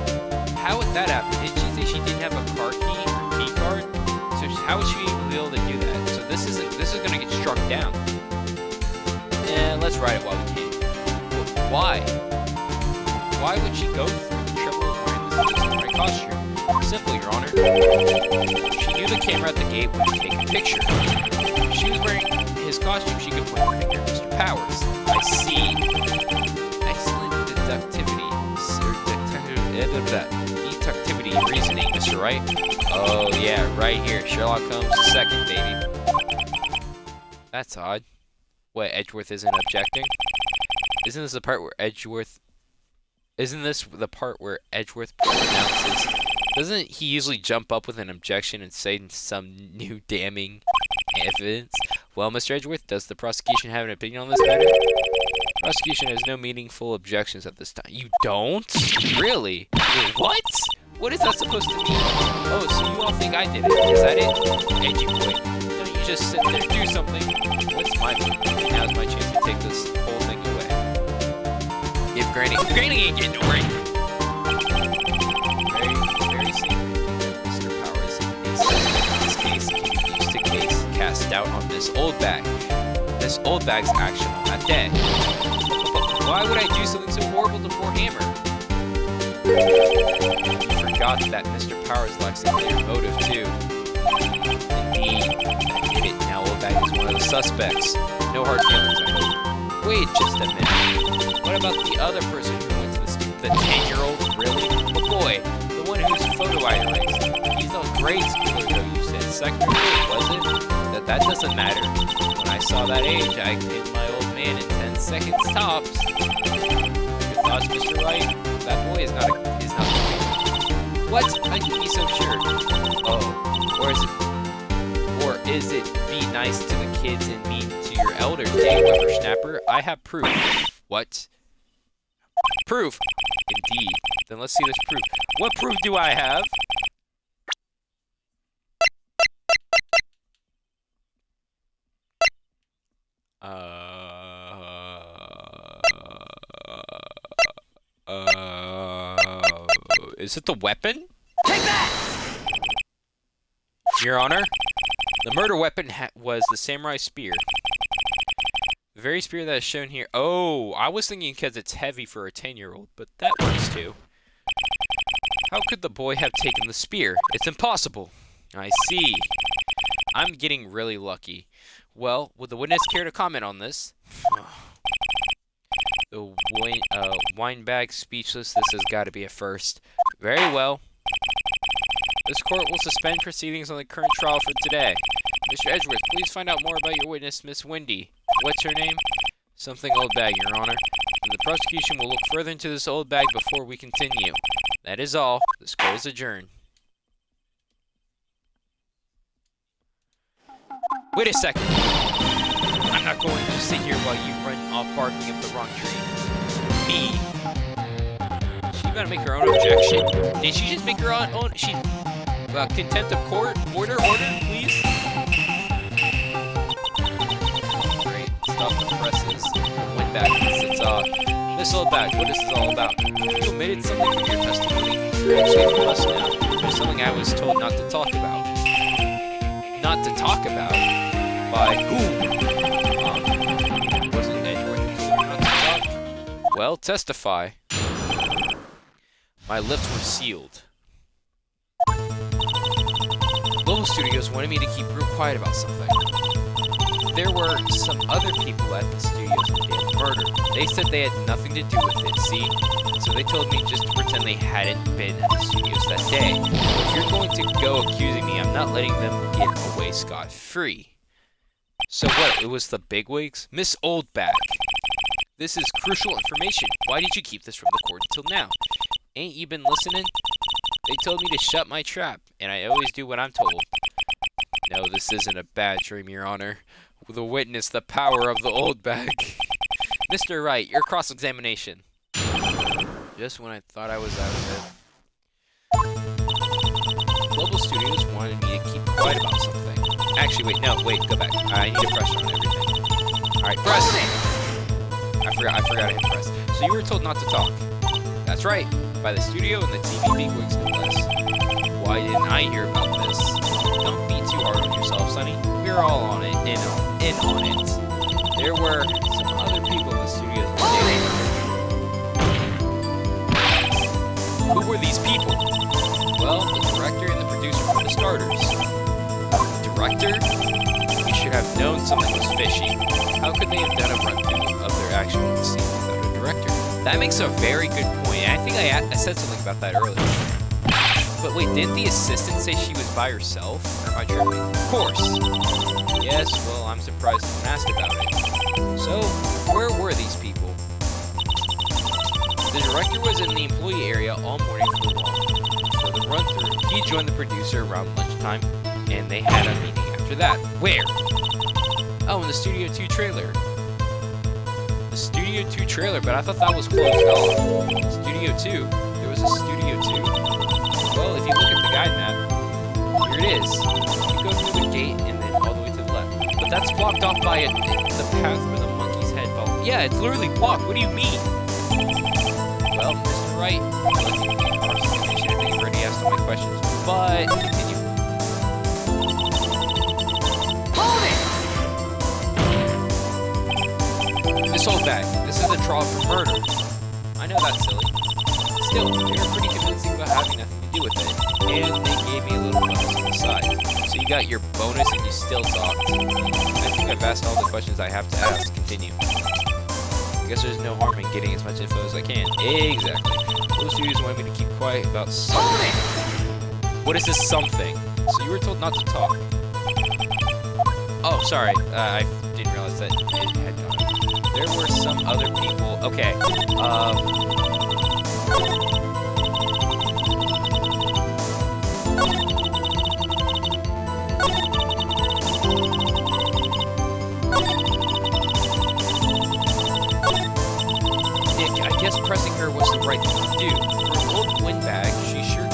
that happen? Didn't she say she didn't have a car key or key card? So how would she be able to do that? So this is gonna get struck down. Yeah, let's ride it while we can. But why? Why would she go through the trouble of wearing this samurai costume? Simple, Your Honor. She knew the camera at the gate would take a picture. If she was wearing his costume, she could point the finger at Mr. Powers. I see. Excellent deductivity reasoning, Mr. Wright. Oh yeah, right here. Sherlock Holmes II, baby. That's odd. What, Edgeworth isn't objecting? Isn't this the part where Edgeworth pronounces? Doesn't he usually jump up with an objection and say some new damning evidence? Well, Mr. Edgeworth, does the prosecution have an opinion on this matter? Prosecution has no meaningful objections at this time. You don't? Really? Wait, what? What is that supposed to mean? Oh, so you all think I did it. Is that it? Edgy boy. Don't you just sit there, do something. What's my move? Now's my chance to take this whole thing away. Give Granny. Granny ain't getting away. Very secret. Mr. Powers is in this case can be used to case cast doubt on Miss Oldback. Miss Oldback's action on that day. But why would I do something so horrible to poor Hammer? You forgot that Mr. Powers lacks a clear motive too. Indeed, I did it. Now Oldback is one of the suspects. No hard feelings, I hope. Wait just a minute. What about the other person who went to the school? The 10-year-old? Really? The boy. The one whose photo I erased. He's a grade schooler, though you said. Second grade, was it? That doesn't matter. When I saw that age, I pinned my old man in 10 seconds tops. Your thoughts, Mr. Wright? That boy is not a What? How can you be so sure? Oh, or is it be nice to the kids and mean to your elders, Dave Whippersnapper? I have proof. What? Proof? Indeed. Then let's see this proof. What proof do I have? Is it the weapon? Take that! Your Honor, the murder weapon was the samurai spear. The very spear that is shown here. Oh, I was thinking because it's heavy for a 10-year-old, but that works too. How could the boy have taken the spear? It's impossible. I see. I'm getting really lucky. Well, would the witness care to comment on this? The wine bag speechless. This has got to be a first. Very well. This court will suspend proceedings on the current trial for today. Mr. Edgeworth, please find out more about your witness, Miss Wendy. What's her name? Something Oldback, Your Honor. And the prosecution will look further into this Oldback before we continue. That is all. This court is adjourned. Wait a second. I'm not going to sit here while you run off barking up the wrong tree. Me. She gotta make her own objection. Did she just make her own? Contempt of court? Order, please. Great. Stop the presses. Went back and sits off. Miss Oldbag, what is this all about? You omitted something from your testimony. Actually, if you must now, there's something I was told not to talk about. Not to talk about? By who? Wasn't anyone who told me not to talk? Well, testify. My lips were sealed. Global Studios wanted me to keep real quiet about something. There were some other people at the studios on the day of the murder. They said they had nothing to do with it, see? So they told me just to pretend they hadn't been at the studios that day. If you're going to go accusing me, I'm not letting them get away scot-free. So what, it was the bigwigs? Miss Oldback, this is crucial information. Why did you keep this from the court until now? Ain't you been listening? They told me to shut my trap, and I always do what I'm told. No, this isn't a bad dream, Your Honor. The witness, the power of the Oldback. Mr. Wright, your cross-examination. Just when I thought I was out of it. Global Studios wanted me to keep quiet about something. Actually, wait, go back. I need to press on everything. Alright, press! I forgot to hit press. So you were told not to talk. That's right, by the studio and the TV bigwigs, no less. Why didn't I hear about this? Don't be too hard on yourself, Sonny. We're all on it, in on it. There were some other people in the studios on the day. Who were these people? Well, the director and the producer for the starters. Director? We should have known something was fishy. How could they have done a run-through of their actual scene without a director? That makes a very good point. I think I said something about that earlier. But wait, didn't the assistant say she was by herself? Or am I tripping? Of course! Yes, well, I'm surprised no one asked about it. So, where were these people? The director was in the employee area all morning for the run-through. He joined the producer around lunchtime, and they had a meeting after that. Where? Oh, in the Studio 2 trailer. The Studio 2 trailer, but I thought that was closed off. Studio 2? There was a Studio 2? Well, if you look at the guide map, here it is. You go through the gate and then all the way to the left. But that's blocked off by the path where the monkey's head fell. Yeah, it's literally blocked. What do you mean? Well, Mr. Wright, I think you've already asked all my questions, but continue. Hold it! Miss Oldback, this is a trial for murder. I know that's silly. Still, they were pretty convincing about having nothing to do with it, and they gave me a little bonus on the side. So you got your bonus and you still talked. I think I've asked all the questions I have to ask. Continue. I guess there's no harm in getting as much info as I can. Exactly. Those studios wanted me to keep quiet about something. What is this something? So you were told not to talk. Oh, sorry. I didn't realize that it had gone. There were some other people. Okay. I guess pressing her was the right thing to do. For an old windbag, she sure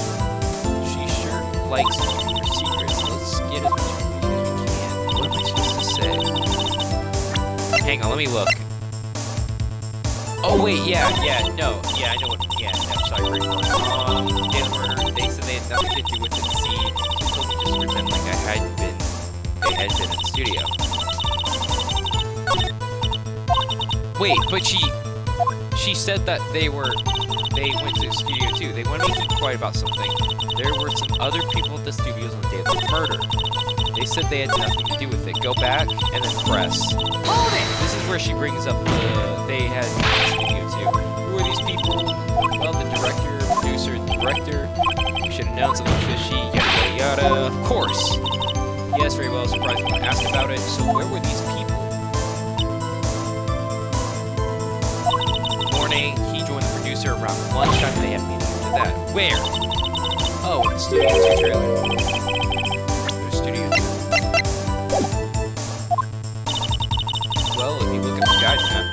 likes to keep her secrets. Let's get as much information as we can. What am I supposed to say? Hang on, let me look. Oh wait, I know what. Yeah, no, sorry, they said they had nothing to do with it. See, they told me just to pretend like they hadn't been in the studio. Wait, but she said that they went to the studio too. They wanted me to keep quiet about something. There were some other people at the studios on the day of the murder. They said they had nothing to do with it. Go back and then press. Hold it! This is where she brings up they had the studio too. Who are these people? Well, the director. We should have known something fishy. Yada yada yada. Of course. Yes, very well. Surprised when I asked about it. So where were these people? He joined the producer around lunchtime and they had a meeting after that. Where? Oh, in the Studio 2 trailer. There's Studio 2. Well, if you look at the guide map,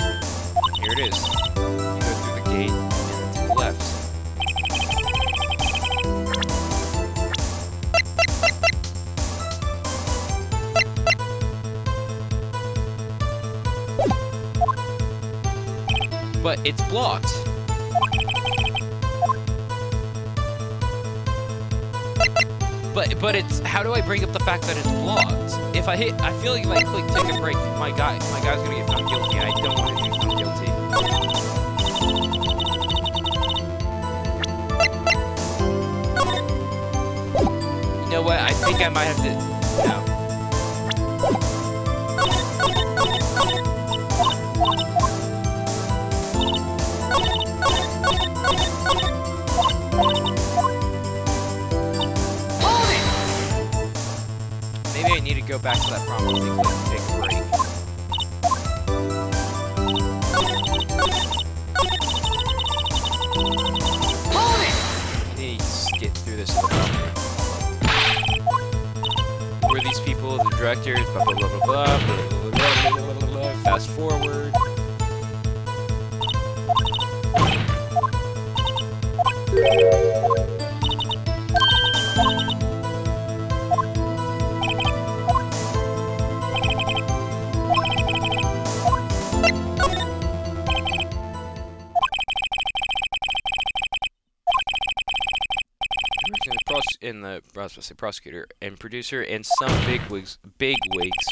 here it is. You go through the gate and then to the left. but it's blocked. But it's, how do I bring up the fact that it's blocked? If I feel like if I click take a break, my guy's gonna get found guilty, and I don't want to be found guilty. You know what? I think I might have to. No. Maybe I need to go back to that prompt and click take a break. I need to get through this. Who are these people? The directors, blah blah blah blah blah blah blah blah blah blah. Fast forward. In the prosecutor and producer and some bigwigs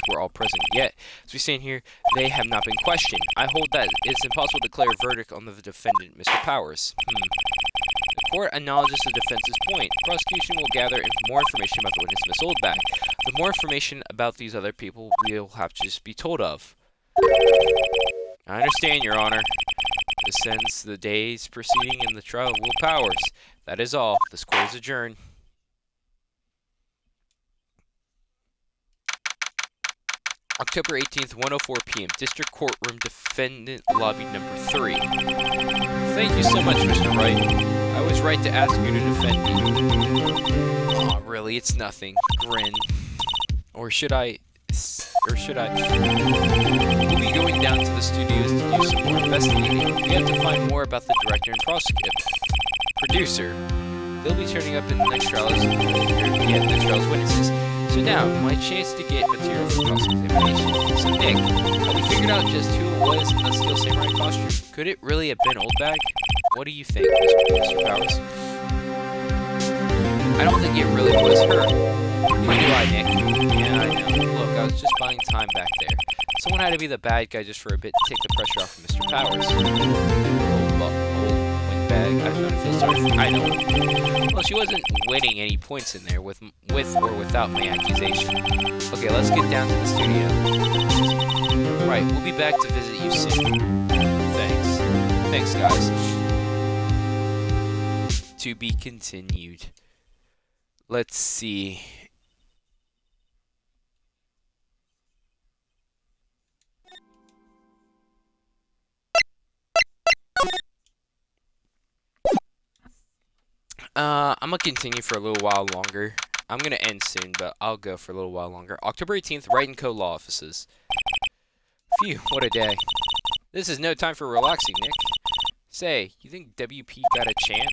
were all present. Yet, as we stand here, they have not been questioned. I hold that it's impossible to declare a verdict on the defendant, Mr. Powers. The court acknowledges the defense's point. Prosecution will gather more information about the witness, Miss Oldbag. The more information about these other people we'll have to just be told of. I understand, Your Honor. This ends the day's proceeding in the trial of Will Powers. That is all. This court is adjourned. October 18th, 1:04 p.m. District Courtroom, Defendant Lobby Number 3. Thank you so much, Mr. Wright. I was right to ask you to defend me. Aw, really, it's nothing. Grin. Or should I... We'll be going down to the studios to do some more investigating. We have to find more about the director and producer. They'll be turning up in the next trial as witnesses. So now, my chance to get material for cross-examination. So Nick, have we figured out just who it was in the Steel Samurai costume? Could it really have been Oldbag? What do you think, Mr. Powers? I don't think it really was her. Neither do I, Nick. Yeah, I know. Look, I was just buying time back there. Someone had to be the bad guy just for a bit to take the pressure off of Mr. Powers. I was trying to feel sorry for. I know. Well, she wasn't winning any points in there with or without my accusation. Okay, let's get down to the studio. Right, we'll be back to visit you soon. Thanks. Thanks, guys. To be continued. Let's see. I'm gonna continue for a little while longer. I'm gonna end soon, but I'll go for a little while longer. October 18th, Wright & Co. Law Offices. Phew, what a day. This is no time for relaxing, Nick. Say, you think WP got a chance?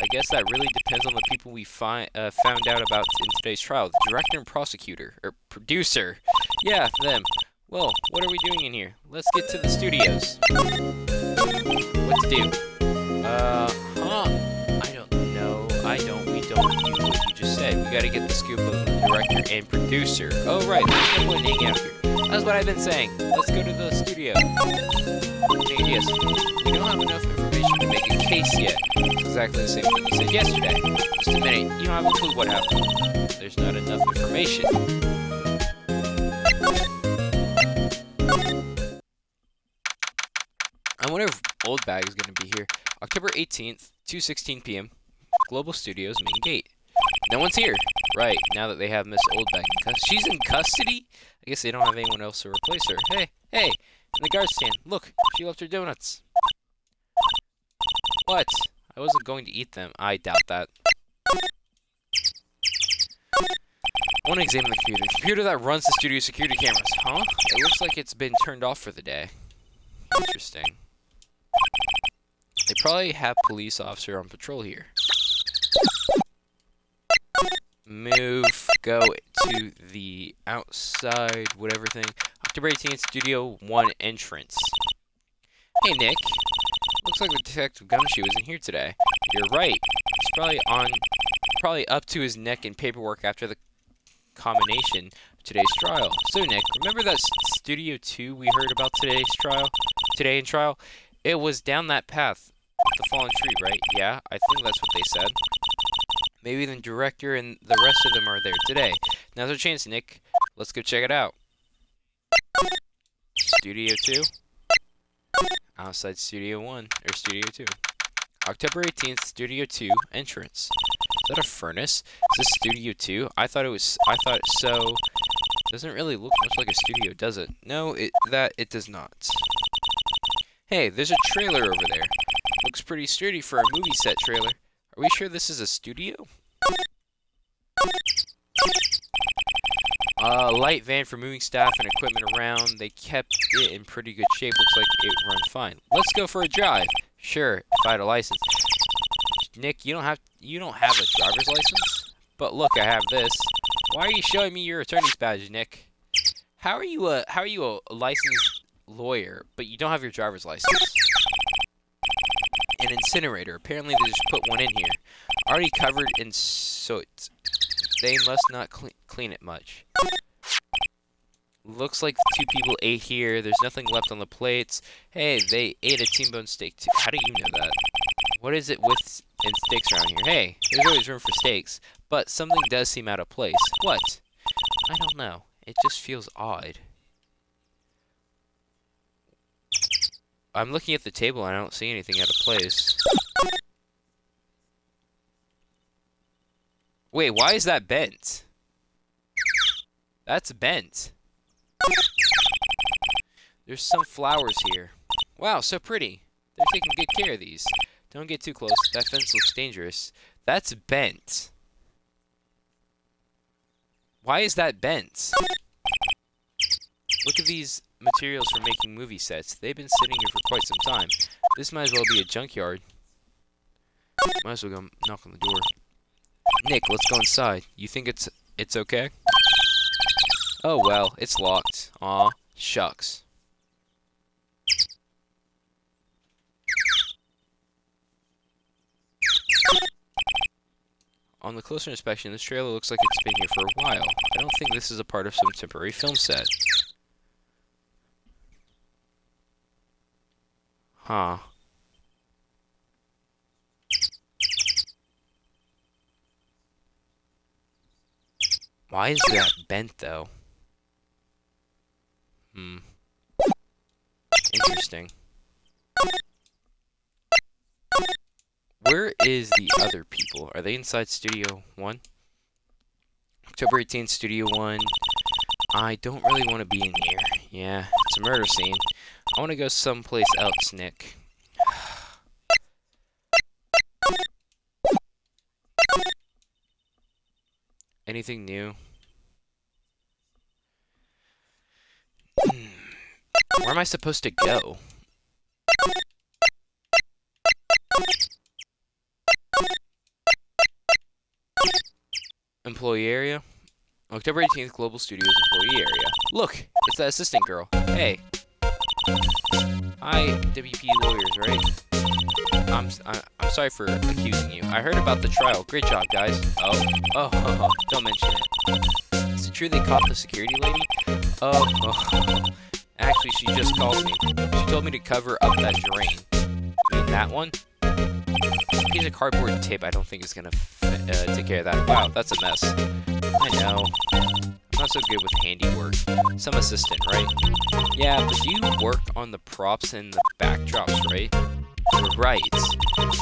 I guess that really depends on the people we found out about in today's trial. The director and prosecutor. Or producer. Yeah, them. Well, what are we doing in here? Let's get to the studios. What to do? We don't do what you just said. We gotta get the scoop of the director and producer. Oh, right, there's no point in hanging out here. That's what I've been saying. Let's go to the studio. Yes, we don't have enough information to make a case yet. It's exactly the same thing you said yesterday. Just a minute, you don't have a clue what happened. There's not enough information. I wonder if Oldbag is going to be here. October 18th, 2:16 p.m. Global Studios main gate. No one's here. Right, now that they have Miss Oldbag in custody. She's in custody? I guess they don't have anyone else to replace her. Hey, in the guard stand. Look, she left her donuts. What? I wasn't going to eat them. I doubt that. I want to examine the computer. The computer that runs the studio security cameras. Huh? It looks like it's been turned off for the day. Interesting. They probably have police officer on patrol here. Move, go to the outside, whatever thing. October 18th, Studio 1 entrance. Hey, Nick. Looks like the Detective Gumshoe isn't here today. You're right. He's probably up to his neck in paperwork after the culmination of today's trial. So, Nick, remember that Studio 2 we heard about today in trial? It was down that path with the fallen tree, right? Yeah, I think that's what they said. Maybe the director and the rest of them are there today. Now's our chance, Nick. Let's go check it out. Studio 2? Outside Studio 1, or Studio 2. October 18th, Studio 2, entrance. Is that a furnace? Is this Studio 2? I thought so. Doesn't really look much like a studio, does it? No, it does not. Hey, there's a trailer over there. Looks pretty sturdy for a movie set trailer. Are we sure this is a studio? Light van for moving staff and equipment around. They kept it in pretty good shape. Looks like it runs fine. Let's go for a drive. Sure, if I had a license. Nick, you don't have a driver's license? But look, I have this. Why are you showing me your attorney's badge, Nick? How are you a licensed lawyer, but you don't have your driver's license? An incinerator. Apparently they just put one in here. Already covered in soot. They must not clean it much. Looks like 2 people ate here. There's nothing left on the plates. Hey, they ate a T-bone steak too. How do you know that? What is it with and steaks around here? Hey, there's always room for steaks, but something does seem out of place. What? I don't know. It just feels odd. I'm looking at the table and I don't see anything out of place. Wait, why is that bent? That's bent. There's some flowers here. Wow, so pretty. They're taking good care of these. Don't get too close. That fence looks dangerous. That's bent. Why is that bent? Look at these materials for making movie sets. They've been sitting here for quite some time. This might as well be a junkyard. Might as well go knock on the door. Nick, let's go inside. You think it's okay? Oh well, it's locked. Aw, shucks. On the closer inspection, this trailer looks like it's been here for a while. I don't think this is a part of some temporary film set. Huh. Why is that bent, though? Interesting. Where is the other people? Are they inside Studio 1? October 18th, Studio 1. I don't really want to be in here. Yeah, it's a murder scene. I want to go someplace else, Nick. Anything new? Where am I supposed to go? Employee area? October 18th, Global Studios employee area. Look! It's that assistant girl. Hey. Hi, WP lawyers, right? I'm sorry for accusing you. I heard about the trial. Great job, guys. Oh, don't mention it. Is it true they caught the security lady? Oh. Actually, she just called me. She told me to cover up that drain. You mean that one? A piece of cardboard tape I don't think is gonna take care of that. Wow, that's a mess. I know. I'm not so good with handiwork. Some assistant, right? Yeah, but you work on the props and the backdrops, right? Right.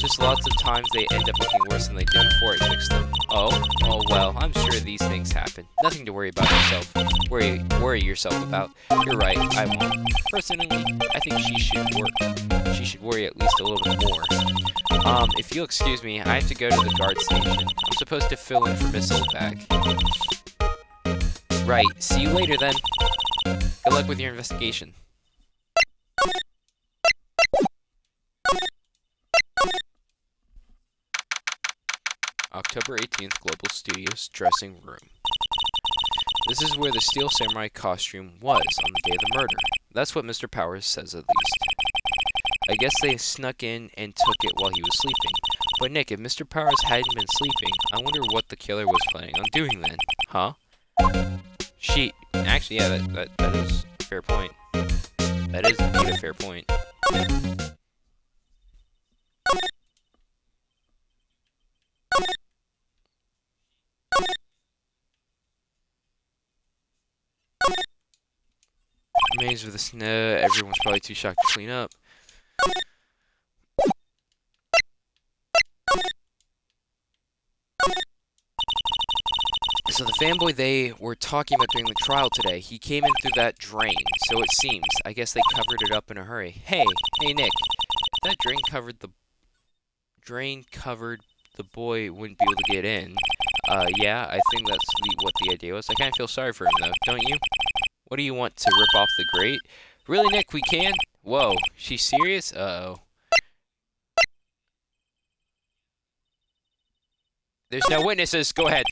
Just lots of times they end up looking worse than they did before I fixed them. Oh well, I'm sure these things happen. Nothing to worry about yourself. Worry yourself about. You're right, I won't. Personally, I think she should worry at least a little bit more. If you'll excuse me, I have to go to the guard station. I'm supposed to fill in for Miss Oldbag. Right, see you later then. Good luck with your investigation. October 18th, Global Studios dressing room. This is where the Steel Samurai costume was on the day of the murder. That's what Mr. Powers says, at least. I I guess they snuck in and took it while he was sleeping. But Nick, if Mr. Powers hadn't been sleeping, I wonder what the killer was planning on doing then. Huh? Actually, yeah, that is a fair point. That is indeed a fair point. Amazed with the snow, everyone's probably too shocked to clean up. So the fanboy they were talking about during the trial today, he came in through that drain, so it seems. I guess they covered it up in a hurry. Hey Nick, that drain covered the boy wouldn't be able to get in. Yeah, I think that's what the idea was. I kind of feel sorry for him though, don't you? What do you want, to rip off the grate? Really, Nick, we can? Whoa, she's serious? Uh-oh. There's no witnesses, go ahead.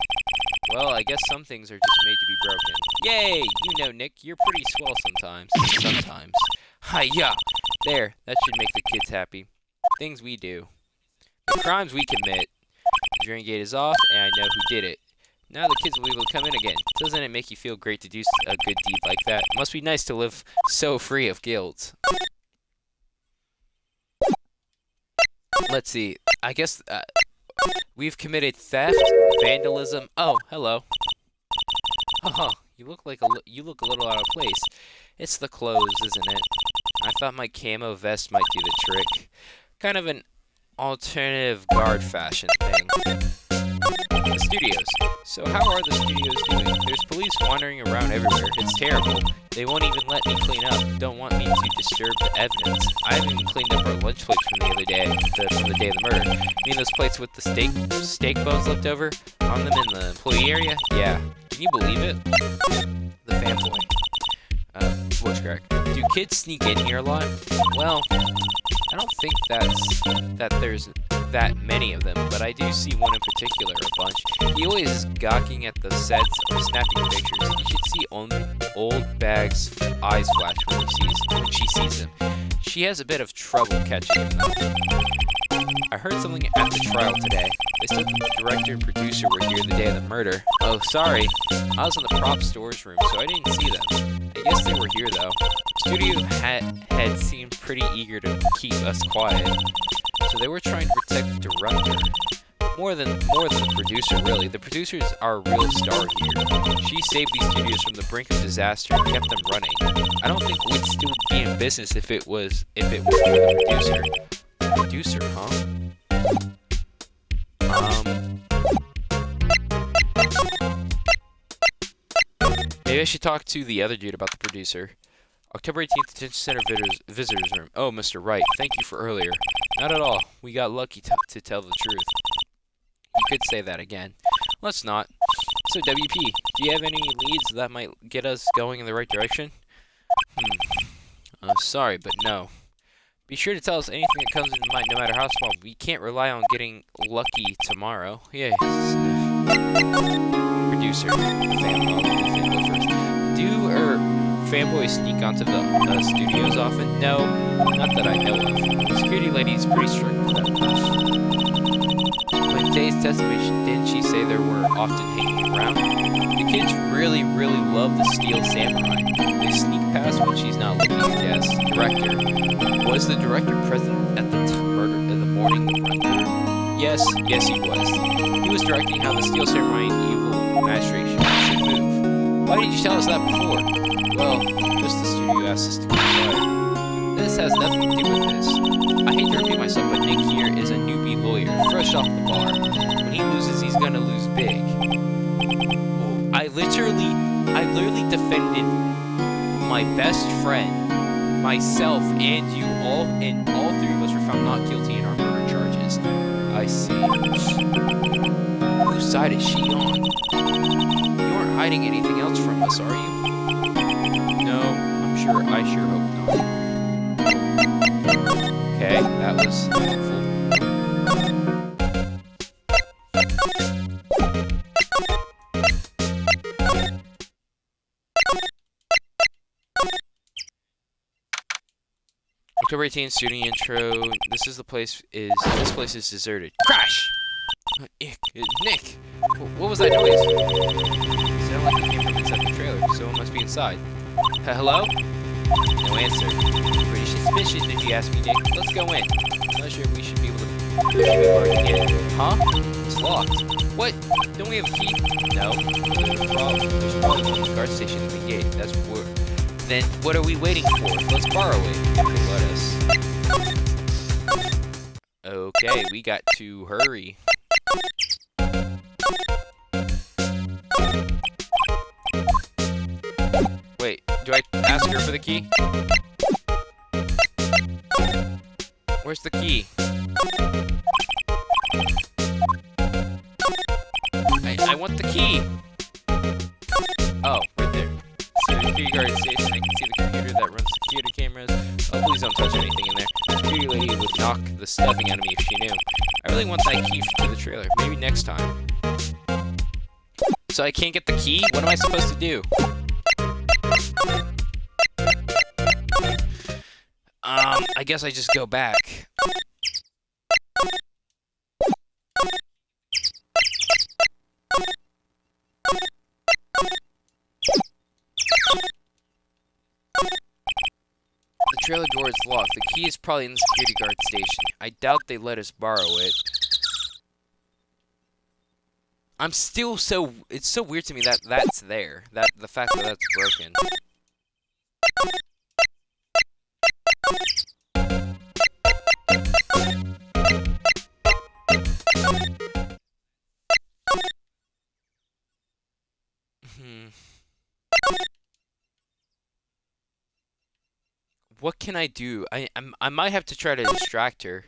Well, I guess some things are just made to be broken. Yay! You know, Nick, you're pretty swell sometimes. Sometimes. Hi-ya! There, that should make the kids happy. Things we do. The crimes we commit. The drain gate is off, and I know who did it. Now the kids will be able to come in again. Doesn't it make you feel great to do a good deed like that? It must be nice to live so free of guilt. Let's see. I guess we've committed theft, vandalism. Oh, hello. Haha, you look a little out of place. It's the clothes, isn't it? I thought my camo vest might do the trick. Kind of an alternative guard fashion thing. The studios. So how are the studios doing? There's police wandering around everywhere. It's terrible. They won't even let me clean up. Don't want me to disturb the evidence. I haven't even cleaned up our lunch plates from the other day, from the day of the murder. You mean those plates with the steak bones left over on them in the employee area? Yeah. Can you believe it? The fanboy. Voice crack. Do kids sneak in here a lot? Well, I don't think that there's that many of them, but I do see one in particular a bunch. He always is gawking at the sets or snapping pictures. You should see old Bag's eyes flash when she sees him. She has a bit of trouble catching him though. I heard something at the trial today. They said that the director and producer were here the day of the murder. Oh, sorry. I was in the prop storage room, so I didn't see them. I guess they were here though. Studio head seemed pretty eager to keep us quiet. So they were trying to protect the director. More than the producer, really. The producer's our real star here. She saved these studios from the brink of disaster and kept them running. I don't think we'd still be in business if it was for the producer. The producer, huh? Maybe I should talk to the other dude about the producer. October 18th, Detention Center Visitors Room. Oh, Mr. Wright, thank you for earlier. Not at all. We got lucky to tell the truth. You could say that again. Let's not. So, WP, do you have any leads that might get us going in the right direction? Sorry, but no. Be sure to tell us anything that comes into mind, no matter how small. We can't rely on getting lucky tomorrow. Yes. Producer. Fanboy first. Fanboys sneak onto the studios often? No, not that I know of. The security lady is pretty strict with that. When today's testimony, didn't she say there were often hanging around? The kids really love the Steel Samurai. They sneak past when she's not looking, I guess. Director. Was the director present at the murder in the morning of the murder? Yes, he was. He was directing how the Steel Samurai and evil magistrate should move. Why didn't you tell us that before? Well, just the studio asked us to keep quiet. This has nothing to do with this. I hate to repeat myself, but Nick here is a newbie lawyer, fresh off the bar. When he loses, he's gonna lose big. I literally defended my best friend, myself, and you all, and all three of us were found not guilty in our murder charges. I see. Whose side is she on? You aren't hiding anything else from us, are you? No, I sure hope not. Okay, that was helpful. October 18th, shooting intro. This place is deserted. Crash! Nick! What was that noise? It sounded like it came from inside the trailer. Someone must be inside. Hello? No answer. Pretty suspicious if you ask me, Nick. Let's go in. I'm not sure we should be able to get it. Huh? It's locked. What? Don't we have a key? No. There's probably one at the guard station at the gate. That's where. Then what are we waiting for? Let's borrow it. If they let us. Okay, we got to hurry. Wait, do I ask her for the key? Where's the key? I want the key! Oh, right there. Security guard station. I can see the computer that runs security cameras. Oh, please don't touch anything in there. The security lady would knock the stuffing out of me if she knew. I really want that key for the trailer. Maybe next time. So I can't get the key? What am I supposed to do? I guess I just go back. The trailer door is locked. The key is probably in the security guard station. I doubt they let us borrow it. I'm still so... It's so weird to me that that's there. The fact that that's broken. What can I do? I might have to try to distract her.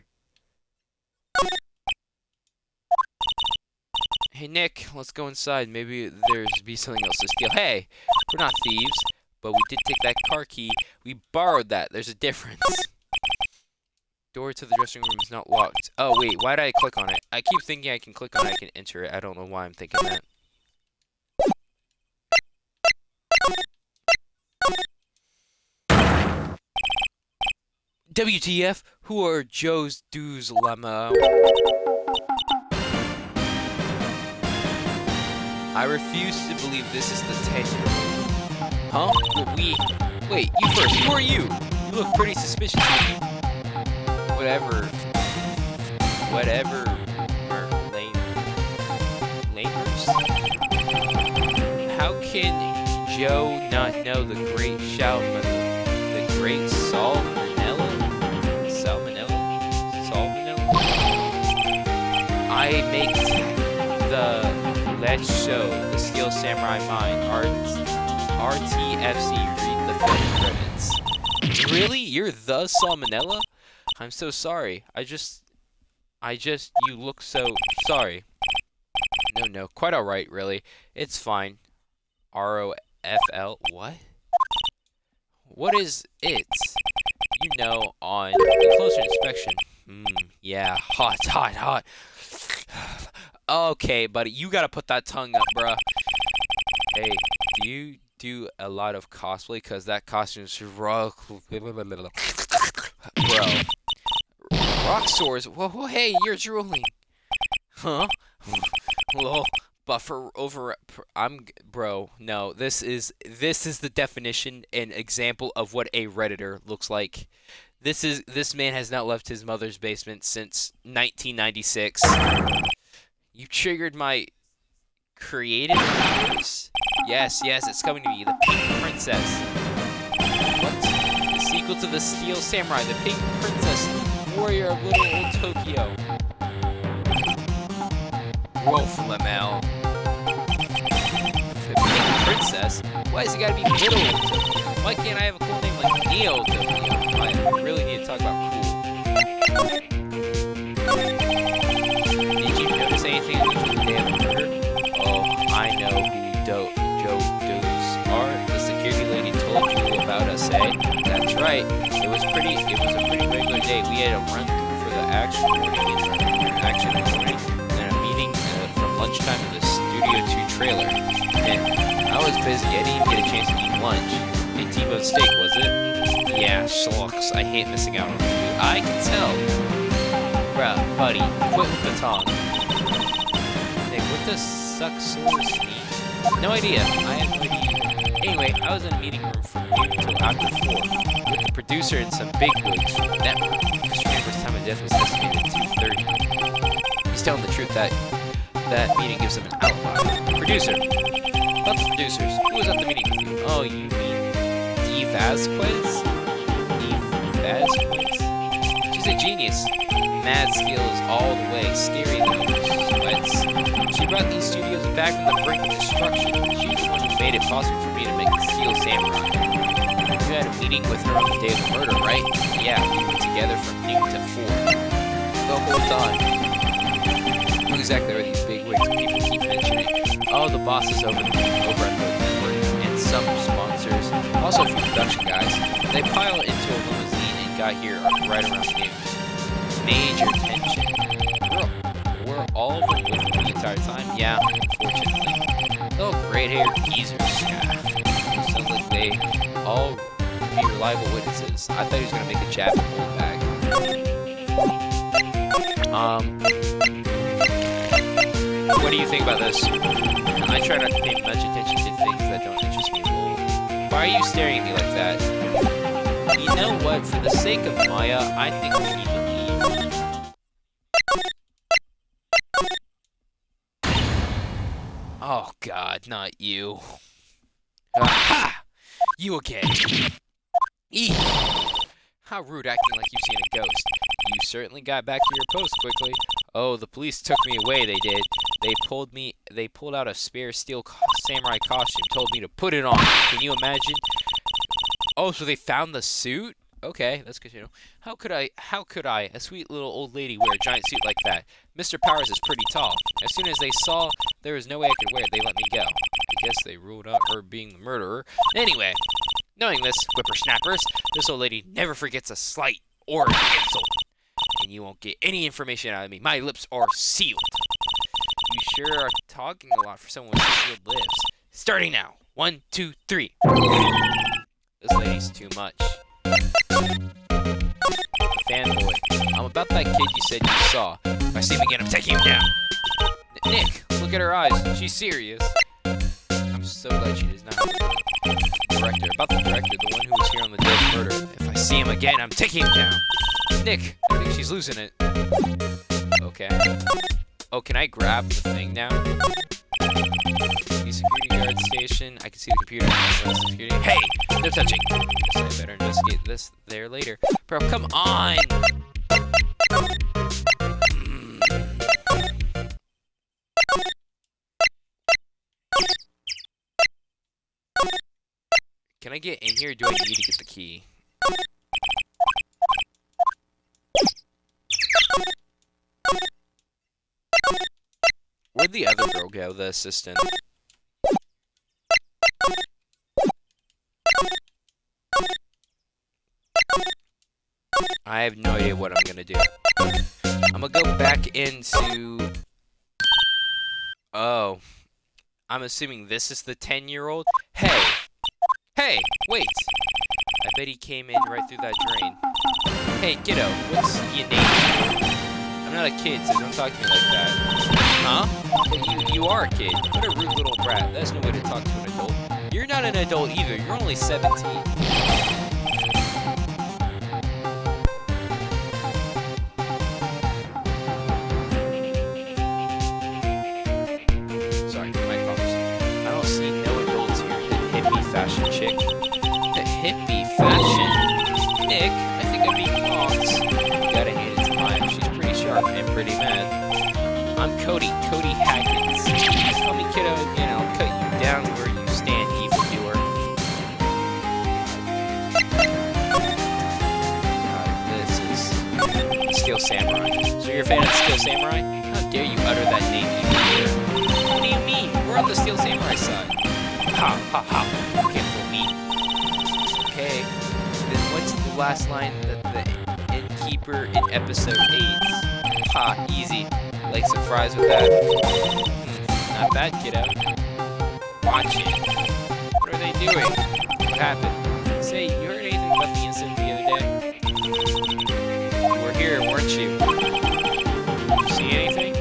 Hey Nick, let's go inside. Maybe there's be something else to steal. Hey, we're not thieves, but we did take that car key. We borrowed that. There's a difference. Door to the dressing room is not locked. Oh wait, why did I click on it? I keep thinking I can click on it, I can enter it. I don't know why I'm thinking that. WTF? Who are Joe's dues lama? I refuse to believe this is the 10-year-old. Huh? Wait, you first. Who are you? You look pretty suspicious to me. Whatever. Laners? How can Joe not know the great Salmonella? I make Let's Show, the Steel Samurai Mine, RTFC, read the film credits. Really? You're the Salmonella? I'm so sorry. You look so sorry. No, quite alright, really. It's fine. ROFL, what? What is it? You know, on a closer inspection. Yeah, hot. Okay, buddy, you gotta put that tongue up, bruh. Hey, do you do a lot of cosplay? Cause that costume is bro. Rock swords. Whoa, hey, you're drooling. Huh? Lol. Buffer over. Bro. No, this is the definition and example of what a Redditor looks like. This man has not left his mother's basement since 1996. You triggered my creative powers? Yes, it's coming to me. The Pink Princess. What? The sequel to the Steel Samurai, the Pink Princess, warrior of little old Tokyo. Wolf Lamel. The Pink Princess? Why has it gotta be little old Tokyo? Why can't I have a cool name like Neo Tokyo? I really need to talk about cool. Anything unusual the day of the murder? Oh, I know who Joe Does are. The security lady told you about us, eh? That's right. It was a pretty regular day. We had a run through for the action morning, and then a meeting from lunchtime in the Studio 2 trailer. And I was busy. I didn't even get a chance to eat lunch. A T-bone steak, was it? Yeah, schlucks. I hate missing out on food. I can tell. Bruh, buddy, quit with the tongue. Nick, what does sucksaurus mean? No idea. I have no idea. Anyway, I was in a meeting room from noon until after 4 with the producer and some bigwigs from the network. Mr. Amber's time of death was estimated at 2:30. He's telling the truth that meeting gives him an alibi. Producer. About the producers. Who was at the meeting with you? Oh, you mean Dee Vasquez? Dee Vasquez? She's a genius. Mad skills all the way. Scary though. Sweats. She brought these studios back from the brink of destruction. She's the one who made it possible for me to make the Steel Samurai. You had a meeting with her on the day of the murder, right? Yeah, we were together from noon to 4. The whole time. Who exactly are these big wigs people keep mentioning? Oh, the bosses over at the network, and some sponsors, also a few production guys. They piled into a limousine and got here right around noon. Major tension. Were all of them with me the entire time? Yeah, unfortunately. Oh, gray-haired geezers. Yeah. Sounds like they all be reliable witnesses. I thought he was gonna make a jab and pull it back. What do you think about this? I try not to pay much attention to things that don't interest me. Well, why are you staring at me like that? You know what? For the sake of Maya, I think we need to leave. Oh God, not you. Ha! You again. Eek! How rude, acting like you've seen a ghost. You certainly got back to your post quickly. Oh, the police took me away, they did. They pulled out a spare steel samurai costume, told me to put it on. Can you imagine? Oh, so they found the suit? Okay, that's good to know. How could I, a sweet little old lady, wear a giant suit like that? Mr. Powers is pretty tall. As soon as they saw there was no way I could wear it, they let me go. I guess they ruled out her being the murderer. Anyway, knowing this, whippersnappers, this old lady never forgets a slight or an insult. And you won't get any information out of me. My lips are sealed. You sure are talking a lot for someone with sealed lips. Starting now. 1, 2, 3. This lady's too much. Fanboy. I'm about that kid you said you saw. If I see him again, I'm taking him down. Nick, look at her eyes. She's serious. I'm so glad she does not have a director. About the director, the one who was here on the day of murder. If I see him again, I'm taking him down. Nick, I think she's losing it. Okay. Oh, can I grab the thing now? The security guard station. I can see the computer. Security. Hey, no touching. Guess I better investigate this there later. Bro, come on. Can I get in here, or do I need to get the key? Where'd the other girl go, the assistant? I have no idea what I'm gonna do. I'm gonna go back into... Oh. I'm assuming this is the 10-year-old? Hey! Hey! Wait! I bet he came in right through that drain. Hey, kiddo, what's your name? I'm not a kid, so don't talk to me like that. Huh? But you are a kid. What a rude little brat. That's no way to talk to an adult. You're not an adult either. You're only 17. Sorry, my problems. I don't see no adults here. The hippie fashion chick. The hippie fashion? Nick, I think I'm being lost. Gotta hand it to Maya. She's pretty sharp and pretty mad. I'm Cody Hackins. Call me kiddo and I'll cut you down where you stand, evildoer. This is Steel Samurai. So you're a fan of Steel Samurai? How dare you utter that name, evildoer? What do you mean? We're on the Steel Samurai side. Ha ha ha. You can't fool me. Okay. Then what's the last line that the innkeeper in episode 8? Ha, easy. Like some fries with that. Not bad, kiddo. Watch it. What are they doing? What happened? Say, you heard anything anything about the incident the other day? You were here, weren't you? Did you see anything?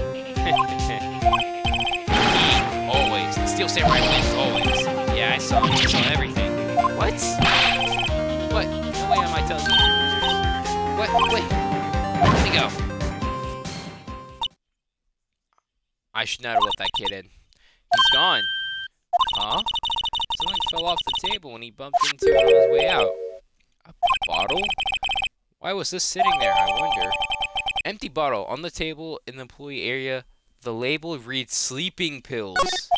Always. The Steel Samurai wins, always. Yeah, I saw him. I saw everything. What? What? No way am I telling you, losers. What? Wait. Let me go. I should not have let that kid in. He's gone. Huh? Something fell off the table when he bumped into it on his way out. A bottle? Why was this sitting there, I wonder? Empty bottle on the table in the employee area. The label reads sleeping pills.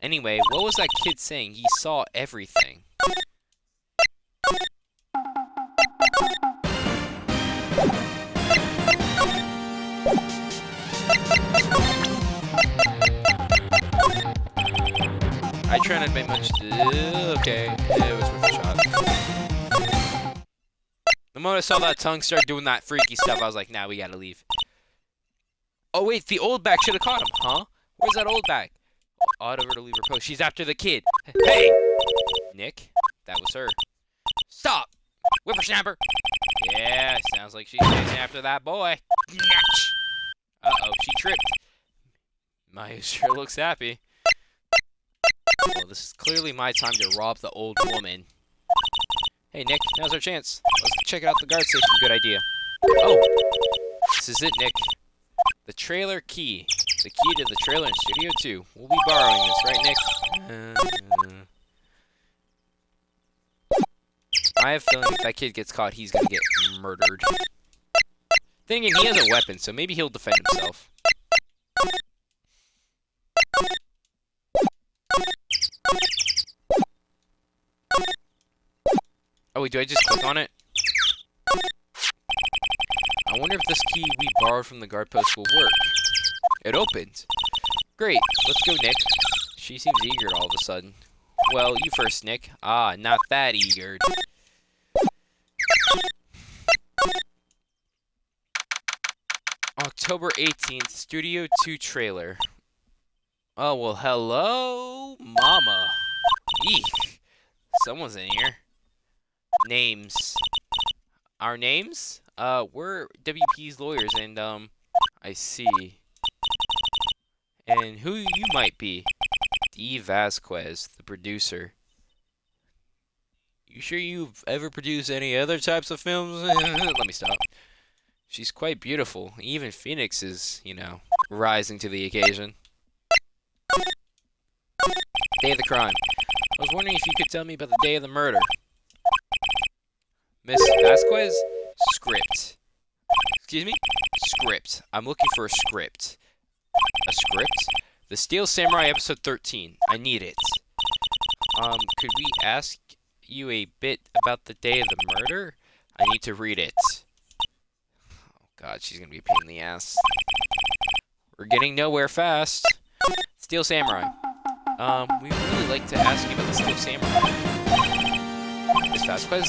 Anyway, what was that kid saying? He saw everything. I try not to make much. Okay, it was worth a shot. The moment I saw that tongue start doing that freaky stuff, I was like, nah, we gotta leave. Oh wait, the old bag should have caught him, huh? Where's that old bag? Odd over to leave her post. She's after the kid. Hey! Nick? That was her. Stop! Whippersnapper! Yeah, sounds like she's chasing after that boy. Uh-oh, she tripped. Maya sure looks happy. Well, this is clearly my time to rob the old woman. Hey, Nick, now's our chance. Let's check out the guard station. Good idea. Oh! This is it, Nick. The trailer key. The key to the trailer in Studio 2. We'll be borrowing this, right, Nick? I have a feeling if that kid gets caught, he's gonna get murdered. Thinking he has a weapon, so maybe he'll defend himself. Oh wait, do I just click on it? I wonder if this key we borrowed from the guard post will work. It opened. Great, let's go, Nick. She seems eager all of a sudden. Well, you first, Nick. Ah, not that eager. October 18th, Studio 2 trailer. Oh, well, hello, mama. Eek. Someone's in here. Names. Our names? We're WP's lawyers, and, I see. And who you might be? D. Vasquez, the producer. You sure you've ever produced any other types of films? Let me stop. She's quite beautiful. Even Phoenix is, you know, rising to the occasion. Day of the crime. I was wondering if you could tell me about the day of the murder. Miss Vasquez? Script. Excuse me? Script. I'm looking for a script. A script? The Steel Samurai episode 13. I need it. Could we ask you a bit about the day of the murder? I need to read it. Oh god, she's gonna be a pain in the ass. We're getting nowhere fast. Steel Samurai. We would really like to ask you about the Steel Samurai. Miss Vasquez?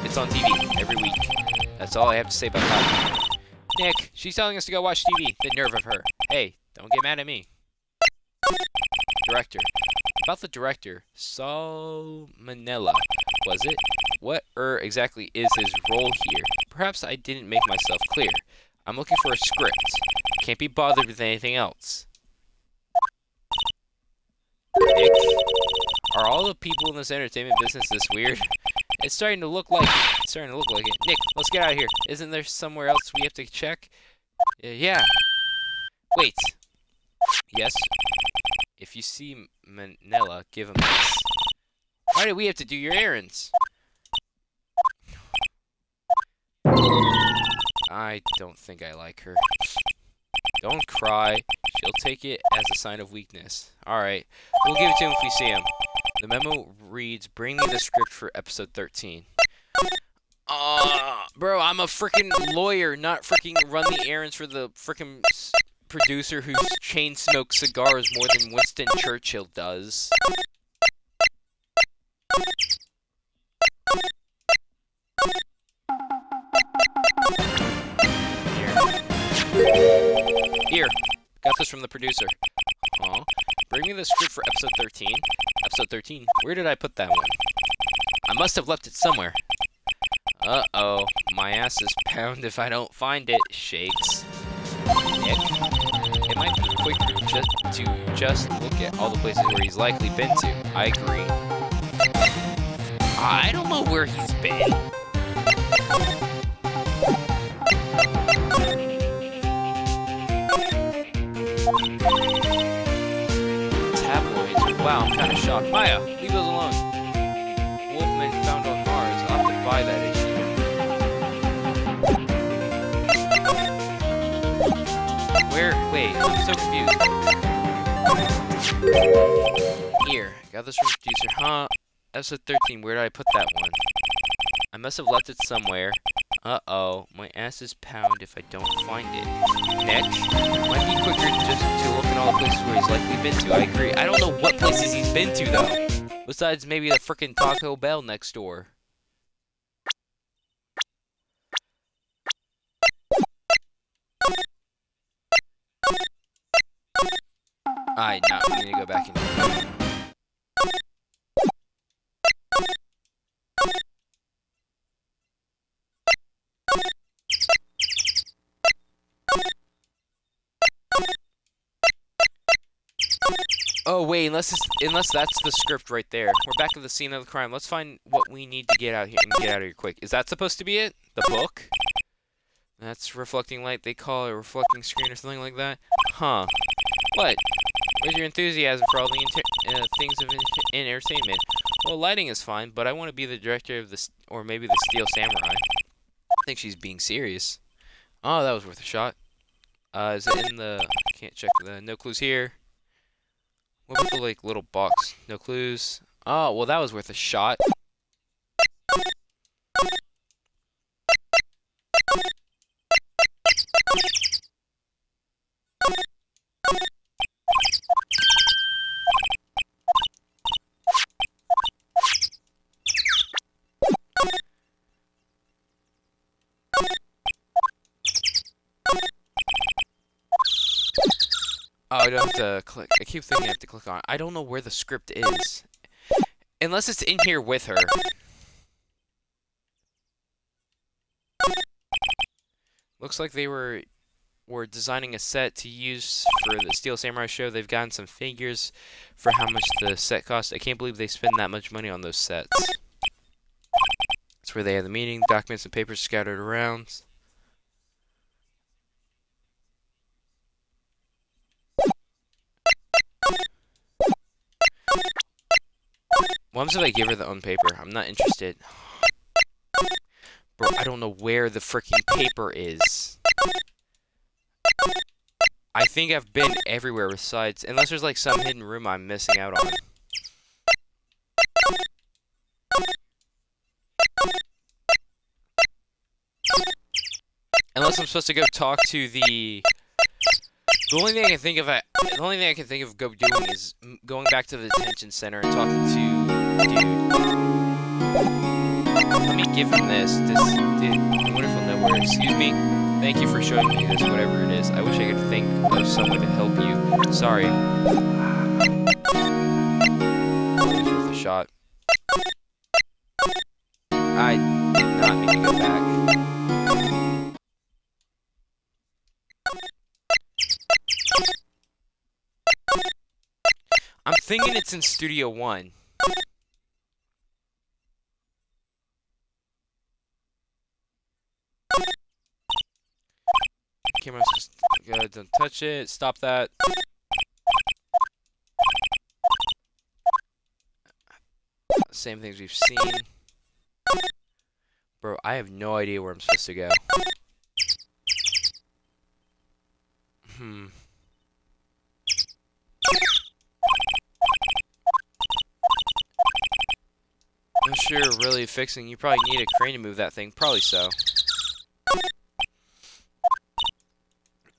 It's on TV every week. That's all I have to say about that. Nick, she's telling us to go watch TV. The nerve of her. Hey, don't get mad at me. Director. About the director. Salmonella, was it? What exactly is his role here? Perhaps I didn't make myself clear. I'm looking for a script. Can't be bothered with anything else. Nick? Are all the people in this entertainment business this weird? It's starting to look like it. It's starting to look like it. Nick, let's get out of here. Isn't there somewhere else we have to check? Yeah. Wait. Yes? If you see Manila, give him this. Why do we have to do your errands? I don't think I like her. Don't cry. She'll take it as a sign of weakness. Alright. We'll give it to him if we see him. The memo reads, bring me the script for episode 13. Bro, I'm a freaking lawyer, not freaking run the errands for the freaking producer who chain smokes cigars more than Winston Churchill does. Here, got this from the producer. Bring me the script for episode 13. Episode 13? Where did I put that one? I must have left it somewhere. Uh-oh. My ass is pound if I don't find it. Shakes. Nick? It might be quicker just look at all the places where he's likely been to. I agree. I don't know where he's been. Tabloids. Wow, I'm kind of shocked. Maya, leave those alone. Wolfman found on Mars. I'll have to buy that issue. Where? Wait, I'm so confused. Here, got this from producer. Huh? Episode 13, where did I put that one? I must have left it somewhere. Uh-oh, my ass is pound if I don't find it. Nick? Might be quicker just to look at all the places where he's likely been to. I agree. I don't know what places he's been to, though. Besides maybe the frickin' Taco Bell next door. Alright, now we need to go back in. Oh wait, unless that's the script right there. We're back at the scene of the crime. Let's find what we need to get out here and get out of here quick. Is that supposed to be it? The book? That's reflecting light. They call it a reflecting screen or something like that. Huh? What? Where's your enthusiasm for all the things of entertainment? Well, lighting is fine, but I want to be the director of this, or maybe the Steel Samurai. I think she's being serious. Oh, that was worth a shot. Is it in the? Can't check the no clues here. What about the like little box? No clues. Oh, well, that was worth a shot. Oh, I don't have to click. I keep thinking I have to click on it. I don't know where the script is. Unless it's in here with her. Looks like they were designing a set to use for the Steel Samurai show. They've gotten some figures for how much the set cost. I can't believe they spend that much money on those sets. That's where they had the meeting. Documents and papers scattered around. What happens if I give her the own paper? I'm not interested. Bro, I don't know where the freaking paper is. I think I've been everywhere besides, unless there's like some hidden room I'm missing out on. Unless I'm supposed to go talk to the only thing I can think of doing is going back to the detention center and talking to dude. Let me give him this. This dude. I wonder if he'll know where. Excuse me. Thank you for showing me this, whatever it is. I wish I could think of someone to help you. Sorry. It's worth a shot. I did not mean to go back. I'm thinking it's in Studio 1. Camera's just good. Don't touch it. Stop that. Same things we've seen. Bro, I have no idea where I'm supposed to go. I'm sure really fixing. You probably need a crane to move that thing. Probably so.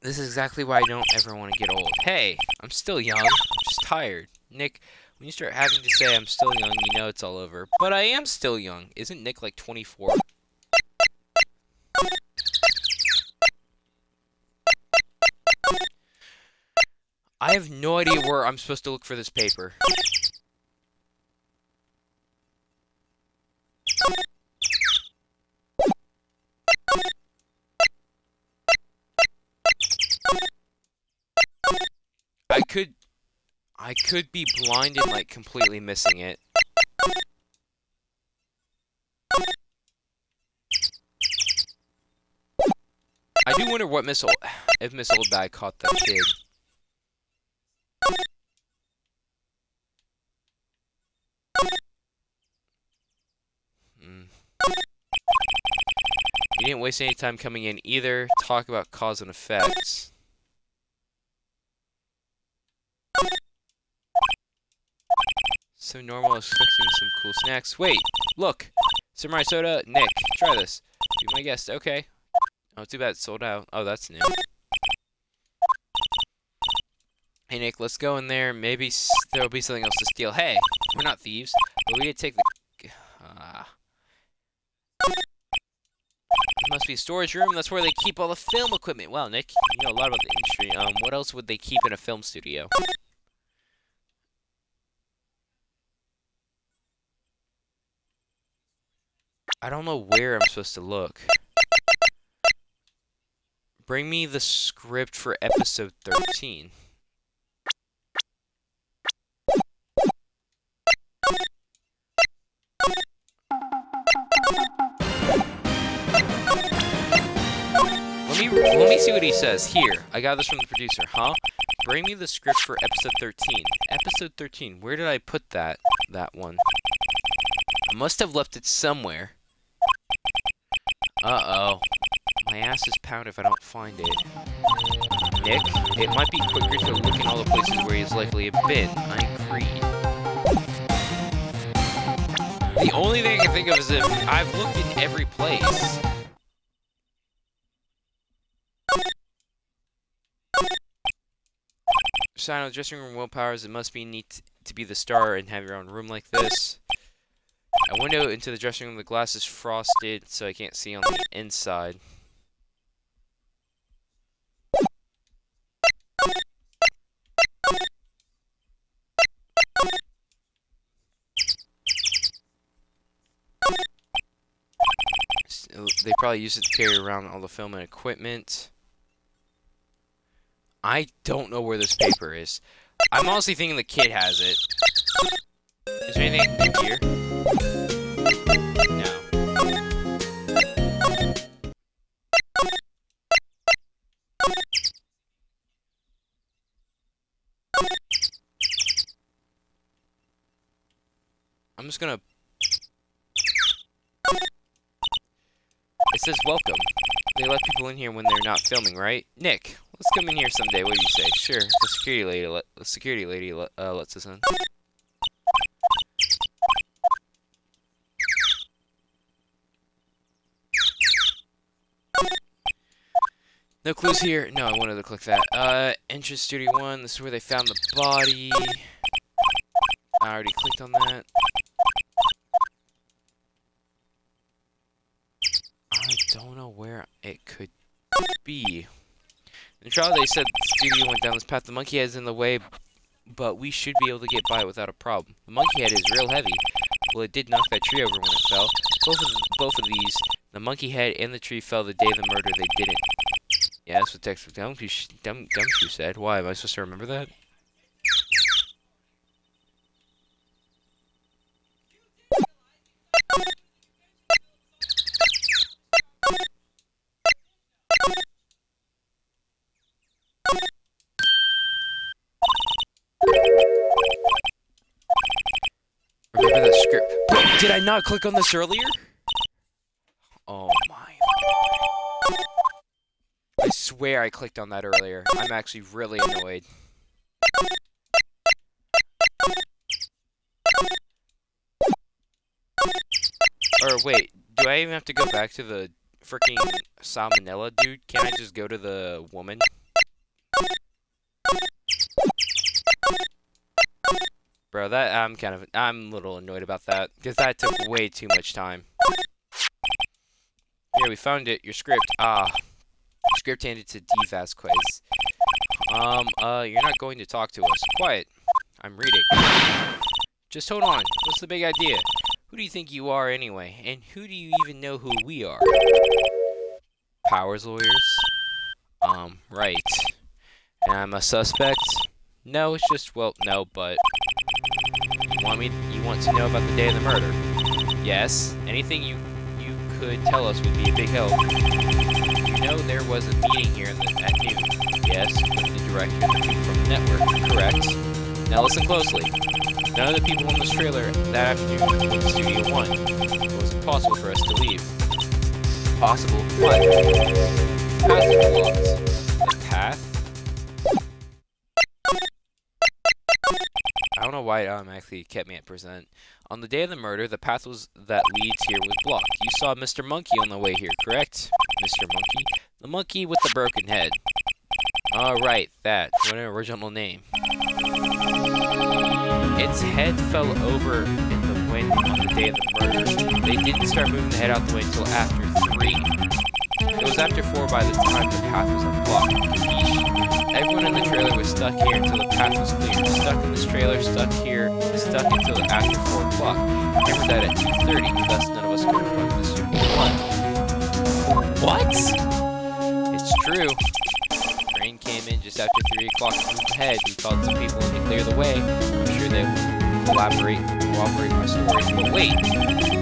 This is exactly why I don't ever want to get old. Hey, I'm still young. I'm just tired. Nick, when you start having to say I'm still young, you know it's all over. But I am still young. Isn't Nick like 24? I have no idea where I'm supposed to look for this paper. could be blind and like completely missing it. I do wonder what if Miss Oldbag caught that kid. You didn't waste any time coming in either. Talk about cause and effects. So normal, expecting some cool snacks. Wait, look! Samurai soda, Nick, try this. Be my guest, okay. Oh, too bad it's sold out. Oh, that's new. Hey, Nick, let's go in there. Maybe there'll be something else to steal. Hey, we're not thieves, but we did take the... It must be a storage room. That's where they keep all the film equipment. Wow, Nick, you know a lot about the industry. What else would they keep in a film studio? I don't know where I'm supposed to look. Bring me the script for episode 13. Let me see what he says. Here, I got this from the producer. Huh? Bring me the script for episode 13. Episode 13. Where did I put that one? I must have left it somewhere. Uh-oh. My ass is pounded if I don't find it. Nick, it might be quicker to look in all the places where he's likely have been. I agree. The only thing I can think of is if I've looked in every place. Sign on dressing room willpowers. It must be neat to be the star and have your own room like this. A window into the dressing room. The glass is frosted, so I can't see on the inside. So they probably use it to carry around all the film and equipment. I don't know where this paper is. I'm honestly thinking the kid has it. Is there anything in here? No. I'm just gonna... It says welcome. They let people in here when they're not filming, right? Nick, let's come in here someday. What do you say? Sure. The security lady lets us in. No clues here. No, I wanted to click that. Entrance Studio 1. This is where they found the body. I already clicked on that. I don't know where it could be. In the trial, they said the studio went down this path. The monkey head's in the way, but we should be able to get by without a problem. The monkey head is real heavy. Well, it did knock that tree over when it fell. Both of these, the monkey head and the tree, fell the day of the murder. They didn't. Yeah, that's what Textbook Gumshoe said. Why? Am I supposed to remember that? Remember that script. Wait, did I not click on this earlier? Oh my. I swear I clicked on that earlier. I'm actually really annoyed. Or wait, do I even have to go back to the freaking salmonella dude? Can't I just go to the woman? Bro, I'm a little annoyed about that, because that took way too much time. Yeah, we found it. Your script. Script handed to D. Vasquez. You're not going to talk to us. Quiet. I'm reading. Just hold on. What's the big idea? Who do you think you are anyway? And who do you even know who we are? Powers lawyers? Right. And I'm a suspect? No, it's just, well, no, but you want to know about the day of the murder? Yes. Anything you could tell us would be a big help. You know there was a meeting here at noon. Yes, with the director and the people from the network. Correct. Now listen closely. None of the people in this trailer that afternoon went to Studio 1. It was impossible for us to leave. Possible? What? The path was blocked. The path? I don't know why it automatically kept me at present. On the day of the murder, the path that leads here was blocked. You saw Mr. Monkey on the way here, correct? Mr. Monkey? The monkey with the broken head. Oh, right, that. What an original name. Its head fell over in the wind on the day of the murder. They didn't start moving the head out the way until after 3. It was after 4 by the time the path was unblocked. Everyone in the trailer was stuck here until the path was clear. Stuck in this trailer, stuck here, stuck until after 4 o'clock. Hammer died at 2:30, thus none of us could have gone to the Studio 1. What? It's true. Train came in just after 3 o'clock to move ahead. We called some people in to clear the way. I'm sure they will cooperate my story. But wait,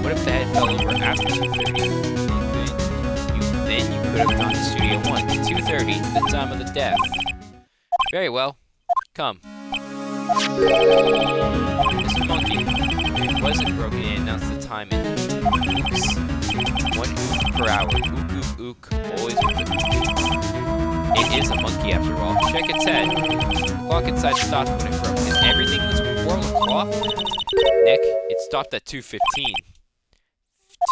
what if the head fell over after 2:30? Then you could have gone to Studio 1 at 2:30, the time of the death. Very well. Come. Mr. Monkey, it wasn't broken in, announced the time in ooks. 1 ook per hour. Ook, ook, ook. Always with the ook. It is a monkey after all. Check its head. The clock inside stopped when it broke. Is everything in this world a clock? Nick, it stopped at 2:15.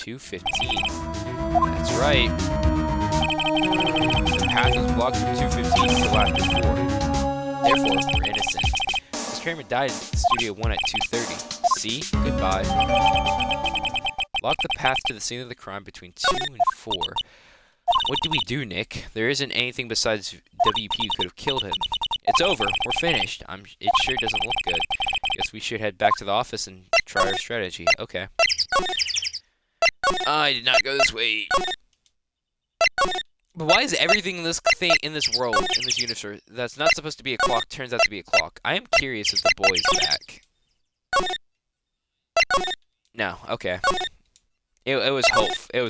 2:15. That's right. The path was blocked from 2:15 until after 4. Therefore, we're innocent. This Kramer died at Studio 1 at 2:30. See? Goodbye. Lock the path to the scene of the crime between 2 and 4. What do we do, Nick? There isn't anything besides WP who could have killed him. It's over. We're finished. It sure doesn't look good. Guess we should head back to the office and try our strategy. Okay. I did not go this way. But why is everything in this world, in this universe, that's not supposed to be a clock, turns out to be a clock? I am curious if the boy's back. No, okay. It was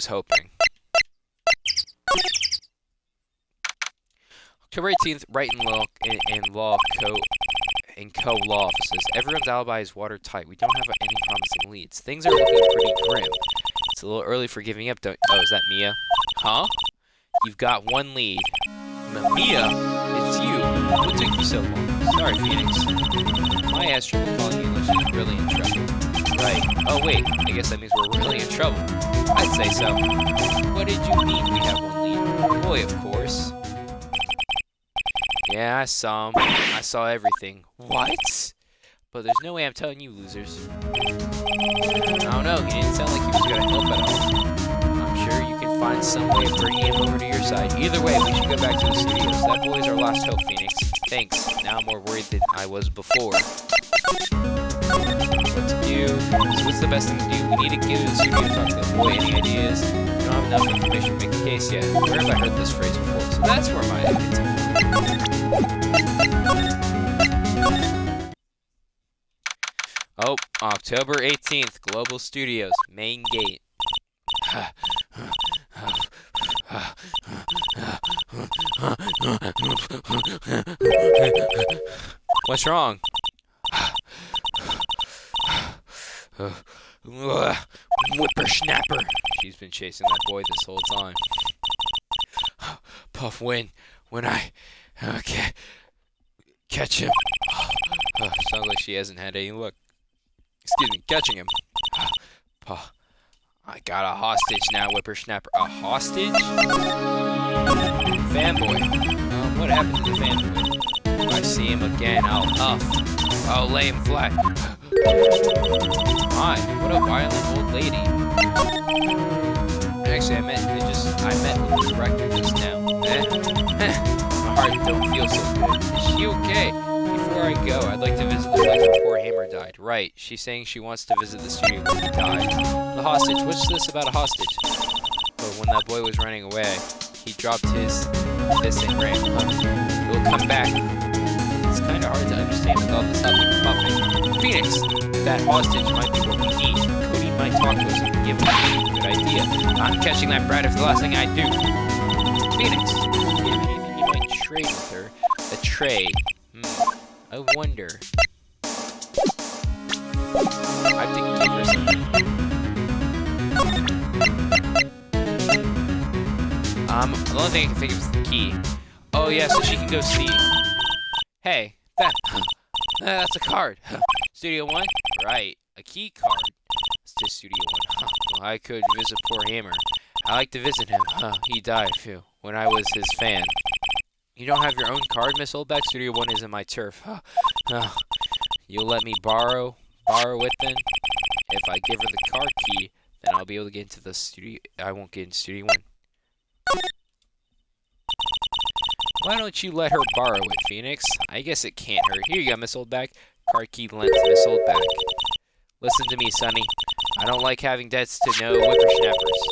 hoping. October 18th, Wright and Law Co-Law offices. Everyone's alibi is watertight. We don't have any promising leads. Things are looking pretty grim. It's a little early for giving up, don't... Oh, is that Mia? Huh? You've got 1 lead. Mia? It's you. What took you so long? Sorry, Phoenix. My ass trouble calling you unless she's really in trouble. Right. Oh, wait. I guess that means we're really in trouble. I'd say so. What did you mean we have 1 lead? Boy, of course. Yeah, I saw him. I saw everything. What? But there's no way I'm telling you, losers. I don't know. He didn't sound like he was gonna help at all. I'm sure you can find some way of bringing him over to your side. Either way, we should go back to the studios. That boy's our last hope, Phoenix. Thanks. Now I'm more worried than I was before. What to do? So what's the best thing to do? We need to get to the studio and talk to the boy. Any ideas? We don't have enough information to make the case yet. Where have I heard this phrase before? So that's where my head gets it from. Oh, October 18th, Global Studios, main gate. What's wrong? Whippersnapper. She's been chasing that boy this whole time. Puff, when I catch him. Sounds like she hasn't had any luck. Excuse me, catching him. I got a hostage now, Whippersnapper. A hostage? Fanboy. What happened to the fanboy? If I see him again, I'll lay him flat. My, what a violent old lady. Actually, I met with the director just now. My heart don't feel so good. Is she okay? Before I go, I'd like to visit the place where poor Hammer died. Right, she's saying she wants to visit the studio where he died. The hostage, what's this about a hostage? But when that boy was running away, he dropped this and ran. He'll come back. It's kind of hard to understand with all this huffing and puffing. Phoenix, that hostage might be what we need. Cody might talk to us and give us a good idea. I'm catching that brat if the last thing I do. Phoenix, do you have anything you might trade with her? A trade. I wonder. I have to give her something. The only thing I can think of is the key. Oh yeah, so she can go see. Hey, that's a card. Studio 1? Right, a key card. It's to Studio 1. Well, I could visit poor Hammer. I like to visit him. He died, too, when I was his fan. You don't have your own card, Miss Oldback? Studio 1 isn't my turf. You'll let me borrow it then? If I give her the card key, then I'll be able to get into the studio. I won't get in Studio 1. Why don't you let her borrow it, Phoenix? I guess it can't hurt. Here you go, Miss Oldback. Card key lent to Miss Oldback. Listen to me, Sonny. I don't like having debts to no whippersnappers.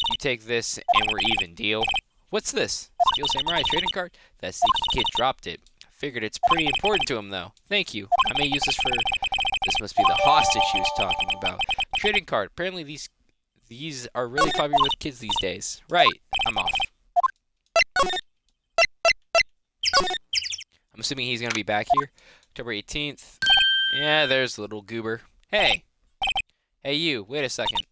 You take this, and we're even, deal? What's this? Steel Samurai trading card? That sneaky kid dropped it. I figured it's pretty important to him, though. Thank you. I may use this for... This must be the hostage she was talking about. Trading card. Apparently these are really popular with kids these days. Right. I'm off. I'm assuming he's going to be back here. October 18th. Yeah, there's little goober. Hey! Hey, you. Wait a second.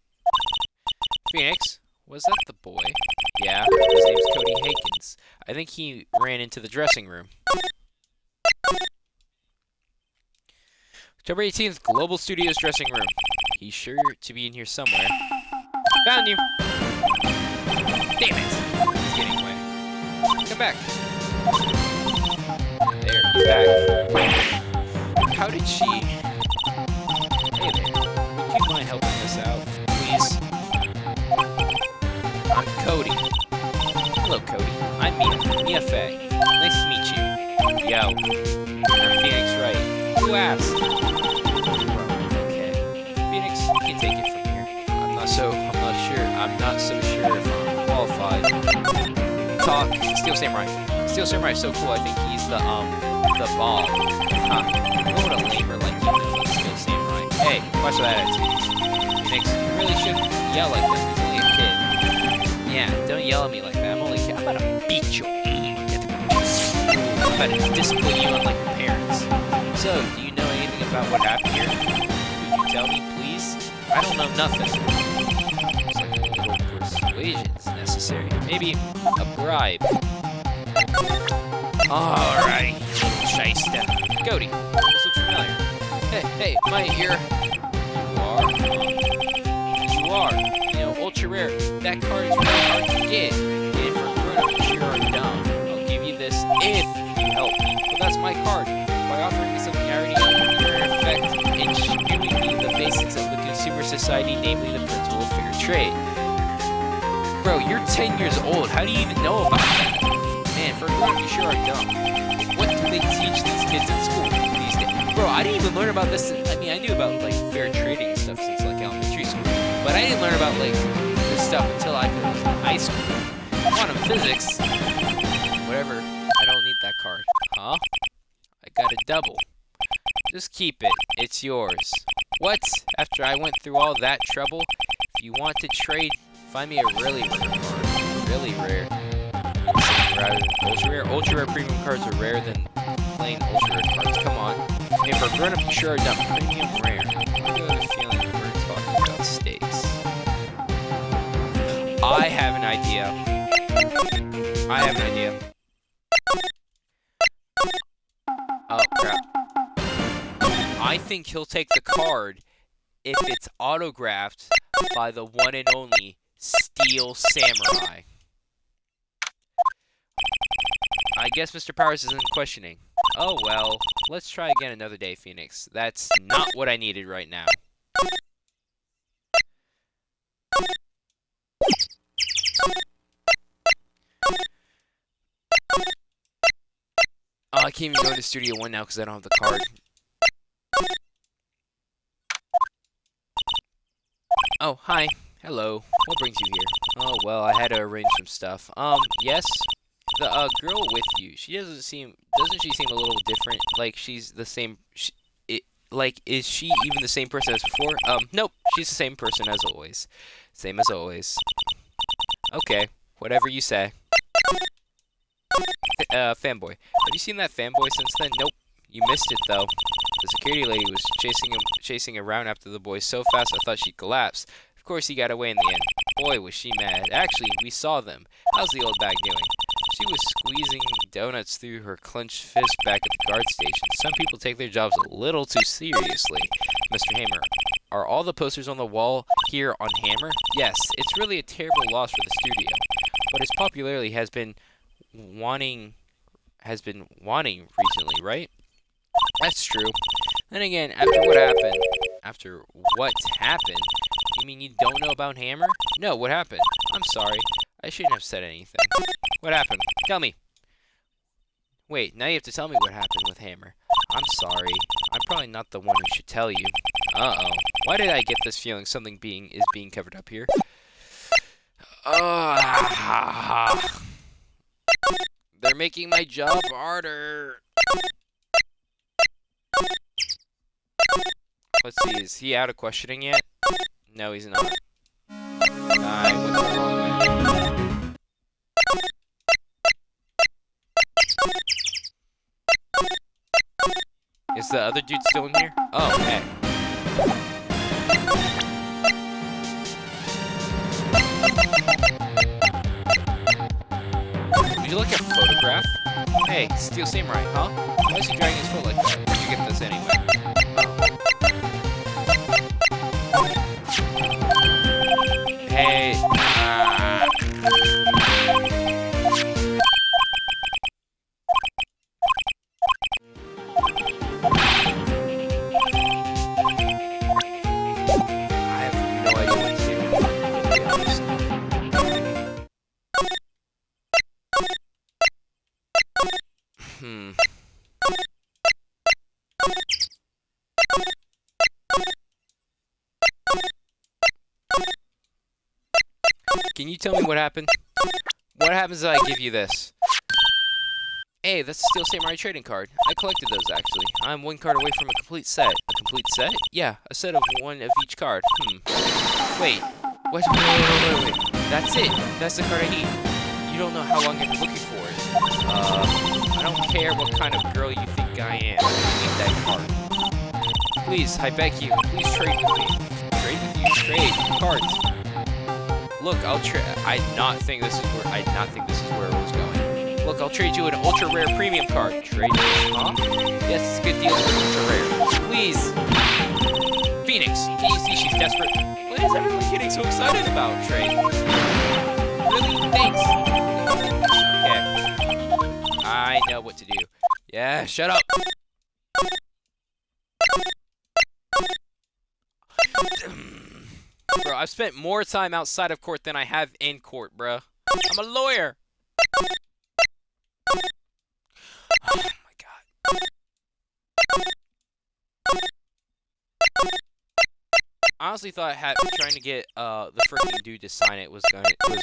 Phoenix? Was that the boy? Yeah, his name's Cody Hankins. I think he ran into the dressing room. October 18th, Global Studios dressing room. He's sure to be in here somewhere. Found you! Damn it! He's getting away. Come back. There, he's back. How did she... Hey there. Would you mind helping us out, please? I'm Cody. Hello, Cody. I'm Mia Fey. Nice to meet you. Yo. I'm Phoenix Wright. Who asked? Okay. Phoenix, you can take it from here. I'm not so sure if I'm qualified. Talk. Steel Samurai. Steel Samurai is so cool. I think he's the bomb. What would a lamer like you know about Steel Samurai? Hey, watch that attitude. Phoenix, you really shouldn't yell like that. He's only a kid. Yeah, don't yell at me like that. I'm only a kid. I'm about to beat you. I'm about to discipline you unlike your parents. So, do you know anything about what happened here? Could you tell me, please? I don't know nothing. Looks like a little persuasion is necessary. Maybe a bribe. Alright, shyster. Cody, this looks familiar. Hey, am I here? You are. You know, ultra rare. That card is really hard to get. And for grown-ups, you are dumb. I'll give you this if you help me. But that's my card. By offering me something I already know, you're in effect in showing me the basics of the consumer society, namely the principle of fair trade. Bro, you're 10 years old. How do you even know about that? Man, for a grown-up, you sure are dumb. What do they teach these kids in school these days? Bro, I didn't even learn about this. I mean, I knew about, like, fair trading and stuff since, like, elementary school. But I didn't learn about, like, this stuff until I was in high school. Quantum physics. Whatever. I don't need that card. Huh? I got a double. Just keep it. It's yours. What? After I went through all that trouble? If you want to trade, find me a really rare card. Really rare. Rather than ultra rare. Ultra rare premium cards are rarer than plain ultra rare cards. Come on. Hey, for a grown-up, you sure are dumb. Premium rare. I do have a feeling we're talking about stakes. I have an idea. Oh, crap. I think he'll take the card if it's autographed by the one and only Steel Samurai. I guess Mr. Powers isn't questioning. Oh well, let's try again another day, Phoenix. That's not what I needed right now. Oh, I can't even go to Studio 1 now because I don't have the card. Oh, hi. Hello. What brings you here? Oh, well, I had to arrange some stuff. Yes? the girl with you, doesn't she seem a little different? Like she's the same, like, is she even the same person as before? Nope, she's the same person as always. Same as always. Okay, whatever you say. Fanboy. Have you seen that fanboy since then? Nope. You missed it, though. The security lady was chasing around after the boy so fast I thought she'd collapse. Of course, he got away in the end. Boy, was she mad. Actually, we saw them. How's the old bag doing? She was squeezing donuts through her clenched fist back at the guard station. Some people take their jobs a little too seriously. Mr. Hammer, are all the posters on the wall here on Hammer? Yes, it's really a terrible loss for the studio. But its popularity has been waning recently, right? That's true. Then again, after what happened, you mean you don't know about Hammer? No, what happened? I'm sorry. I shouldn't have said anything. What happened? Tell me. Wait, now you have to tell me what happened with Hammer. I'm sorry. I'm probably not the one who should tell you. Uh-oh. Why did I get this feeling something is being covered up here? They're making my job harder. Let's see, is he out of questioning yet? No, he's not. I went the wrong way. Is the other dude still in here? Oh, okay. Would you like a photograph? Hey, Steel Samurai, huh? Why is he dragging his foot like that? Where'd you get this anyway? Hey, I have no idea what to do, to be honest. Can you tell me what happened? What happens if I give you this? Hey, that's a Steel Samurai trading card. I collected those, actually. I'm one card away from a complete set. A complete set? Yeah, a set of one of each card. Wait. Wait. That's it. That's the card I need. You don't know how long I've been looking for it. I don't care what kind of girl you think I am. I need that card. Please, I beg you. Please trade with me. Trade with you? Trade. Cards. Look, I did not think this is where it was going. Look, I'll trade you an ultra rare premium card. Trade me, huh? Yes, it's a good deal for ultra rare. Please. Phoenix, can you see she's desperate? What is everyone getting so excited about, Trade? Really? Thanks. Okay. I know what to do. Yeah, shut up. Bro, I've spent more time outside of court than I have in court, bro. I'm a lawyer. Oh my god. I honestly thought trying to get the freaking dude to sign it was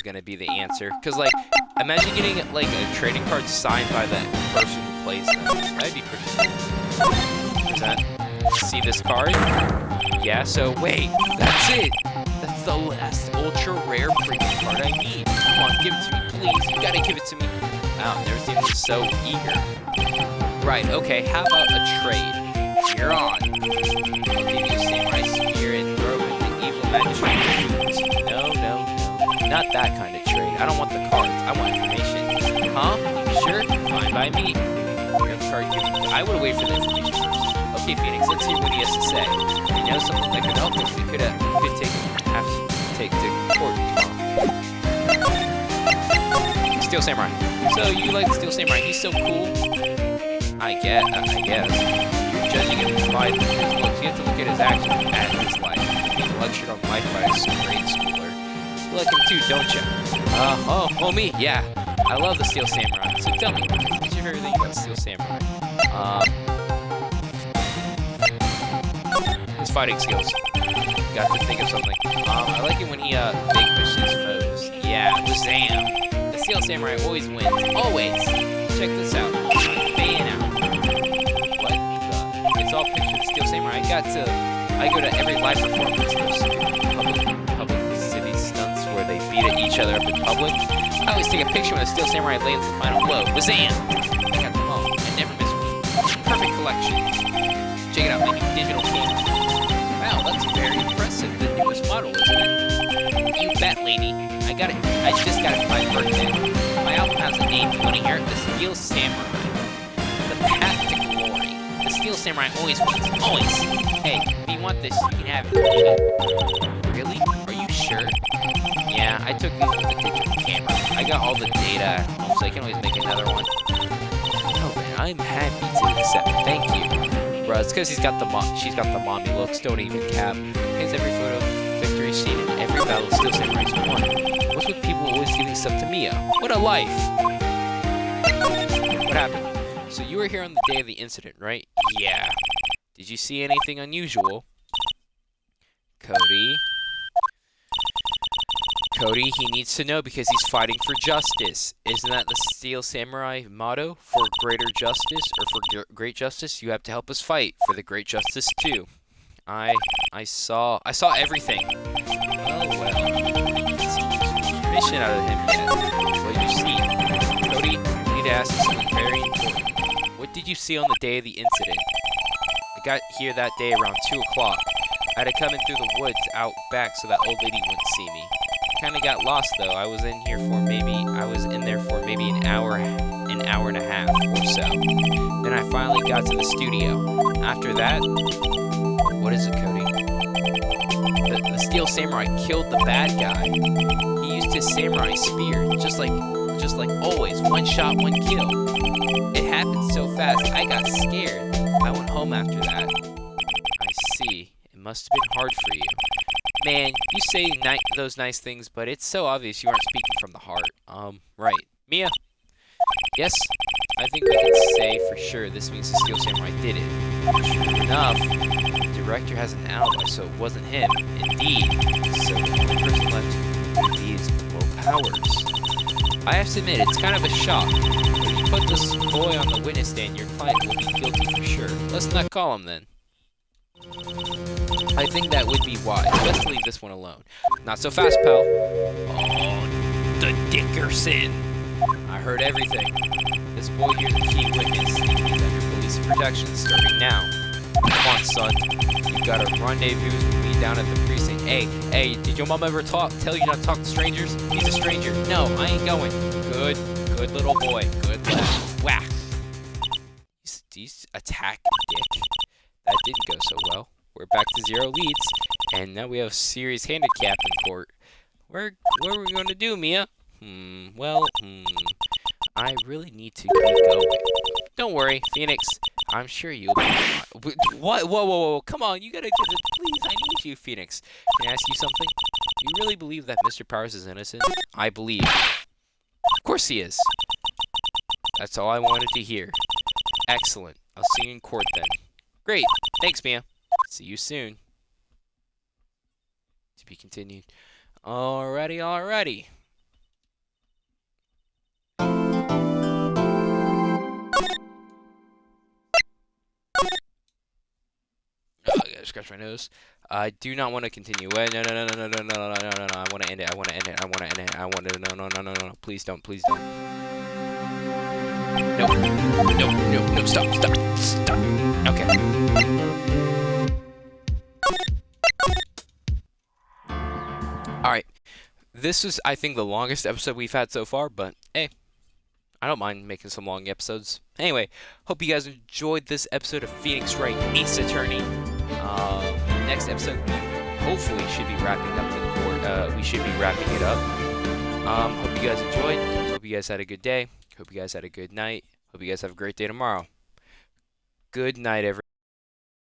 gonna be the answer. Cause like, imagine getting like a trading card signed by the person who plays them. That'd be pretty cool. Is that? See this card? Yeah. So wait, that's it. That's the last ultra rare premium card I need. Come on, give it to me, please. You gotta give it to me. Wow, never seen him so eager. Right. Okay. How about a trade? You're on. I'll give you a samurai spear and throw in the evil magistrate boots. No. Not that kind of trade. I don't want the cards. I want information. Huh? You sure? Fine by me. Here's the card. I would wait for the information first. Okay, Phoenix, let's hear what he has to say. You know something that could help us? We could take to court tomorrow. Steel Samurai. So you like Steel Samurai? He's so cool. I guess. You're judging him by his looks. You have to look at his actions and his life. Being lectured on life by a grade schooler. You like him too, don't you? Oh, me? Yeah. I love the Steel Samurai. So tell me, what's your favorite thing about Steel Samurai? His fighting skills. Got to think of something. I like it when he vanquishes foes. Yeah, Zam. The Steel Samurai always wins. Always. Check this out. Fan out. What the? It's all pictures of Steel Samurai. I go to every live performance. Public city stunts where they beat at each other up in public. I always take a picture when a Steel Samurai lands the final blow. Bazam! I got them all. I never miss one. Perfect collection. Check it out, my new digital camera. Wow, that's very impressive. The newest model, isn't it? You bet, lady. I just got it for my birthday. My album has a name. You want to hear it? The Steel Samurai. The Path to Glory. The Steel Samurai always wins. Always. Hey, if you want this, you can have it. Really? Are you sure? Yeah, I took these with the digital camera. I got all the data at home, so I can always make another one. Oh man, I'm happy to accept. Thank you. Bro, it's because she's got the mommy looks. Don't even cap. Here's every photo of victory seen in every battle Steel Samurai's won. What's with people always giving stuff to Mia? What a life! What happened? So you were here on the day of the incident, right? Yeah. Did you see anything unusual? Cody, he needs to know because he's fighting for justice. Isn't that the Steel Samurai motto? For greater justice, or for great justice, you have to help us fight for the great justice too. I saw everything. Well. Mission out of him yet. What did you see? Cody, I need to ask you something very important. What did you see on the day of the incident? I got here that day around 2 o'clock. I had to come in through the woods out back so that old lady wouldn't see me. Kinda got lost though. I was in there for maybe an hour and a half or so. Then I finally got to the studio. After that, what is it, Cody? The Steel Samurai killed the bad guy. He used his samurai spear, just like always, one shot, one kill. It happened so fast, I got scared. I went home after that. I see. It must have been hard for you. Man, you say those nice things, but it's so obvious you aren't speaking from the heart. Right. Mia? Yes? I think we can say for sure this means the Steel Samurai did it. Sure enough, the director has an alibi, so it wasn't him. Indeed. So the only person left with these low powers. I have to admit, it's kind of a shock. When you put this boy on the witness stand, your client will be guilty for sure. Let's not call him then. I think that would be wise. Let's leave this one alone. Not so fast, pal. Oh, the Dickerson. I heard everything. This boy here's a key witness. He's under police protection starting now. Come on, son. You got a rendezvous with me down at the precinct. Hey, did your mom ever tell you not to talk to strangers? He's a stranger. No, I ain't going. Good little boy. Good lad. Whack. He's attack Dick. That didn't go so well. We're back to 0 leads, and now we have a serious handicap in court. What are we going to do, Mia? I really need to get going. Don't worry, Phoenix. I'm sure you'll be fine. What? Whoa. Come on, you gotta get it. Please, I need you, Phoenix. Can I ask you something? You really believe that Mr. Powers is innocent? I believe. Of course he is. That's all I wanted to hear. Excellent. I'll see you in court then. Great. Thanks, Mia. See you soon. To be continued. Alrighty. Oh, I gotta scratch my nose. I do not want to continue. Wait, no. I want to end it. No. Please don't. No. Stop. Okay. Alright. This is, I think, the longest episode we've had so far, but hey, I don't mind making some long episodes. Anyway, hope you guys enjoyed this episode of Phoenix Wright, Ace Attorney. Next episode, hopefully, should be wrapping up the court. We should be wrapping it up. Hope you guys enjoyed. Hope you guys had a good day. Hope you guys had a good night. Hope you guys have a great day tomorrow. Good night, everyone.